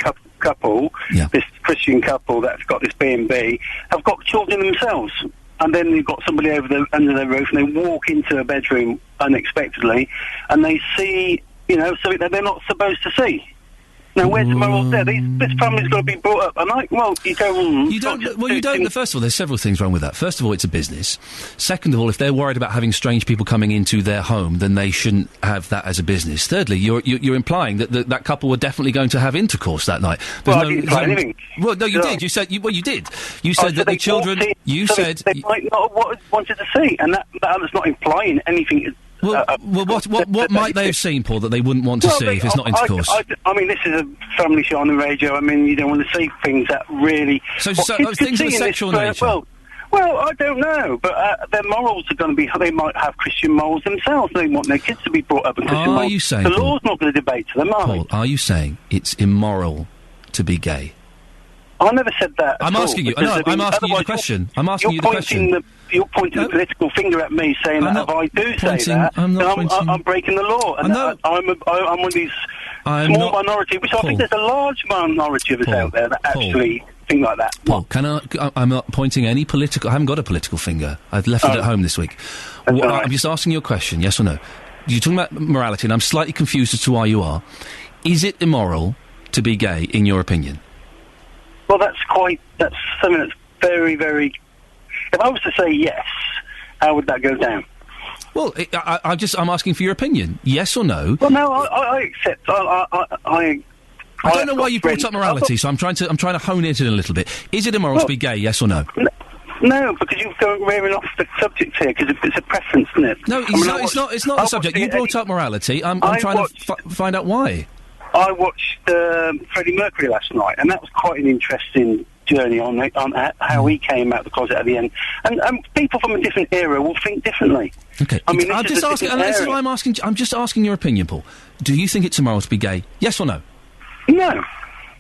couple, this Christian couple that's got this B&B, have got children themselves. And then you've got somebody under their roof, and they walk into a bedroom unexpectedly, and they see, something that they're not supposed to see. Now, where's the morals there? This family's got to be brought up. And you go... First of all, there's several things wrong with that. First of all, it's a business. Second of all, if they're worried about having strange people coming into their home, then they shouldn't have that as a business. Thirdly, you're implying that couple were definitely going to have intercourse that night. I didn't imply anything. Well, no, you did. You said... you did. You said that the children... They might not have wanted to see, and that's not implying anything... What might they have seen, Paul, that they wouldn't want to see if it's not intercourse? I mean, this is a family show on the radio. I mean, you don't want to see things that really... So things of a sexual nature? Well, I don't know, but their morals are going to be... They might have Christian morals themselves. They want their kids to be brought up in Christian morals. Are you saying, the law's not going to debate to them, are Paul, are you saying it's immoral to be gay? I never said that. I'm asking you. No, I'm asking you the question. I'm asking you the question. You're pointing the political finger at me, saying that if I do say that, I'm breaking the law. And I'm one of these small minority, which I think there's a large minority of us out there that actually think like that. Paul, I'm not pointing any political... I haven't got a political finger. I've left it at home this week. I'm just asking you a question, yes or no. You're talking about morality, and I'm slightly confused as to why you are. Is it immoral to be gay, in your opinion? Well, that's something that's very, very... If I was to say yes, how would that go down? Well, I'm asking for your opinion. Yes or no? Well, no, I accept. I don't know why you brought up morality, so I'm trying to hone it in a little bit. Is it immoral to be gay? Yes or no? No, because you're going rearing off the subject here, because it's a preference, isn't it? No, it's not the subject. You brought up morality. I'm trying to find out why. I watched Freddie Mercury last night, and that was quite an interesting journey on how he came out of the closet at the end. And people from a different era will think differently. Okay, I mean, I'm just asking. This is why I'm asking. I'm just asking your opinion, Paul. Do you think it's immoral to be gay? Yes or no? No.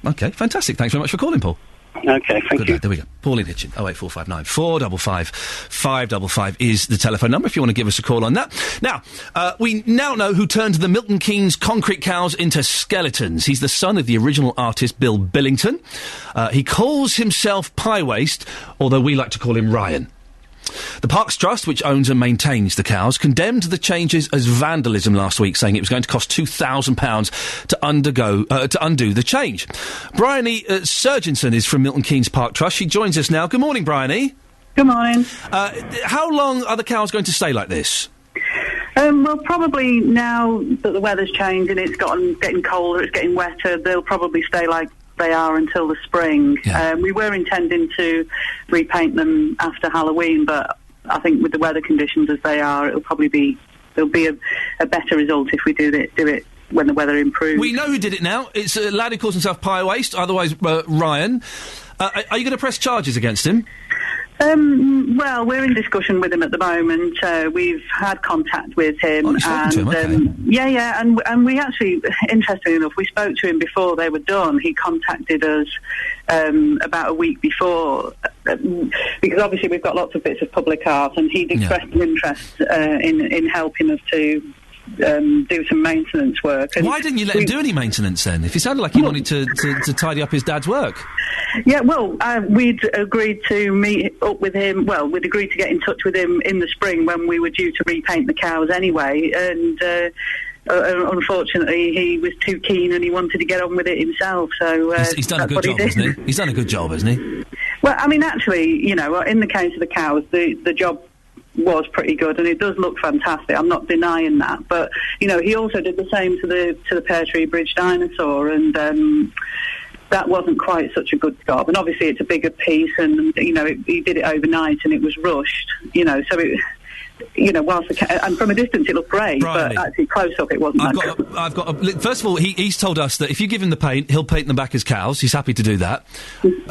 Okay, fantastic. Thanks very much for calling, Paul. Okay, thank you. There we go. Pauline Hitchin, 08459 455 555 is the telephone number if you want to give us a call on that. Now, we now know who turned the Milton Keynes concrete cows into skeletons. He's the son of the original artist Bill Billington. He calls himself Pie Waste, although we like to call him Ryan. The Parks Trust, which owns and maintains the cows, condemned the changes as vandalism last week, saying it was going to cost £2,000 to undo the change. Bryony Surgenson is from Milton Keynes Park Trust. She joins us now. Good morning, Bryony. Good morning. How long are the cows going to stay like this? Well, probably now that the weather's changed and it's getting colder, it's getting wetter, they'll probably stay like they are until the spring. Yeah. We were intending to repaint them after Halloween, but I think with the weather conditions as they are, there'll be a better result if we do it when the weather improves. We know who did it now. It's a lad who calls himself Pie Waste, otherwise Ryan. Are you going to press charges against him? Well, we're in discussion with him at the moment. We've had contact with him. Oh, you've spoken to him, okay. Yeah, and we actually, interestingly enough, we spoke to him before they were done. He contacted us about a week before, because obviously we've got lots of bits of public art, and he'd expressed an interest in helping us to do some maintenance work. And why didn't you let him do any maintenance then? If he sounded like he wanted to tidy up his dad's work. Yeah, well, we'd agreed to meet up with him. Well, we'd agreed to get in touch with him in the spring when we were due to repaint the cows anyway. And unfortunately, he was too keen and he wanted to get on with it himself. So he's done a good job, hasn't he? He's done a good job, hasn't he? Well, I mean, actually, in the case of the cows, the job was pretty good, and it does look fantastic. I'm not denying that, but he also did the same to the Pear Tree Bridge dinosaur, and that wasn't quite such a good job. And obviously, it's a bigger piece, and he did it overnight, and it was rushed. So it. Whilst and from a distance it looked great, Briley. But actually close up it wasn't. First of all, he's told us that if you give him the paint, he'll paint them back as cows. He's happy to do that.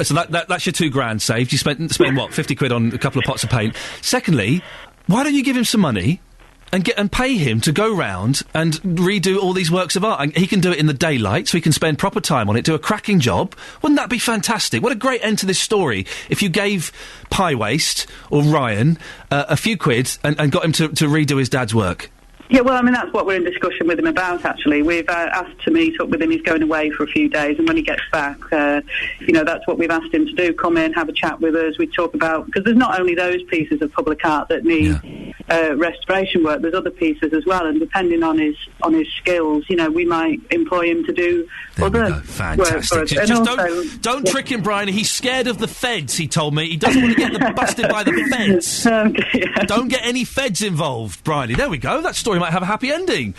So that's your £2,000 saved. You spend what, 50 quid on a couple of pots of paint. Secondly, why don't you give him some money and pay him to go round and redo all these works of art? And he can do it in the daylight, so he can spend proper time on it, do a cracking job. Wouldn't that be fantastic? What a great end to this story if you gave Pie Waste or Ryan a few quid and got him to redo his dad's work. Yeah, well, I mean, that's what we're in discussion with him about, actually. We've asked to meet up with him. He's going away for a few days, and when he gets back, that's what we've asked him to do, come in, have a chat with us. We talk about, because there's not only those pieces of public art that need restoration work, there's other pieces as well, and depending on his skills, we might employ him to do other work for us. Just don't trick him, Brian. He's scared of the feds, he told me. He doesn't want to get busted by the feds. Don't get any feds involved, Brian. There we go. That story might have a happy ending.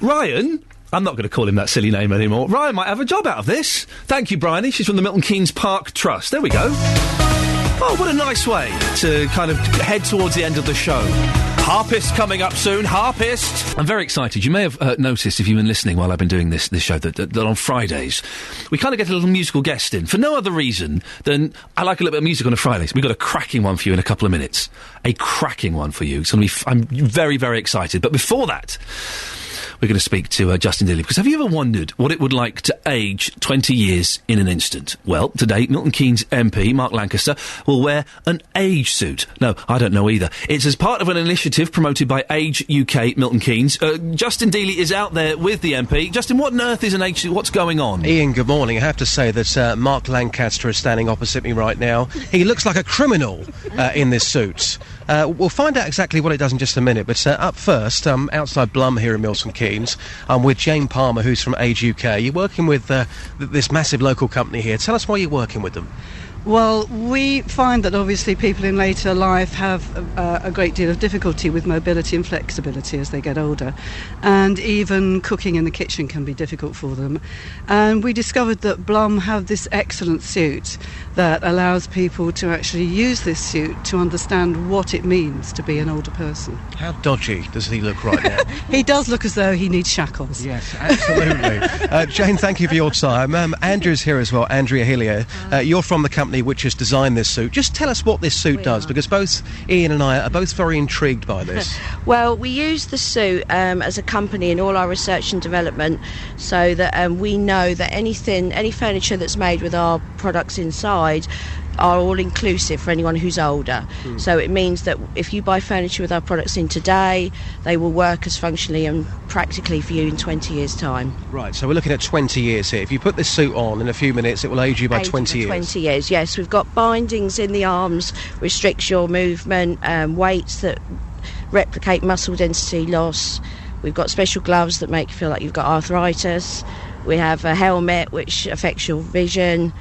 Ryan, I'm not going to call him that silly name anymore. Ryan might have a job out of this. Thank you, Bryony. She's from the Milton Keynes Park Trust. There we go. Oh, what a nice way to kind of head towards the end of the show. Harpist coming up soon. Harpist. I'm very excited. You may have noticed, if you've been listening while I've been doing this show, that on Fridays we kind of get a little musical guest in for no other reason than I like a little bit of music on a Friday. So we've got a cracking one for you in a couple of minutes. A cracking one for you. It's going to be. I'm very, very excited. But before that, we're going to speak to Justin Dealey, because have you ever wondered what it would like to age 20 years in an instant? Well, today, Milton Keynes MP, Mark Lancaster, will wear an age suit. No, I don't know either. It's as part of an initiative promoted by Age UK Milton Keynes. Justin Dealey is out there with the MP. Justin, what on earth is an age suit? What's going on? Iain, good morning. I have to say that Mark Lancaster is standing opposite me right now. He looks like a criminal in this suit. We'll find out exactly what it does in just a minute, but up first, outside Blum here in Milton Keynes, I'm with Jane Palmer, who's from Age UK. You're working with this massive local company here. Tell us why you're working with them. Well, we find that obviously people in later life have a great deal of difficulty with mobility and flexibility as they get older, and even cooking in the kitchen can be difficult for them. And we discovered that Blum have this excellent suit that allows people to actually use this suit to understand what it means to be an older person. How dodgy does he look right now? He does look as though he needs shackles. Yes, absolutely. Jane, thank you for your time. Andrew's here as well, Andrea Hillier. You're from the company which has designed this suit. Just tell us what this suit does, because both Iain and I are both very intrigued by this. Well, we use the suit as a company in all our research and development, so that we know that any furniture that's made with our products inside are all inclusive for anyone who's older. So it means that if you buy furniture with our products in today, they will work as functionally and practically for you in 20 years' time. Right, so we're looking at 20 years here. If you put this suit on in a few minutes, it will age you by 20 years. 20 years, yes. We've got bindings in the arms, restricts your movement, weights that replicate muscle density loss. We've got special gloves that make you feel like you've got arthritis. We have a helmet which affects your vision,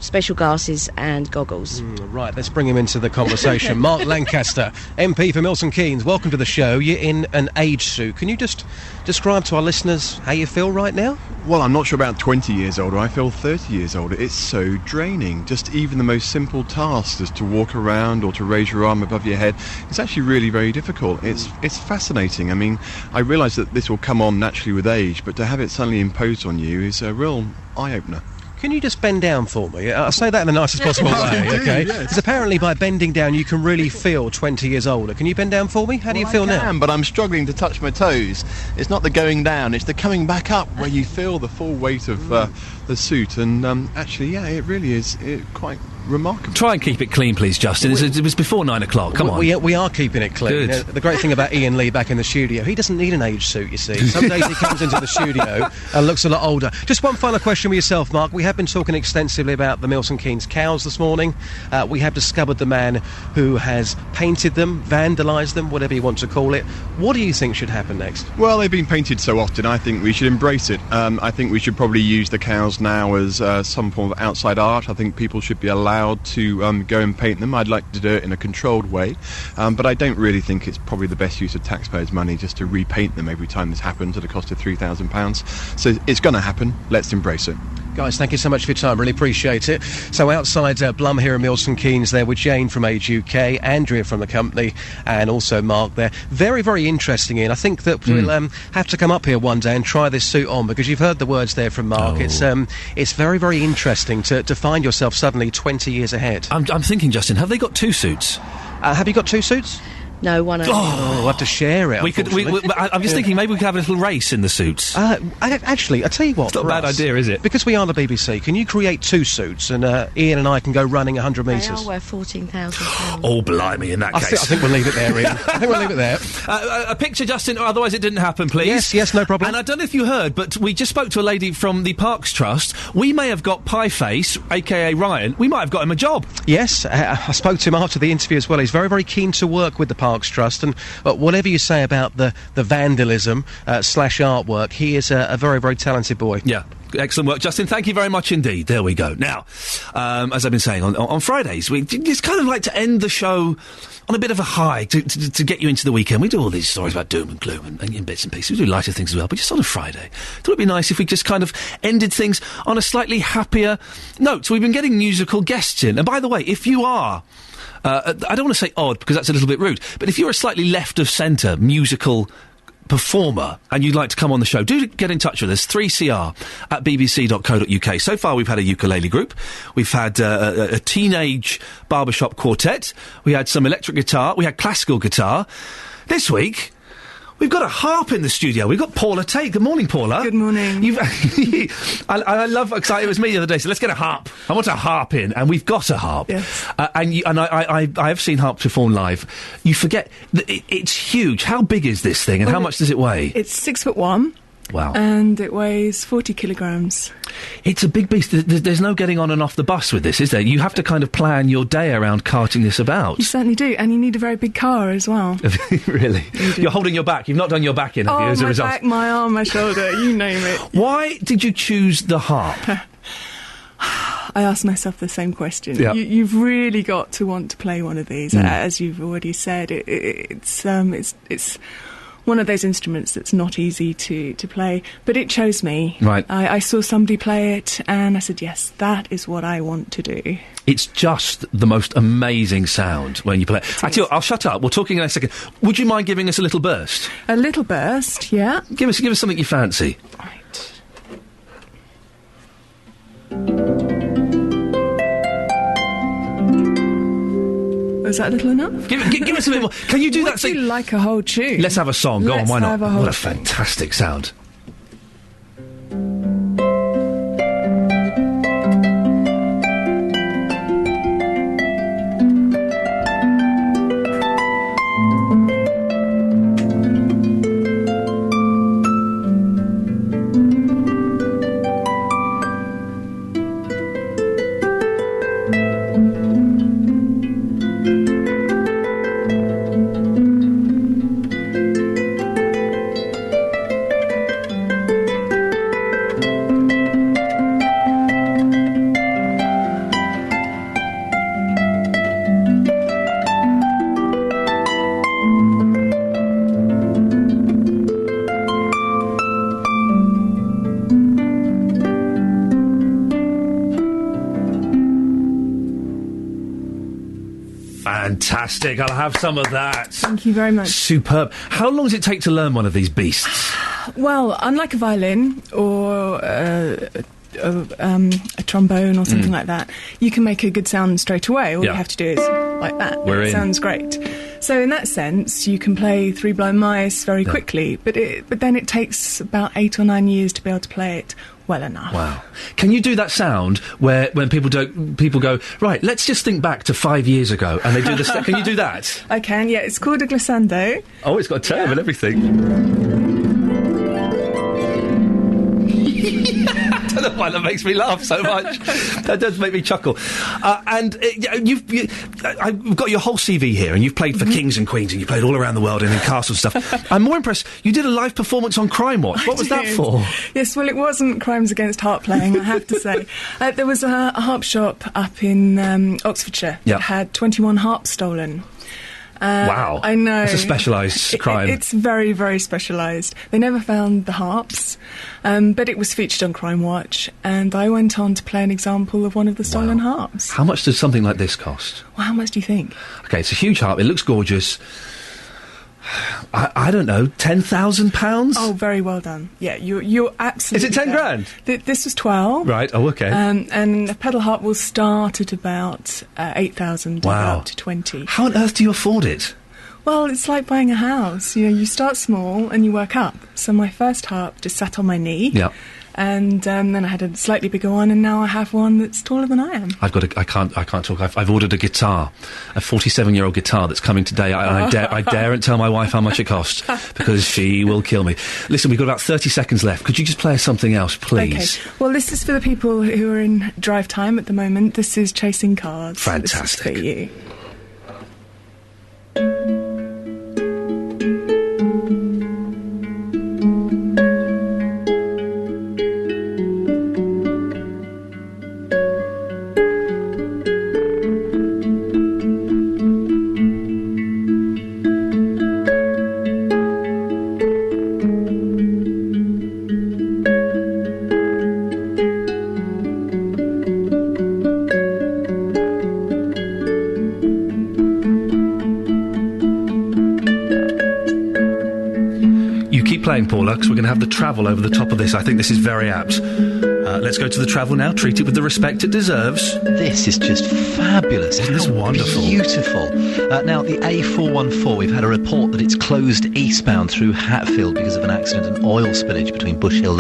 special glasses and goggles. Right, let's bring him into the conversation. Mark Lancaster, MP for Milton Keynes, welcome to the show. You're in an age suit. Can you just describe to our listeners how you feel right now? Well, I'm not sure about 20 years older. I feel 30 years older. It's so draining. Just even the most simple tasks, as to walk around or to raise your arm above your head, it's actually really very difficult. It's fascinating. I mean, I realise that this will come on naturally with age, but to have it suddenly imposed on you is a real eye-opener. Can you just bend down for me? I'll say that in the nicest possible way, okay? Because apparently by bending down you can really feel 20 years older. Can you bend down for me? How do you feel now? But I'm struggling to touch my toes. It's not the going down, it's the coming back up where you feel the full weight of the suit. And actually, yeah, it really is quite remarkable. Try and keep it clean, please, Justin. It was before 9 o'clock. Come on. We are keeping it clean. Good. The great thing about Iain Lee back in the studio, he doesn't need an age suit, you see. Some days he comes into the studio and looks a lot older. Just one final question with yourself, Mark. We have been talking extensively about the Milton Keynes cows this morning. We have discovered the man who has painted them, vandalised them, whatever you want to call it. What do you think should happen next? Well, they've been painted so often, I think we should embrace it. I think we should probably use the cows now as some form of outside art. I think people should be allowed to go and paint them. I'd like to do it in a controlled way, but I don't really think it's probably the best use of taxpayers' money just to repaint them every time this happens at a cost of £3,000. So it's going to happen. Let's embrace it. Guys, thank you so much for your time. Really appreciate it. So outside Blum here in Milton Keynes there with Jane from Age UK, Andrea from the company, and also Mark there. Very, very interesting, Ian. I think that we'll have to come up here one day and try this suit on, because you've heard the words there from Mark. It's very, very interesting to find yourself suddenly 20 years ahead. I'm thinking, Justin, have they got two suits? Have you got two suits? No, one only. We'll have to share it. I'm just thinking maybe we could have a little race in the suits. Actually, I'll tell you what. It's not a bad idea, is it? Because we are the BBC, can you create two suits and Iain and I can go running 100 metres? They are worth £14,000. Oh, blimey, in that case. I think we'll leave it there, Iain. I think we'll leave it there. A picture, Justin, or otherwise it didn't happen, please. Yes, no problem. And I don't know if you heard, but we just spoke to a lady from the Parks Trust. We may have got Pieface, a.k.a. Ryan, we might have got him a job. Yes, I spoke to him after the interview as well. He's very, very keen to work with the Parks Trust, and whatever you say about the vandalism / artwork, he is a very, very talented boy. Yeah. Excellent work, Justin. Thank you very much indeed. There we go. Now, as I've been saying, on Fridays, we just kind of like to end the show on a bit of a high to get you into the weekend. We do all these stories about doom and gloom and bits and pieces. We do lighter things as well, but just on a Friday. Thought it'd be nice if we just kind of ended things on a slightly happier note. So we've been getting musical guests in. And by the way, if you are... I don't want to say odd, because that's a little bit rude, but if you're a slightly left-of-centre musical performer and you'd like to come on the show, do get in touch with us, 3cr at bbc.co.uk. So far we've had a ukulele group, we've had a teenage barbershop quartet, we had some electric guitar, we had classical guitar. This week... we've got a harp in the studio. We've got Paula Tate. Good morning, Paula. Good morning. I love, because it was me the other day, so let's get a harp. I want a harp in, and we've got a harp. Yes. I have seen harps perform live. You forget, it's huge. How big is this thing, and how much does it weigh? It's 6'1". Wow. And it weighs 40 kilograms. It's a big beast. There's no getting on and off the bus with this, is there? You have to kind of plan your day around carting this about. You certainly do, and you need a very big car as well. Really? You're holding your back. You've not done your back in, have you, as a result? My back, my arm, my shoulder, you name it. Why did you choose the harp? I ask myself the same question. Yeah. You've really got to want to play one of these, as you've already said. It's one of those instruments that's not easy to play, but it chose me. Right. I saw somebody play it, and I said, yes, that is what I want to do. It's just the most amazing sound when you play it. I tell you what, I'll shut up. We're talking in a second. Would you mind giving us a little burst? A little burst, yeah. Give us something you fancy. Was that little enough? Give us a bit more. Can you do that? Would you like a whole tune? Let's have a song. Go on, why not? What a fantastic sound. Fantastic. I'll have some of that. Thank you very much. Superb. How long does it take to learn one of these beasts? Well, unlike a violin or a trombone or something like that, you can make a good sound straight away. All you have to do is like that. It sounds great. So in that sense, you can play Three Blind Mice very quickly, but then it takes about 8 or 9 years to be able to play it well enough. Wow. Can you do that sound where when people go, right, let's just think back to 5 years ago, and they do this? Can you do that? I can, yeah. It's called a glissando. Oh, it's got a term and everything. I don't know why that makes me laugh so much. That does make me chuckle. And I've got your whole CV here, and you've played for kings and queens, and you played all around the world and in castles and stuff. I'm more impressed. You did a live performance on Crime Watch. What was that for? Yes, well, it wasn't crimes against harp playing, I have to say. There was a harp shop up in Oxfordshire that had 21 harps stolen. Wow. I know. That's a specialised crime. It's very, very specialised. They never found the harps, but it was featured on Crime Watch, and I went on to play an example of one of the stolen harps. How much does something like this cost? Well, how much do you think? Okay, it's a huge harp. It looks gorgeous. I don't know, £10,000? Oh, very well done. Yeah, you're absolutely. Is it 10 grand? This was 12. Right. Oh, okay. And a pedal harp will start at about 8,000. Wow. Up to 20. How on earth do you afford it? Well, it's like buying a house. You know, you start small and you work up. So my first harp just sat on my knee. Yeah. And then I had a slightly bigger one, and now I have one that's taller than I am. I can't talk. I've ordered a guitar, a 47-year-old guitar that's coming today. I daren't tell my wife how much it costs because she will kill me. Listen, we've got about 30 seconds left. Could you just play us something else, please? Okay. Well, this is for the people who are in drive time at the moment. This is Chasing Cars. Fantastic. This is for you. Playing, Paula, because we're going to have the travel over the top of this. I think this is very apt. Let's go to the travel now. Treat it with the respect it deserves. This is just fabulous. Isn't this wonderful? Beautiful. Now, the A414, we've had a report that it's closed eastbound through Hatfield because of an accident, an oil spillage between Bush Hall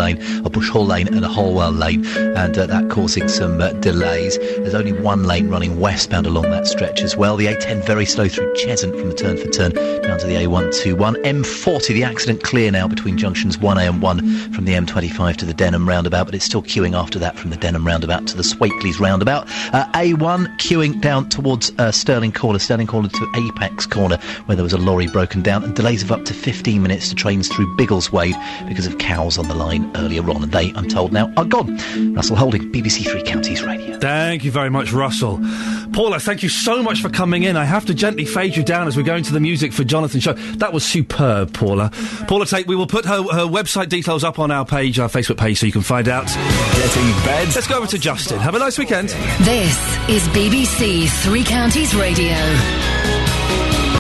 Lane and Holwell Lane, and that causing some delays. There's only one lane running westbound along that stretch as well. The A10 very slow through Cheshunt from the turn for turn down to the A121. M40, the accident clear now between junctions 1A and 1 from the M25 to the Denham roundabout, but it's still queuing after that from the Denham roundabout to the Swakeleys roundabout. A1 queuing down towards Stirling Corner to Apex Corner, where there was a lorry broken down, and delays of up to 15 minutes to trains through Biggleswade because of cows on the line earlier on, and they, I'm told now, are gone. Russell Holding, BBC Three Counties Radio. Thank you very much, Russell. Paula, thank you so much for coming in. I have to gently fade you down as we're going to the music for Jonathan's show. That was superb, Paula. Paula Tate, we will put her website details up on our page, our Facebook page, so you can find out. Getting bed. Let's go over to Justin. Have a nice weekend. This is BBC Three Counties Radio.